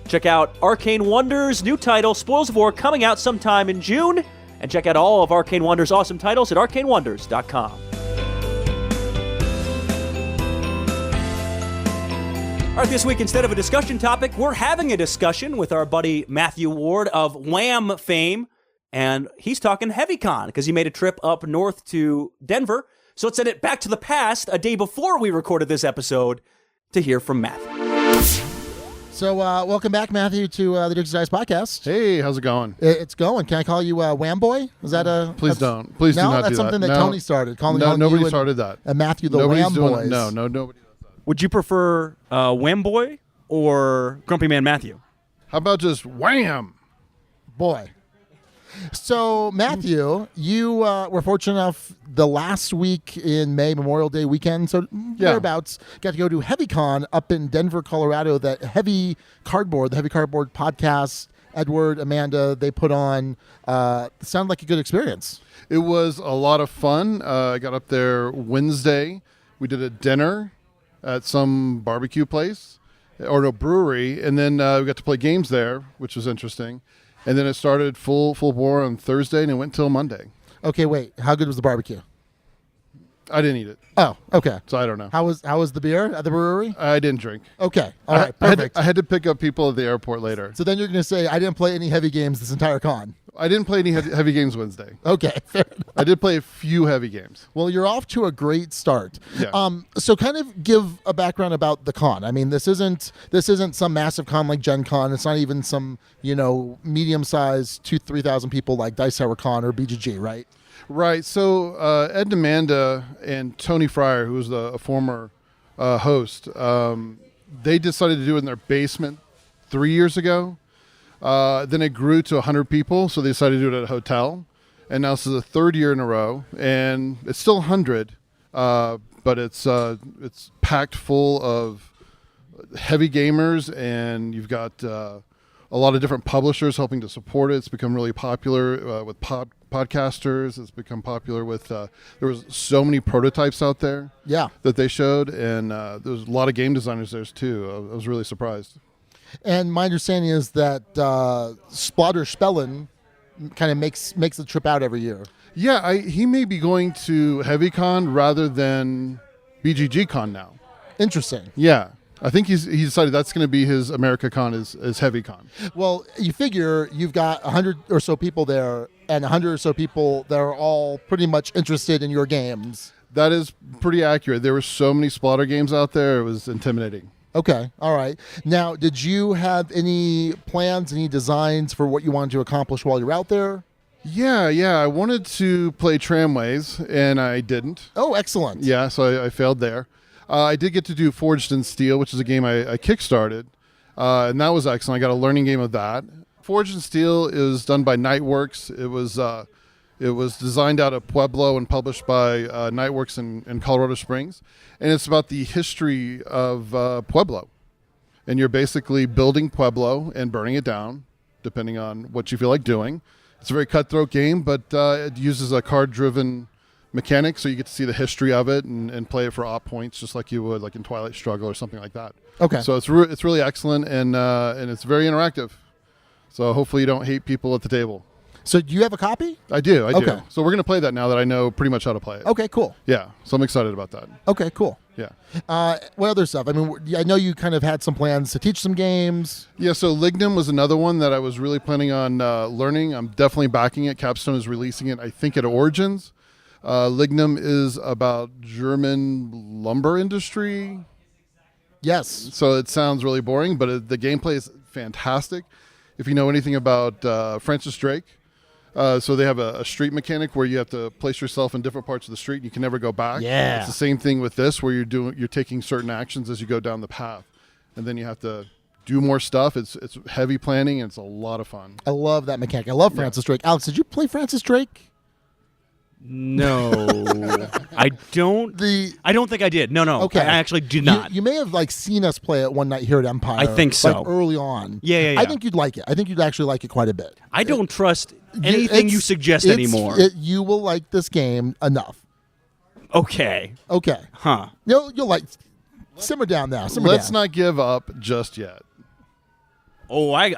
Speaker 1: Check out Arcane Wonders' new title, Spoils of War, coming out sometime in June. And check out all of Arcane Wonders' awesome titles at arcanewonders.com. All right, this week, instead of a discussion topic, we're having a discussion with our buddy Matthew Ward of Wham fame. And he's talking HeavyCon because he made a trip up north to Denver. So let's send it back to the past, a day before we recorded this episode, to hear from Matthew.
Speaker 3: So welcome back, Matthew, to the Dukes of Dice podcast.
Speaker 6: Hey, how's it going?
Speaker 3: It's going. Can I call you Wham Boy? Is that a...
Speaker 6: Please don't. Please do not do that.
Speaker 3: That's something that Tony started.
Speaker 6: No, nobody started that.
Speaker 3: Matthew the
Speaker 6: Nobody's
Speaker 3: Wham
Speaker 6: doing
Speaker 3: Boys.
Speaker 6: it. No, nobody does that.
Speaker 1: Would you prefer Wham Boy or Grumpy Man Matthew?
Speaker 6: How about just wham?
Speaker 3: Boy. So, Matthew, you were fortunate enough the last week in May, Memorial Day weekend, so thereabouts, got to go to HeavyCon up in Denver, Colorado, that the Heavy Cardboard podcast, Edward, Amanda, they put on. Sounded like a good experience.
Speaker 6: It was a lot of fun. I got up there Wednesday. We did a dinner at some barbecue place, or a brewery, and then we got to play games there, which was interesting. And then it started full bore on Thursday, and it went till Monday.
Speaker 3: Okay, wait. How good was the barbecue?
Speaker 6: I didn't eat it.
Speaker 3: Oh, okay.
Speaker 6: So I don't know.
Speaker 3: How was the beer at the brewery?
Speaker 6: I didn't drink.
Speaker 3: Okay. All right. Perfect.
Speaker 6: I had to pick up people at the airport later.
Speaker 3: So then you're going to say, I didn't play any heavy games this entire con.
Speaker 6: I didn't play any heavy games Wednesday.
Speaker 3: Okay. Fair enough.
Speaker 6: I did play a few heavy games.
Speaker 3: Well, you're off to a great start.
Speaker 6: Yeah.
Speaker 3: So kind of give a background about the con. I mean, this isn't some massive con like Gen Con. It's not even some, medium-sized 2,000-3,000 people like Dice Tower Con or BGG, right?
Speaker 6: Right. So Ed and Amanda and Tony Fryer, who was a former host, they decided to do it in their basement 3 years ago. Then it grew to 100 people, so they decided to do it at a hotel. And now this is the 3rd year in a row, and it's still 100, but it's packed full of heavy gamers, and you've got a lot of different publishers helping to support it. It's become really popular with podcasters. It's become popular with there was so many prototypes out there that they showed, and there was a lot of game designers there too. I was really surprised.
Speaker 3: And my understanding is that Splotter Spellen kind of makes the trip out every year.
Speaker 6: Yeah, he may be going to HeavyCon rather than BGGCon now.
Speaker 3: Interesting.
Speaker 6: Yeah. I think he decided that's going to be his AmericaCon is HeavyCon.
Speaker 3: Well, you figure you've got 100 or so people there, and 100 or so people that are all pretty much interested in your games.
Speaker 6: That is pretty accurate. There were so many Splotter games out there, it was intimidating.
Speaker 3: Okay. All right. Now, did you have any plans, any designs for what you wanted to accomplish while you're out there?
Speaker 6: Yeah. I wanted to play Tramways, and I didn't.
Speaker 3: Oh, excellent.
Speaker 6: Yeah, so I failed there. I did get to do Forged in Steel, which is a game I kickstarted, and that was excellent. I got a learning game of that. Forged in Steel is done by Nightworks. It was designed out of Pueblo and published by Nightworks in Colorado Springs. And it's about the history of Pueblo. And you're basically building Pueblo and burning it down, depending on what you feel like doing. It's a very cutthroat game, but it uses a card-driven mechanic, so you get to see the history of it and play it for op points, just like you would like in Twilight Struggle or something like that.
Speaker 3: Okay.
Speaker 6: So it's really excellent, and it's very interactive. So hopefully you don't hate people at the table.
Speaker 3: So do you have a copy?
Speaker 6: I do.
Speaker 3: Okay.
Speaker 6: So we're going to play that now that I know pretty much how to play it.
Speaker 3: Okay, cool.
Speaker 6: Yeah. So I'm excited about that.
Speaker 3: Okay, cool.
Speaker 6: Yeah.
Speaker 3: What other stuff? I mean, I know you kind of had some plans to teach some games.
Speaker 6: Yeah, so Lignum was another one that I was really planning on learning. I'm definitely backing it. Capstone is releasing it, I think, at Origins. Lignum is about German lumber industry.
Speaker 3: Yes.
Speaker 6: So it sounds really boring, but the gameplay is fantastic. If you know anything about Francis Drake, so they have a street mechanic where you have to place yourself in different parts of the street and you can never go back.
Speaker 3: Yeah.
Speaker 6: It's the same thing with this where you're taking certain actions as you go down the path. And then you have to do more stuff. It's heavy planning and it's a lot of fun.
Speaker 3: I love that mechanic. I love Francis Drake. Alex, did you play Francis Drake?
Speaker 1: No, I don't. I don't think I did. No.
Speaker 3: Okay.
Speaker 1: I actually did not.
Speaker 3: You may have seen us play it one night here at Empire.
Speaker 1: I think so.
Speaker 3: Early on.
Speaker 1: Yeah.
Speaker 3: I think you'd like it. I think you'd actually like it quite a bit.
Speaker 1: I don't trust anything you suggest anymore.
Speaker 3: You will like this game enough.
Speaker 1: Okay.
Speaker 3: Huh. You'll like. Simmer down now.
Speaker 6: Let's not give up just yet.
Speaker 1: Oh, I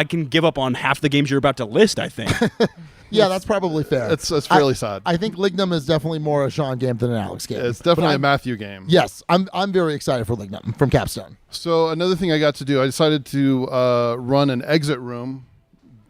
Speaker 1: can give up on half the games you're about to list, I think.
Speaker 3: Yeah, that's probably fair.
Speaker 6: It's fairly sad.
Speaker 3: I think Lignum is definitely more a Sean game than an Alex game.
Speaker 6: It's definitely a Matthew game.
Speaker 3: Yes, I'm very excited for Lignum from Capstone.
Speaker 6: So another thing I got to do, I decided to run an exit room,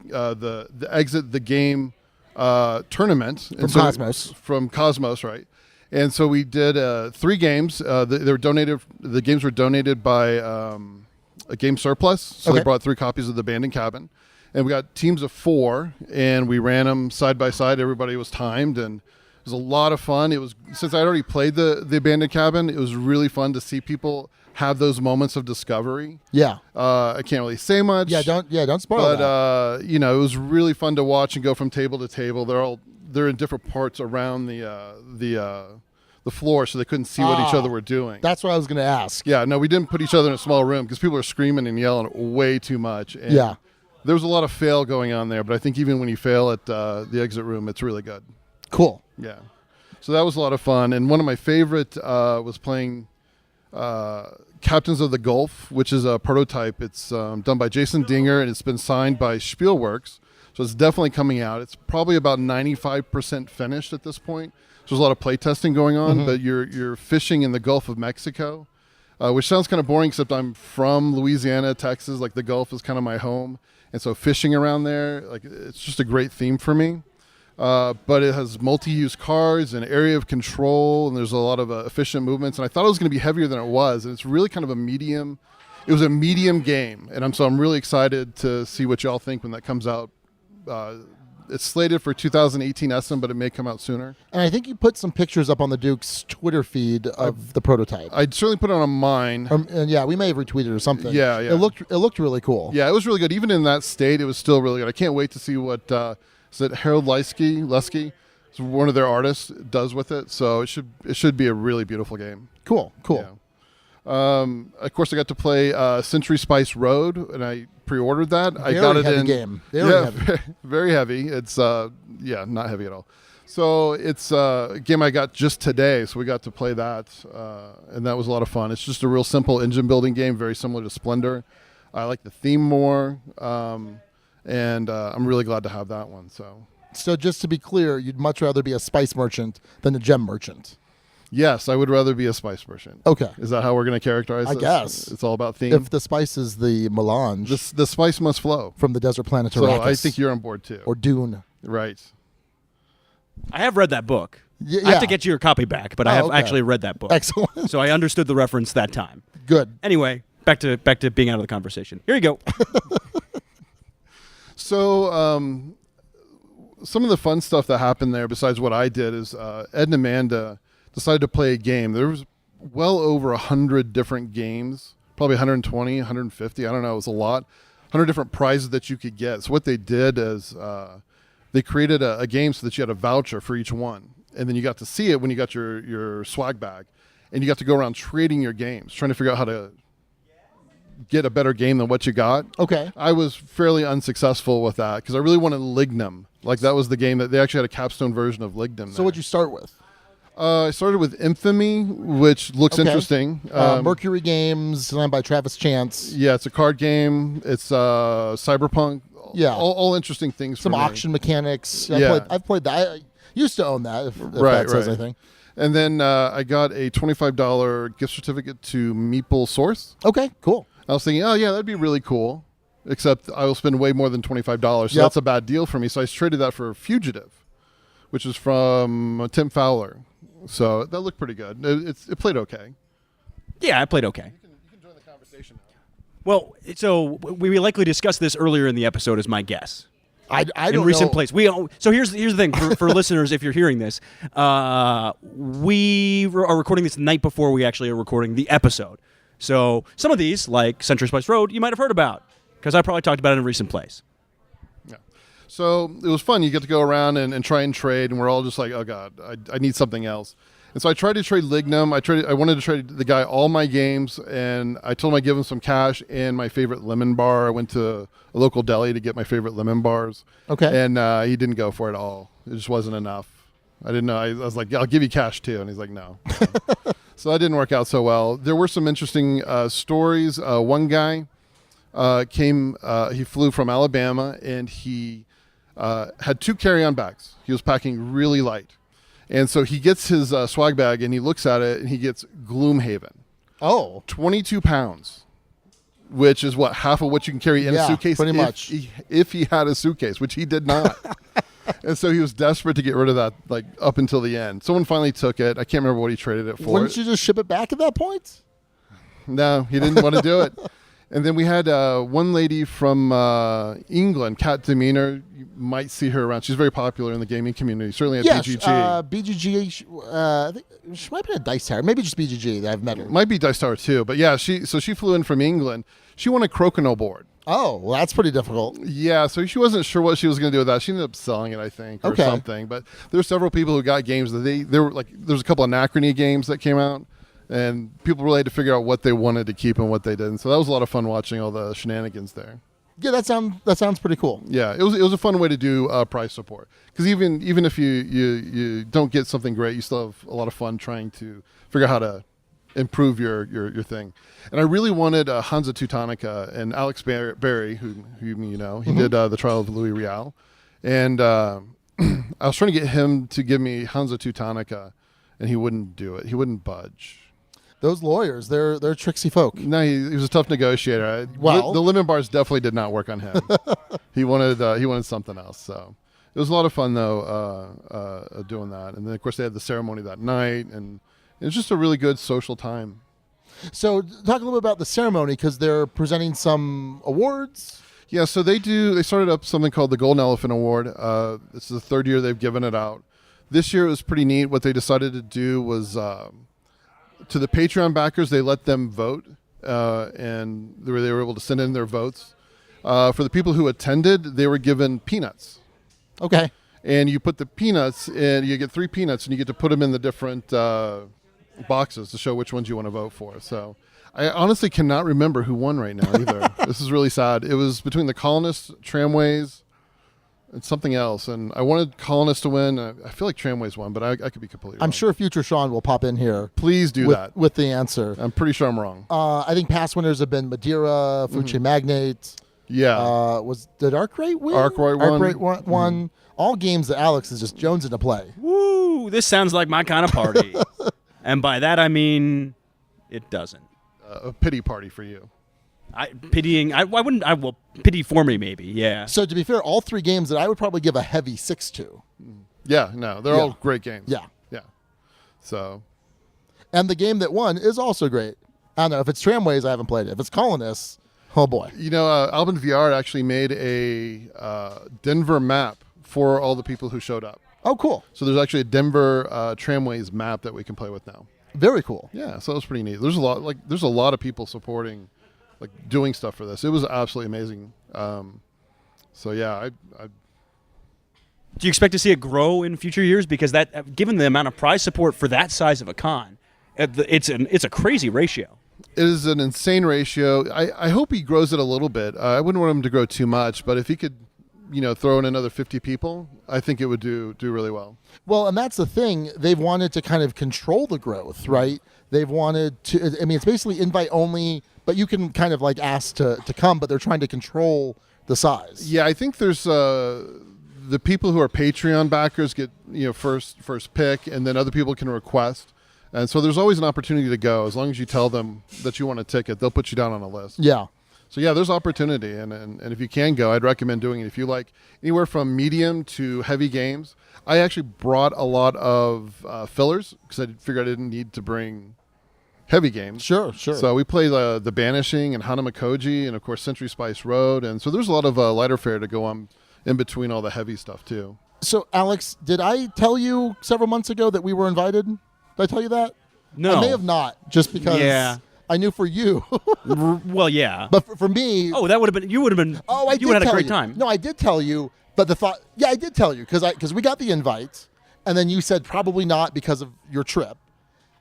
Speaker 6: the exit the game tournament
Speaker 3: From Cosmos.
Speaker 6: From Cosmos, right? And so we did 3 games. They were donated. The games were donated by a game surplus. So they brought 3 copies of the Abandoned Cabin. And we got teams of 4, and we ran them side by side. Everybody was timed, and it was a lot of fun. It was, since I already played the Abandoned Cabin, it was really fun to see people have those moments of discovery. Yeah. I can't really say much.
Speaker 3: Yeah, don't spoil
Speaker 6: that. But it was really fun to watch and go from table to table. They're in different parts around the floor, so they couldn't see what each other were doing.
Speaker 3: That's what I was going to ask.
Speaker 6: Yeah, no, we didn't put each other in a small room because people are screaming and yelling way too much. And there was a lot of fail going on there, but I think even when you fail at the exit room, it's really good.
Speaker 3: Cool.
Speaker 6: Yeah. So that was a lot of fun. And one of my favorite was playing Captains of the Gulf, which is a prototype. It's done by Jason Dinger, and it's been signed by Spielworks. So it's definitely coming out. It's probably about 95% finished at this point. So there's a lot of playtesting going on, but you're fishing in the Gulf of Mexico, which sounds kind of boring, except I'm from Louisiana, Texas. Like, the Gulf is kind of my home. And so fishing around there, it's just a great theme for me. But it has multi-use cards and area of control, and there's a lot of efficient movements. And I thought it was going to be heavier than it was. And it's really kind of a medium. It was a medium game. And I'm really excited to see what y'all think when that comes out. It's slated for 2018 SM, but it may come out sooner.
Speaker 3: And I think you put some pictures up on the Duke's Twitter feed of the prototype.
Speaker 6: I'd certainly put it on mine.
Speaker 3: And yeah, we may have retweeted or something.
Speaker 6: Yeah.
Speaker 3: It looked really cool.
Speaker 6: Yeah, it was really good. Even in that state, it was still really good. I can't wait to see what is it Harold Lusky, one of their artists, does with it. So it should be a really beautiful game.
Speaker 3: Cool.
Speaker 6: Yeah. Of course, I got to play Century Spice Road, and I pre-ordered that. I got it in
Speaker 3: game. Very heavy.
Speaker 6: Very heavy. It's not heavy at all. So it's a game I got just today, so we got to play that, and that was a lot of fun. It's just a real simple engine building game, very similar to Splendor. I like the theme more, and I'm really glad to have that one.
Speaker 3: So just to be clear, you'd much rather be a spice merchant than a gem merchant.
Speaker 6: Yes, I would rather be a spice merchant.
Speaker 3: Okay.
Speaker 6: Is that how we're going to characterize this?
Speaker 3: I guess.
Speaker 6: It's all about theme?
Speaker 3: If the spice is the melange.
Speaker 6: The spice must flow.
Speaker 3: From the desert planet
Speaker 6: Arrakis. So I think you're on board too.
Speaker 3: Or Dune.
Speaker 6: Right.
Speaker 1: I have read that book. I have to get your copy back, but I have actually read that book.
Speaker 3: Excellent.
Speaker 1: So I understood the reference that time.
Speaker 3: Good.
Speaker 1: Anyway, back to being out of the conversation. Here you go.
Speaker 6: So some of the fun stuff that happened there, besides what I did, is Ed and Amanda decided to play a game. There was well over 100 different games, probably 120, 150. I don't know. It was a lot. 100 different prizes that you could get. So what they did is they created a game so that you had a voucher for each one. And then you got to see it when you got your swag bag. And you got to go around trading your games, trying to figure out how to get a better game than what you got.
Speaker 3: Okay.
Speaker 6: I was fairly unsuccessful with that because I really wanted Lignum. Like, that was the game that they actually had a capstone version of Lignum.
Speaker 3: So what'd you start with?
Speaker 6: I started with Infamy, which looks interesting.
Speaker 3: Mercury Games, designed by Travis Chance.
Speaker 6: Yeah, it's a card game. It's cyberpunk.
Speaker 3: Yeah.
Speaker 6: All interesting things.
Speaker 3: Some
Speaker 6: for me.
Speaker 3: auction mechanics.
Speaker 6: Yeah.
Speaker 3: I've played that. I used to own that, if that says anything.
Speaker 6: And then I got a $25 gift certificate to Meeple Source.
Speaker 3: Okay, cool.
Speaker 6: I was thinking, oh, yeah, that'd be really cool. Except I will spend way more than $25. So that's a bad deal for me. So I traded that for Fugitive, which is from Tim Fowler. So that looked pretty good. It played okay.
Speaker 1: Yeah, I played okay.
Speaker 6: You can join the conversation now.
Speaker 1: Well, so we likely discussed this earlier in the episode, is my guess.
Speaker 3: I don't
Speaker 1: in recent
Speaker 3: know.
Speaker 1: plays. So here's the thing for listeners, if you're hearing this, we are recording this the night before we actually are recording the episode. So some of these, like Century Spice Road, you might have heard about because I probably talked about it in recent plays.
Speaker 6: Yeah. So it was fun. You get to go around and try and trade, and we're all just like, oh God, I need something else. And so I tried to trade Lignum. I wanted to trade the guy all my games, and I told him I'd give him some cash and my favorite lemon bar. I went to a local deli to get my favorite lemon bars.
Speaker 3: Okay.
Speaker 6: And he didn't go for it all. It just wasn't enough. I didn't know. I was like, I'll give you cash too. And he's like, no. So that didn't work out so well. There were some interesting stories. One guy came, he flew from Alabama, and he had 2 carry-on bags. He was packing really light. And so he gets his swag bag, and he looks at it, and he gets Gloomhaven.
Speaker 3: Oh.
Speaker 6: 22 pounds, which is half of what you can carry in a suitcase.
Speaker 3: Pretty much.
Speaker 6: If he had a suitcase, which he did not. And so he was desperate to get rid of that, like, up until the end. Someone finally took it. I can't remember what he traded it for.
Speaker 3: Wouldn't you just ship it back at that point?
Speaker 6: No, he didn't want to do it. And then we had one lady from England, Kat Demeanor. You might see her around. She's very popular in the gaming community, certainly at BGG.
Speaker 3: BGG, I think she might be a Dice Tower. Maybe just BGG that I've met her.
Speaker 6: Might be Dice Tower too. But yeah, she flew in from England. She won a Crokinole board.
Speaker 3: Oh, well, that's pretty difficult.
Speaker 6: Yeah, so she wasn't sure what she was going to do with that. She ended up selling it, I think, or something. But there were several people who got games that they were like, there's a couple of Anachrony games that came out. And people really had to figure out what they wanted to keep and what they didn't. So that was a lot of fun watching all the shenanigans there.
Speaker 3: Yeah, that sounds pretty cool.
Speaker 6: Yeah, it was a fun way to do prize support. Because even if you don't get something great, you still have a lot of fun trying to figure out how to improve your thing. And I really wanted Hansa Teutonica, and Alex Barry, who you know, he did the Trial of Louis Riel. And I was trying to get him to give me Hansa Teutonica, and he wouldn't do it. He wouldn't budge.
Speaker 3: Those lawyers, they're tricksy folk.
Speaker 6: No, he was a tough negotiator.
Speaker 3: Well,
Speaker 6: the lemon bars definitely did not work on him. He wanted something else. So it was a lot of fun though doing that. And then of course they had the ceremony that night, and it was just a really good social time.
Speaker 3: So talk a little bit about the ceremony, because they're presenting some awards.
Speaker 6: Yeah, so they started up something called the Golden Elephant Award. This is the 3rd year they've given it out. This year it was pretty neat. What they decided to do was to the Patreon backers, they let them vote, and they were able to send in their votes. For the people who attended, they were given peanuts.
Speaker 3: Okay.
Speaker 6: And you put the peanuts in, you get 3 peanuts, and you get to put them in the different boxes to show which ones you want to vote for. So I honestly cannot remember who won right now either. This is really sad. It was between the Colonists, Tramways, and something else. And I wanted Colonists to win. I feel like Tramways won, but I could be completely wrong.
Speaker 3: I'm sure future Sean will pop in here.
Speaker 6: Please do that.
Speaker 3: With the answer.
Speaker 6: I'm pretty sure I'm wrong.
Speaker 3: I think past winners have been Madeira, Fuce Magnate.
Speaker 6: Yeah.
Speaker 3: Did Arkwright win?
Speaker 6: Arkwright won.
Speaker 3: Won. All games that Alex is just jonesing to play.
Speaker 1: Woo! This sounds like my kind of party. And by that I mean it doesn't.
Speaker 6: A pity party for you.
Speaker 1: Well, pity for me maybe, yeah.
Speaker 3: So to be fair, all 3 games that I would probably give a heavy 6 to.
Speaker 6: Yeah, no, they're all great games.
Speaker 3: Yeah.
Speaker 6: So,
Speaker 3: and the game that won is also great. I don't know if it's Tramways. I haven't played it. If it's Colonists, oh boy.
Speaker 6: Alban VR actually made a Denver map for all the people who showed up.
Speaker 3: Oh, cool.
Speaker 6: So there's actually a Denver Tramways map that we can play with now.
Speaker 3: Very cool.
Speaker 6: Yeah, so that was pretty neat. There's a lot of people supporting, doing stuff for this. It was absolutely amazing. So yeah,
Speaker 1: Do you expect to see it grow in future years? Because that, given the amount of prize support for that size of a con, it's a crazy ratio.
Speaker 6: It is an insane ratio. I hope he grows it a little bit. I wouldn't want him to grow too much, but if he could, throw in another 50 people, I think it would do really well.
Speaker 3: Well, and that's the thing. They've wanted to kind of control the growth, right? They've wanted to, it's basically invite only, but you can kind of ask to come, but they're trying to control the size.
Speaker 6: Yeah, I think there's the people who are Patreon backers get, first pick, and then other people can request. And so there's always an opportunity to go. As long as you tell them that you want a ticket, they'll put you down on a list.
Speaker 3: Yeah.
Speaker 6: So yeah, there's opportunity, and if you can go, I'd recommend doing it. If you like anywhere from medium to heavy games, I actually brought a lot of fillers because I figured I didn't need to bring heavy games.
Speaker 3: Sure.
Speaker 6: So we play the Banishing and Hanamakoji, and of course Century Spice Road, and so there's a lot of lighter fare to go on in between all the heavy stuff too.
Speaker 3: So Alex, did I tell you several months ago that we were invited? Did I tell you that?
Speaker 1: No.
Speaker 3: I may have not, just because I knew for you.
Speaker 1: Well, yeah.
Speaker 3: But for me...
Speaker 1: Oh, that would have been... You would have been...
Speaker 3: Oh,
Speaker 1: you would have had a great time.
Speaker 3: No, I did tell you, but the thought... Yeah, I did tell you, because we got the invite, and then you said probably not because of your trip.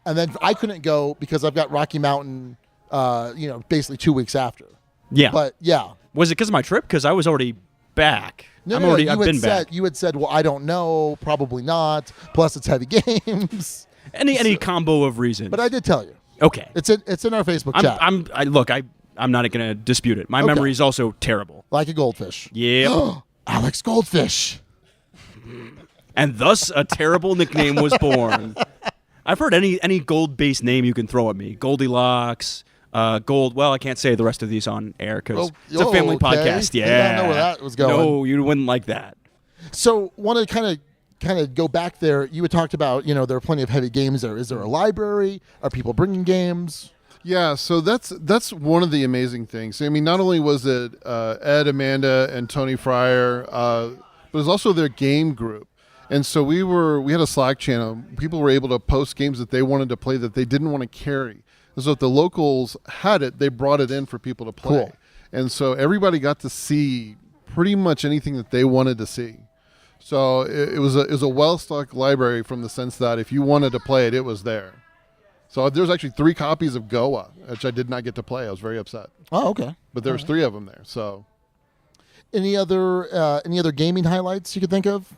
Speaker 3: And then I couldn't go because I've got Rocky Mountain, basically 2 weeks after.
Speaker 1: Yeah.
Speaker 3: But, yeah.
Speaker 1: Was it because of my trip? Because I was already back.
Speaker 3: No,
Speaker 1: I've been back.
Speaker 3: You had said, well, I don't know, probably not. Plus, it's heavy games.
Speaker 1: Any combo of reasons.
Speaker 3: But I did tell you.
Speaker 1: Okay.
Speaker 3: It's in our Facebook chat.
Speaker 1: I'm not going to dispute it. My memory is also terrible.
Speaker 3: Like a goldfish.
Speaker 1: Yeah.
Speaker 3: Alex Goldfish.
Speaker 1: And thus a terrible nickname was born. I've heard any gold-based name you can throw at me. Goldilocks, Gold. Well, I can't say the rest of these on air because it's a family podcast. Yeah.
Speaker 3: I don't know where that was going.
Speaker 1: No, you wouldn't like that.
Speaker 3: So, want to kind of go back there. You had talked about, there are plenty of heavy games there. Is there a library? Are people bringing games?
Speaker 6: Yeah, so that's one of the amazing things. I mean, not only was it Ed, Amanda, and Tony Fryer, but it was also their game group. And so we had a Slack channel. People were able to post games that they wanted to play that they didn't want to carry. And so if the locals had it, they brought it in for people to play.
Speaker 3: Cool.
Speaker 6: And so everybody got to see pretty much anything that they wanted to see. So it was a well-stocked library from the sense that if you wanted to play it, it was there. So there's actually 3 copies of Goa, which I did not get to play. I was very upset.
Speaker 3: Oh, okay.
Speaker 6: But there's 3 of them there. So
Speaker 3: any other gaming highlights you could think of?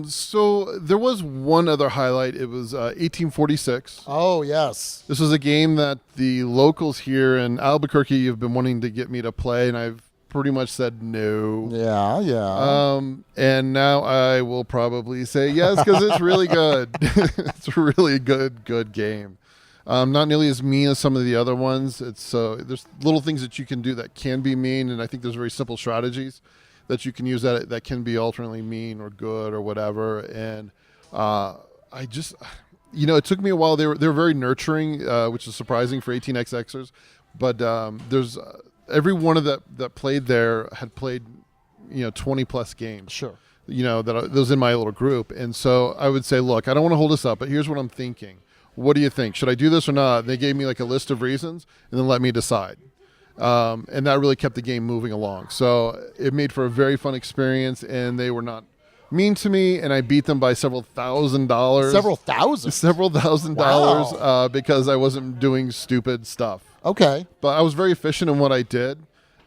Speaker 6: So there was one other highlight. It was 1846.
Speaker 3: Oh, yes.
Speaker 6: This was a game that the locals here in Albuquerque have been wanting to get me to play, and I've pretty much said no.
Speaker 3: Yeah.
Speaker 6: And now I will probably say yes because it's really good. It's a really good game. Not nearly as mean as some of the other ones. It's there's little things that you can do that can be mean, and I think there's very simple strategies that you can use that can be alternately mean or good or whatever. And I just, it took me a while. They were very nurturing, which is surprising for 18xxers. But there's every one of that played there had played 20 plus games.
Speaker 3: Sure.
Speaker 6: That was in my little group. And so I would say, look, I don't want to hold this up, but here's what I'm thinking. What do you think? Should I do this or not? And they gave me like a list of reasons and then let me decide. And that really kept the game moving along. So it made for a very fun experience, and they were not mean to me, and I beat them by several $1,000s.
Speaker 3: Several thousand?
Speaker 6: Several $1,000s because I wasn't doing stupid stuff.
Speaker 3: Okay.
Speaker 6: But I was very efficient in what I did.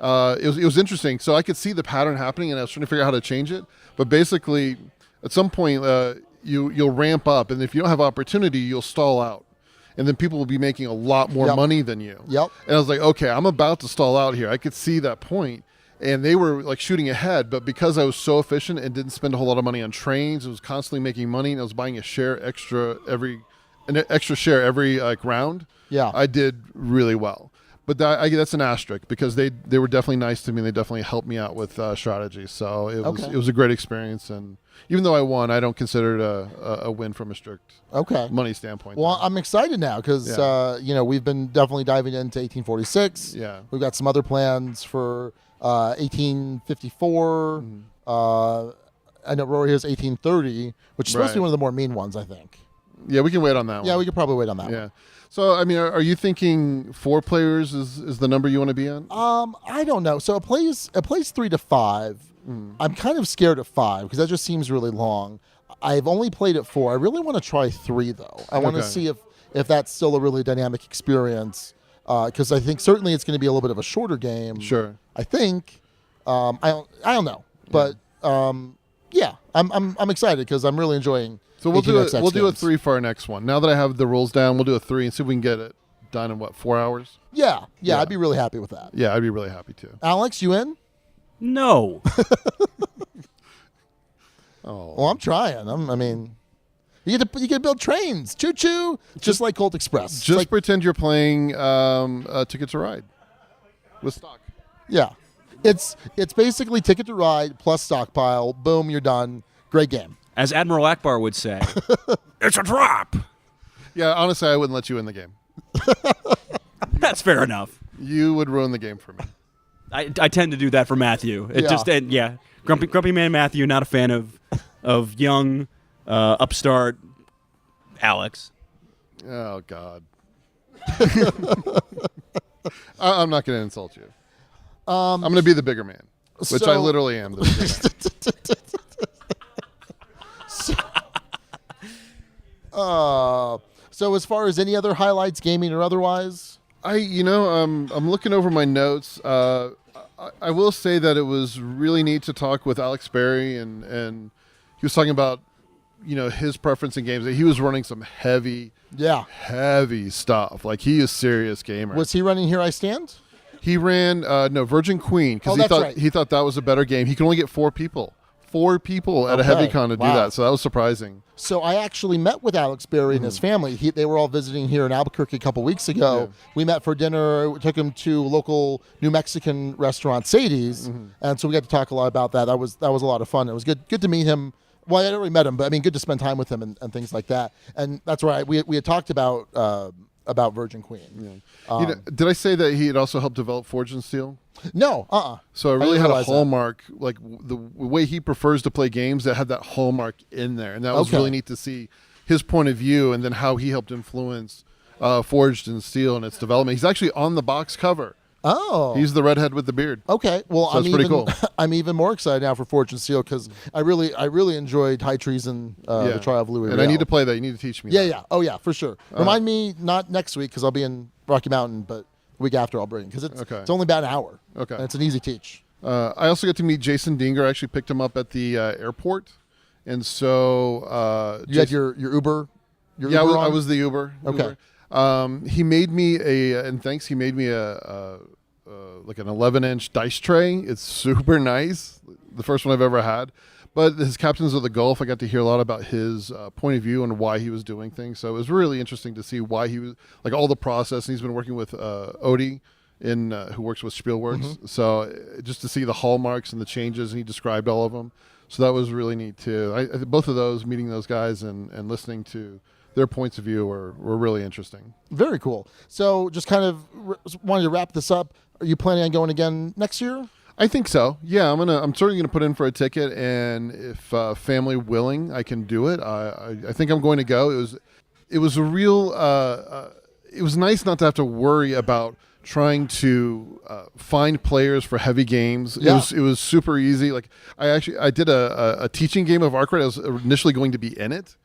Speaker 6: It was interesting. So I could see the pattern happening, and I was trying to figure out how to change it. But basically, at some point, you'll ramp up, and if you don't have opportunity, you'll stall out. And then people will be making a lot more money than you.
Speaker 3: Yep.
Speaker 6: And I was like, okay, I'm about to stall out here. I could see that point. And they were like shooting ahead, but because I was so efficient and didn't spend a whole lot of money on trains, I was constantly making money, and I was buying an extra share every round.
Speaker 3: Yeah.
Speaker 6: I did really well. But that's an asterisk because they were definitely nice to me. And they definitely helped me out with strategy. So it was a great experience. And even though I won, I don't consider it a win from a strict money standpoint.
Speaker 3: Well, I'm excited now because we've been definitely diving into 1846.
Speaker 6: Yeah,
Speaker 3: we've got some other plans for 1854. I know Rory has 1830, which is supposed to be one of the more mean ones, I think.
Speaker 6: Yeah, we can wait on that one.
Speaker 3: Yeah, we could probably wait on that one.
Speaker 6: So, I mean, are you thinking 4 players is the number you want to be on?
Speaker 3: I don't know. So it plays 3 to 5. I'm kind of scared of 5 because that just seems really long. I've only played it 4. I really want to try 3 though. I want to see if that's still a really dynamic experience because I think certainly it's going to be a little bit of a shorter game.
Speaker 6: Sure.
Speaker 3: I think. I don't know, but I'm excited because I'm really enjoying.
Speaker 6: So we'll do a 3 for our next one. Now that I have the rules down, we'll do a 3 and see if we can get it done in 4 hours?
Speaker 3: Yeah, I'd be really happy with that.
Speaker 6: Yeah, I'd be really happy too.
Speaker 3: Alex, you in?
Speaker 1: No.
Speaker 3: Well, I'm trying. I mean, you get to build trains, choo choo, just like Colt Express.
Speaker 6: Just pretend you're playing Ticket to Ride with stock.
Speaker 3: Yeah, it's basically Ticket to Ride plus stockpile. Boom, you're done. Great game.
Speaker 1: As Admiral Akbar would say, it's a drop.
Speaker 6: Yeah, honestly, I wouldn't let you in the game.
Speaker 1: That's fair enough.
Speaker 6: You would ruin the game for me.
Speaker 1: I tend to do that for Matthew. Grumpy man Matthew, not a fan of young, upstart Alex.
Speaker 6: Oh God. I'm not going to insult you. I'm going to be the bigger man, which I literally am.
Speaker 3: So as far as any other highlights, gaming or otherwise?
Speaker 6: I'm looking over my notes. I will say that it was really neat to talk with Alex Berry, and he was talking about, his preference in games. He was running some heavy stuff. Like, he is serious gamer.
Speaker 3: Was he running Here I Stand?
Speaker 6: He ran Virgin Queen because he thought that was a better game. He could only get 4 people. 4 people at a heavy con to do that, so that was surprising.
Speaker 3: So I actually met with Alex Berry and his family. They were all visiting here in Albuquerque a couple weeks ago. Yeah. We met for dinner. We took him to local New Mexican restaurant Sadie's, and so we got to talk a lot about that. That was a lot of fun. It was good to meet him. Well, I hadn't really met him, but I mean, good to spend time with him and things like that. And that's where we had talked about Virgin Queen.
Speaker 6: Yeah. Did I say that he had also helped develop Forge and Steel?
Speaker 3: No,
Speaker 6: So it really had a hallmark, like the way he prefers to play games that had that hallmark in there. And that was really neat to see his point of view and then how he helped influence Forged and Steel and its development. He's actually on the box cover.
Speaker 3: Oh.
Speaker 6: He's the redhead with the beard.
Speaker 3: Okay. Well,
Speaker 6: so that's pretty cool.
Speaker 3: I'm even more excited now for Forge and Steel because I really enjoed High Treason, the Trial of Louis
Speaker 6: And
Speaker 3: Riel.
Speaker 6: I need to play that. You need to teach me that.
Speaker 3: Yeah. Oh, yeah, for sure. Remind me, not next week because I'll be in Rocky Mountain, but the week after I'll bring because it's only about an hour.
Speaker 6: Okay.
Speaker 3: And it's an easy teach.
Speaker 6: I also got to meet Jason Dinger. I actually picked him up at the airport. And so...
Speaker 3: you had your Uber?
Speaker 6: Yeah, I was the Uber.
Speaker 3: Okay.
Speaker 6: He made me he made me like an 11-inch dice tray. It's super nice. The first one I've ever had. But his Captains of the Gulf, I got to hear a lot about his point of view and why he was doing things. So it was really interesting to see why he was, like all the process. And he's been working with Odie, who works with Spielworks. So just to see the hallmarks and the changes, and he described all of them. So that was really neat too. Both of those, meeting those guys and listening to their points of view were really interesting. Very cool. So just kind of wanted to wrap this up. Are you planning on going again next year? I think so. Yeah, I'm certainly gonna put in for a ticket, and if family willing, I can do it. I think I'm going to go. It was a real. It was nice not to have to worry about trying to find players for heavy games. Yeah. It was super easy. Like I did a teaching game of Arkwright. I was initially going to be in it.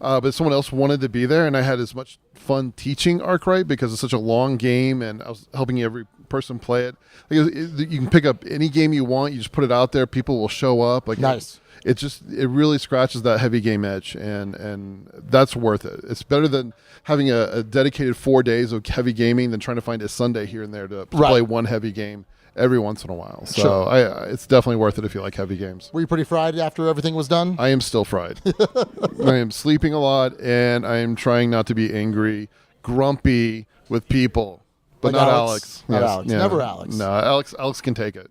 Speaker 6: But someone else wanted to be there, and I had as much fun teaching Arkwright because it's such a long game, and I was helping every person play it. You can pick up any game you want. You just put it out there. People will show up. Like nice. It really scratches that heavy game edge, and that's worth it. It's better than having a dedicated 4 days of heavy gaming than trying to find a Sunday here and there to play one heavy game every once in a while. So it's definitely worth it if you like heavy games. Were you pretty fried after everything was done? I am still fried. I am sleeping a lot, and I am trying not to be angry, grumpy with people. but
Speaker 3: Like
Speaker 6: not
Speaker 3: Alex.
Speaker 6: Alex.
Speaker 3: Not
Speaker 6: Yes.
Speaker 3: Alex.
Speaker 6: Yeah.
Speaker 3: Never Alex.
Speaker 6: No, Alex can take it.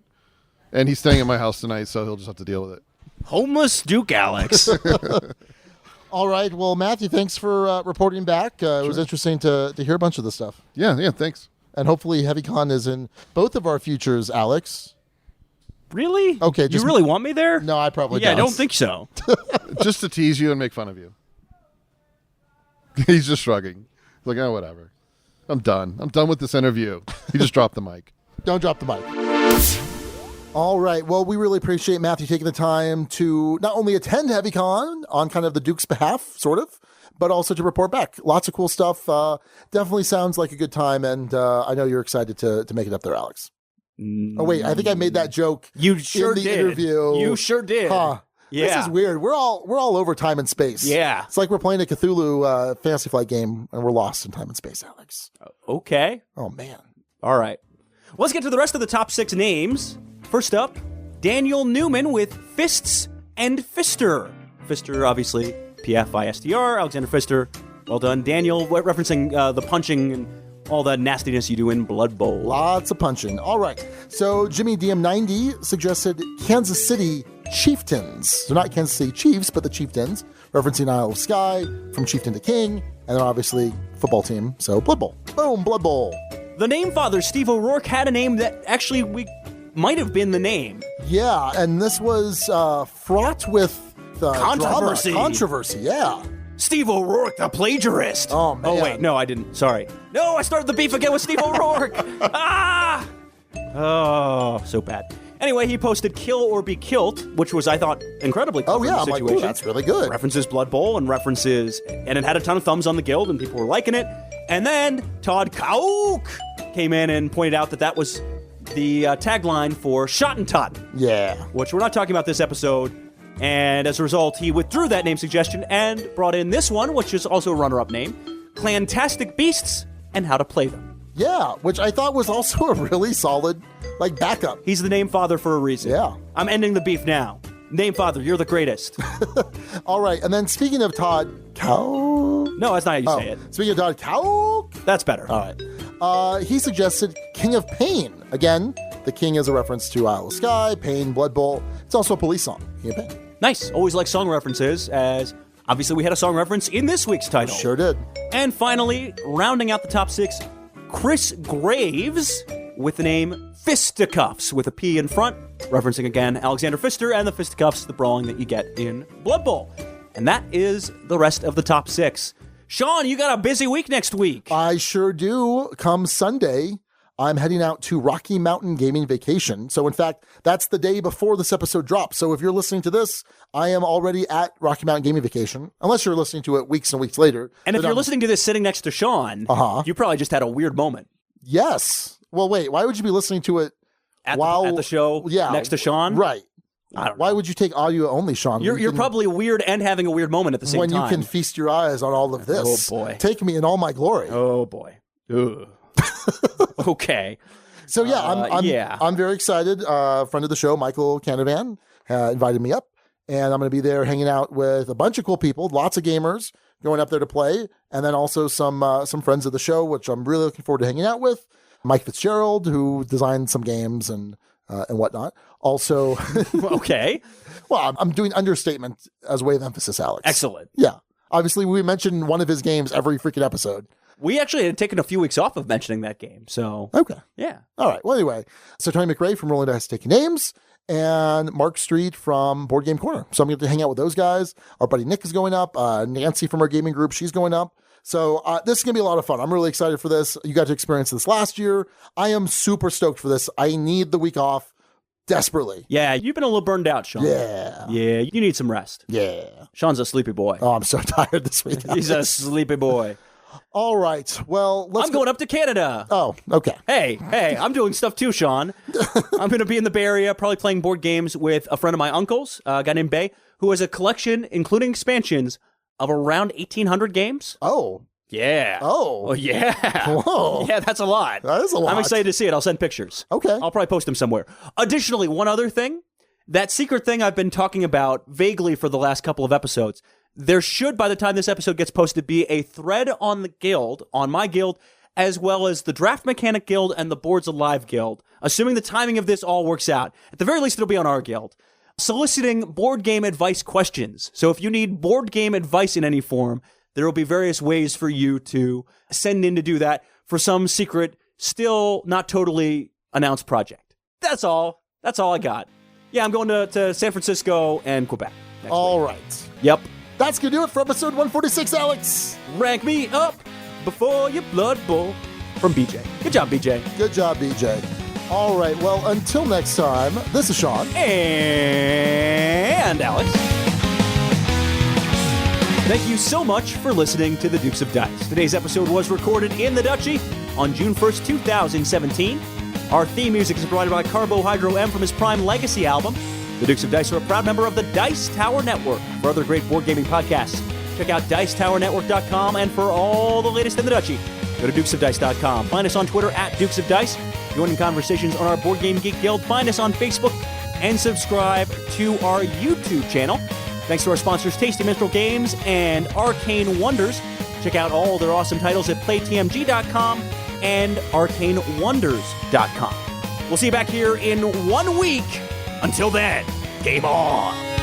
Speaker 6: And he's staying at my house tonight, so he'll just have to deal with it.
Speaker 1: Homeless Duke Alex.
Speaker 3: All right. Well, Matthew, thanks for reporting back. It was interesting to hear a bunch of this stuff.
Speaker 6: Yeah, thanks.
Speaker 3: And hopefully HeavyCon is in both of our futures, Alex.
Speaker 1: Really?
Speaker 3: Okay.
Speaker 1: You really want me there?
Speaker 3: No, I probably
Speaker 1: Yeah, I
Speaker 3: don't.
Speaker 1: don't think so.
Speaker 6: Just to tease you and make fun of you. He's just shrugging. He's like, oh, whatever. I'm done. I'm done with this interview. He just dropped the mic.
Speaker 3: Don't drop the mic. All right. Well, we really appreciate Matthew taking the time to not only attend HeavyCon on kind of the Duke's behalf, sort of, but also to report back. Lots of cool stuff. Definitely sounds like a good time, and I know you're excited to make it up there, Alex. Oh, wait. I think I made that joke
Speaker 1: You sure
Speaker 3: in the
Speaker 1: did.
Speaker 3: interview.
Speaker 1: You sure did.
Speaker 3: Huh.
Speaker 1: Yeah.
Speaker 3: This is weird. We're all over time and space.
Speaker 1: Yeah.
Speaker 3: It's like we're playing a Cthulhu Fantasy Flight game, and we're lost in time and space, Alex.
Speaker 1: Okay.
Speaker 3: Oh, man.
Speaker 1: All right. Let's get to the rest of the top 6 names. First up, Daniel Newman with Fists and Fister. Fister, obviously, P-F-I-S-T-R, Alexander Fister. Well done, Daniel, referencing the punching and all that nastiness you do in Blood Bowl.
Speaker 3: Lots of punching. All right. So Jimmy DM90 suggested Kansas City Chieftains. So not Kansas City Chiefs, but the Chieftains, referencing Isle of Skye, from Chieftain to King, and then obviously football team. So Blood Bowl. Boom, Blood Bowl.
Speaker 1: The name father, Steve O'Rourke, had a name that actually we might have been the name.
Speaker 3: Yeah, and this was fraught with
Speaker 1: Controversy.
Speaker 3: Drama. Controversy, yeah.
Speaker 1: Steve O'Rourke, the plagiarist.
Speaker 3: Oh, man.
Speaker 1: Oh, wait, no, I didn't. Sorry. No, I started the beef again with Steve O'Rourke. Ah! Oh, so bad. Anyway, he posted Kill or Be Killed, which was, I thought, incredibly clever.
Speaker 3: Oh, yeah, I'm like, ooh, that's really good.
Speaker 1: References Blood Bowl and references, and it had a ton of thumbs on the guild, and people were liking it. And then Todd Kauk came in and pointed out that that was the tagline for Schottentotten.
Speaker 3: Yeah.
Speaker 1: Which we're not talking about this episode. And as a result, he withdrew that name suggestion and brought in this one, which is also a runner-up name, Clantastic Beasts and How to Play Them.
Speaker 3: Yeah, which I thought was also a really solid, backup.
Speaker 1: He's the name father for a reason.
Speaker 3: Yeah.
Speaker 1: I'm ending the beef now. Name father, you're the greatest.
Speaker 3: All right, and then speaking of Todd Kauk.
Speaker 1: No, that's not how you say it.
Speaker 3: Speaking of Todd Kauk.
Speaker 1: That's better.
Speaker 3: All right. He suggested King of Pain. Again, the king is a reference to Isle of Skye, Pain, Blood Bowl. It's also a police song, King of Pain.
Speaker 1: Nice. Always like song references, as obviously we had a song reference in this week's title.
Speaker 3: Sure did.
Speaker 1: And finally, rounding out the top 6, Chris Graves with the name Fisticuffs with a P in front, referencing again Alexander Pfister and the fisticuffs, the brawling that you get in Blood Bowl. And that is the rest of the top 6. Sean, you got a busy week next week.
Speaker 3: I sure do. Come Sunday, I'm heading out to Rocky Mountain Gaming Vacation. So in fact, that's the day before this episode drops. So if you're listening to this, I am already at Rocky Mountain Gaming Vacation, unless you're listening to it weeks and weeks later.
Speaker 1: And if you're listening to this sitting next to Sean, you probably just had a weird moment.
Speaker 3: Yes. Well, wait, why would you be listening to it
Speaker 1: at the show next to Sean?
Speaker 3: Right.
Speaker 1: I don't know.
Speaker 3: Why would you take audio only, Sean?
Speaker 1: You're probably weird and having a weird moment at the same time.
Speaker 3: When you can feast your eyes on all of this.
Speaker 1: Oh, boy.
Speaker 3: Take me in all my glory.
Speaker 1: Oh, boy. Ugh. Okay.
Speaker 3: So, yeah, I'm very excited. Friend of the show, Michael Canavan, invited me up. And I'm going to be there hanging out with a bunch of cool people, lots of gamers going up there to play. And then also some friends of the show, which I'm really looking forward to hanging out with. Mike Fitzgerald, who designed some games and whatnot. Also,
Speaker 1: okay.
Speaker 3: Well, I'm doing understatement as a way of emphasis, Alex.
Speaker 1: Excellent.
Speaker 3: Yeah. Obviously, we mention one of his games every freaking episode.
Speaker 1: We actually had taken a few weeks off of mentioning that game, so...
Speaker 3: Okay.
Speaker 1: Yeah.
Speaker 3: All right. Well, anyway, so Tony McRae from Rolling Dice Taking Names and Mark Street from Board Game Corner. So I'm going to hang out with those guys. Our buddy Nick is going up. Nancy from our gaming group, she's going up. So this is going to be a lot of fun. I'm really excited for this. You got to experience this last year. I am super stoked for this. I need the week off desperately.
Speaker 1: Yeah, you've been a little burned out, Sean.
Speaker 3: Yeah.
Speaker 1: Yeah, you need some rest.
Speaker 3: Yeah.
Speaker 1: Sean's a sleepy boy.
Speaker 3: Oh, I'm so tired this week.
Speaker 1: He's a sleepy boy.
Speaker 3: All right. Well,
Speaker 1: I'm going up to Canada.
Speaker 3: Oh, okay.
Speaker 1: Hey, I'm doing stuff too, Sean. I'm going to be in the Bay Area, probably playing board games with a friend of my uncle's, a guy named Bay, who has a collection, including expansions, of around 1,800 games.
Speaker 3: Oh.
Speaker 1: Yeah.
Speaker 3: Oh.
Speaker 1: Yeah.
Speaker 3: Whoa.
Speaker 1: Yeah, that's a lot.
Speaker 3: That is a lot.
Speaker 1: I'm excited to see it. I'll send pictures.
Speaker 3: Okay.
Speaker 1: I'll probably post them somewhere. Additionally, one other thing, that secret thing I've been talking about vaguely for the last couple of episodes, there should, by the time this episode gets posted, be a thread on the guild, on my guild, as well as the Draft Mechanic Guild and the Boards Alive Guild, assuming the timing of this all works out. At the very least, it'll be on our guild. Soliciting board game advice questions. So if you need board game advice in any form, there will be various ways for you to send in to do that for some secret, still not totally announced project. That's all. That's all I got. Yeah, I'm going to San Francisco and Quebec next
Speaker 3: All
Speaker 1: week.
Speaker 3: right.
Speaker 1: Yep.
Speaker 3: That's going to do it for episode 146, Alex.
Speaker 1: Rank me up before your blood boil. From BJ. Good job, BJ.
Speaker 3: Good job, BJ. All right. Well, until next time, this is Sean.
Speaker 1: And Alex. Thank you so much for listening to the Dukes of Dice. Today's episode was recorded in the Duchy on June 1st, 2017. Our theme music is provided by Carbohydro M from his Prime Legacy album. The Dukes of Dice are a proud member of the Dice Tower Network. For other great board gaming podcasts, check out DicetowerNetwork.com, and for all the latest in the Duchy, go to DukesOfDice.com. Find us on Twitter at Dukes of Dice. Join conversations on our Board Game Geek Guild. Find us on Facebook and subscribe to our YouTube channel. Thanks to our sponsors, Tasty Minstrel Games and Arcane Wonders. Check out all their awesome titles at PlayTMG.com and ArcaneWonders.com. We'll see you back here in 1 week. Until then, game on!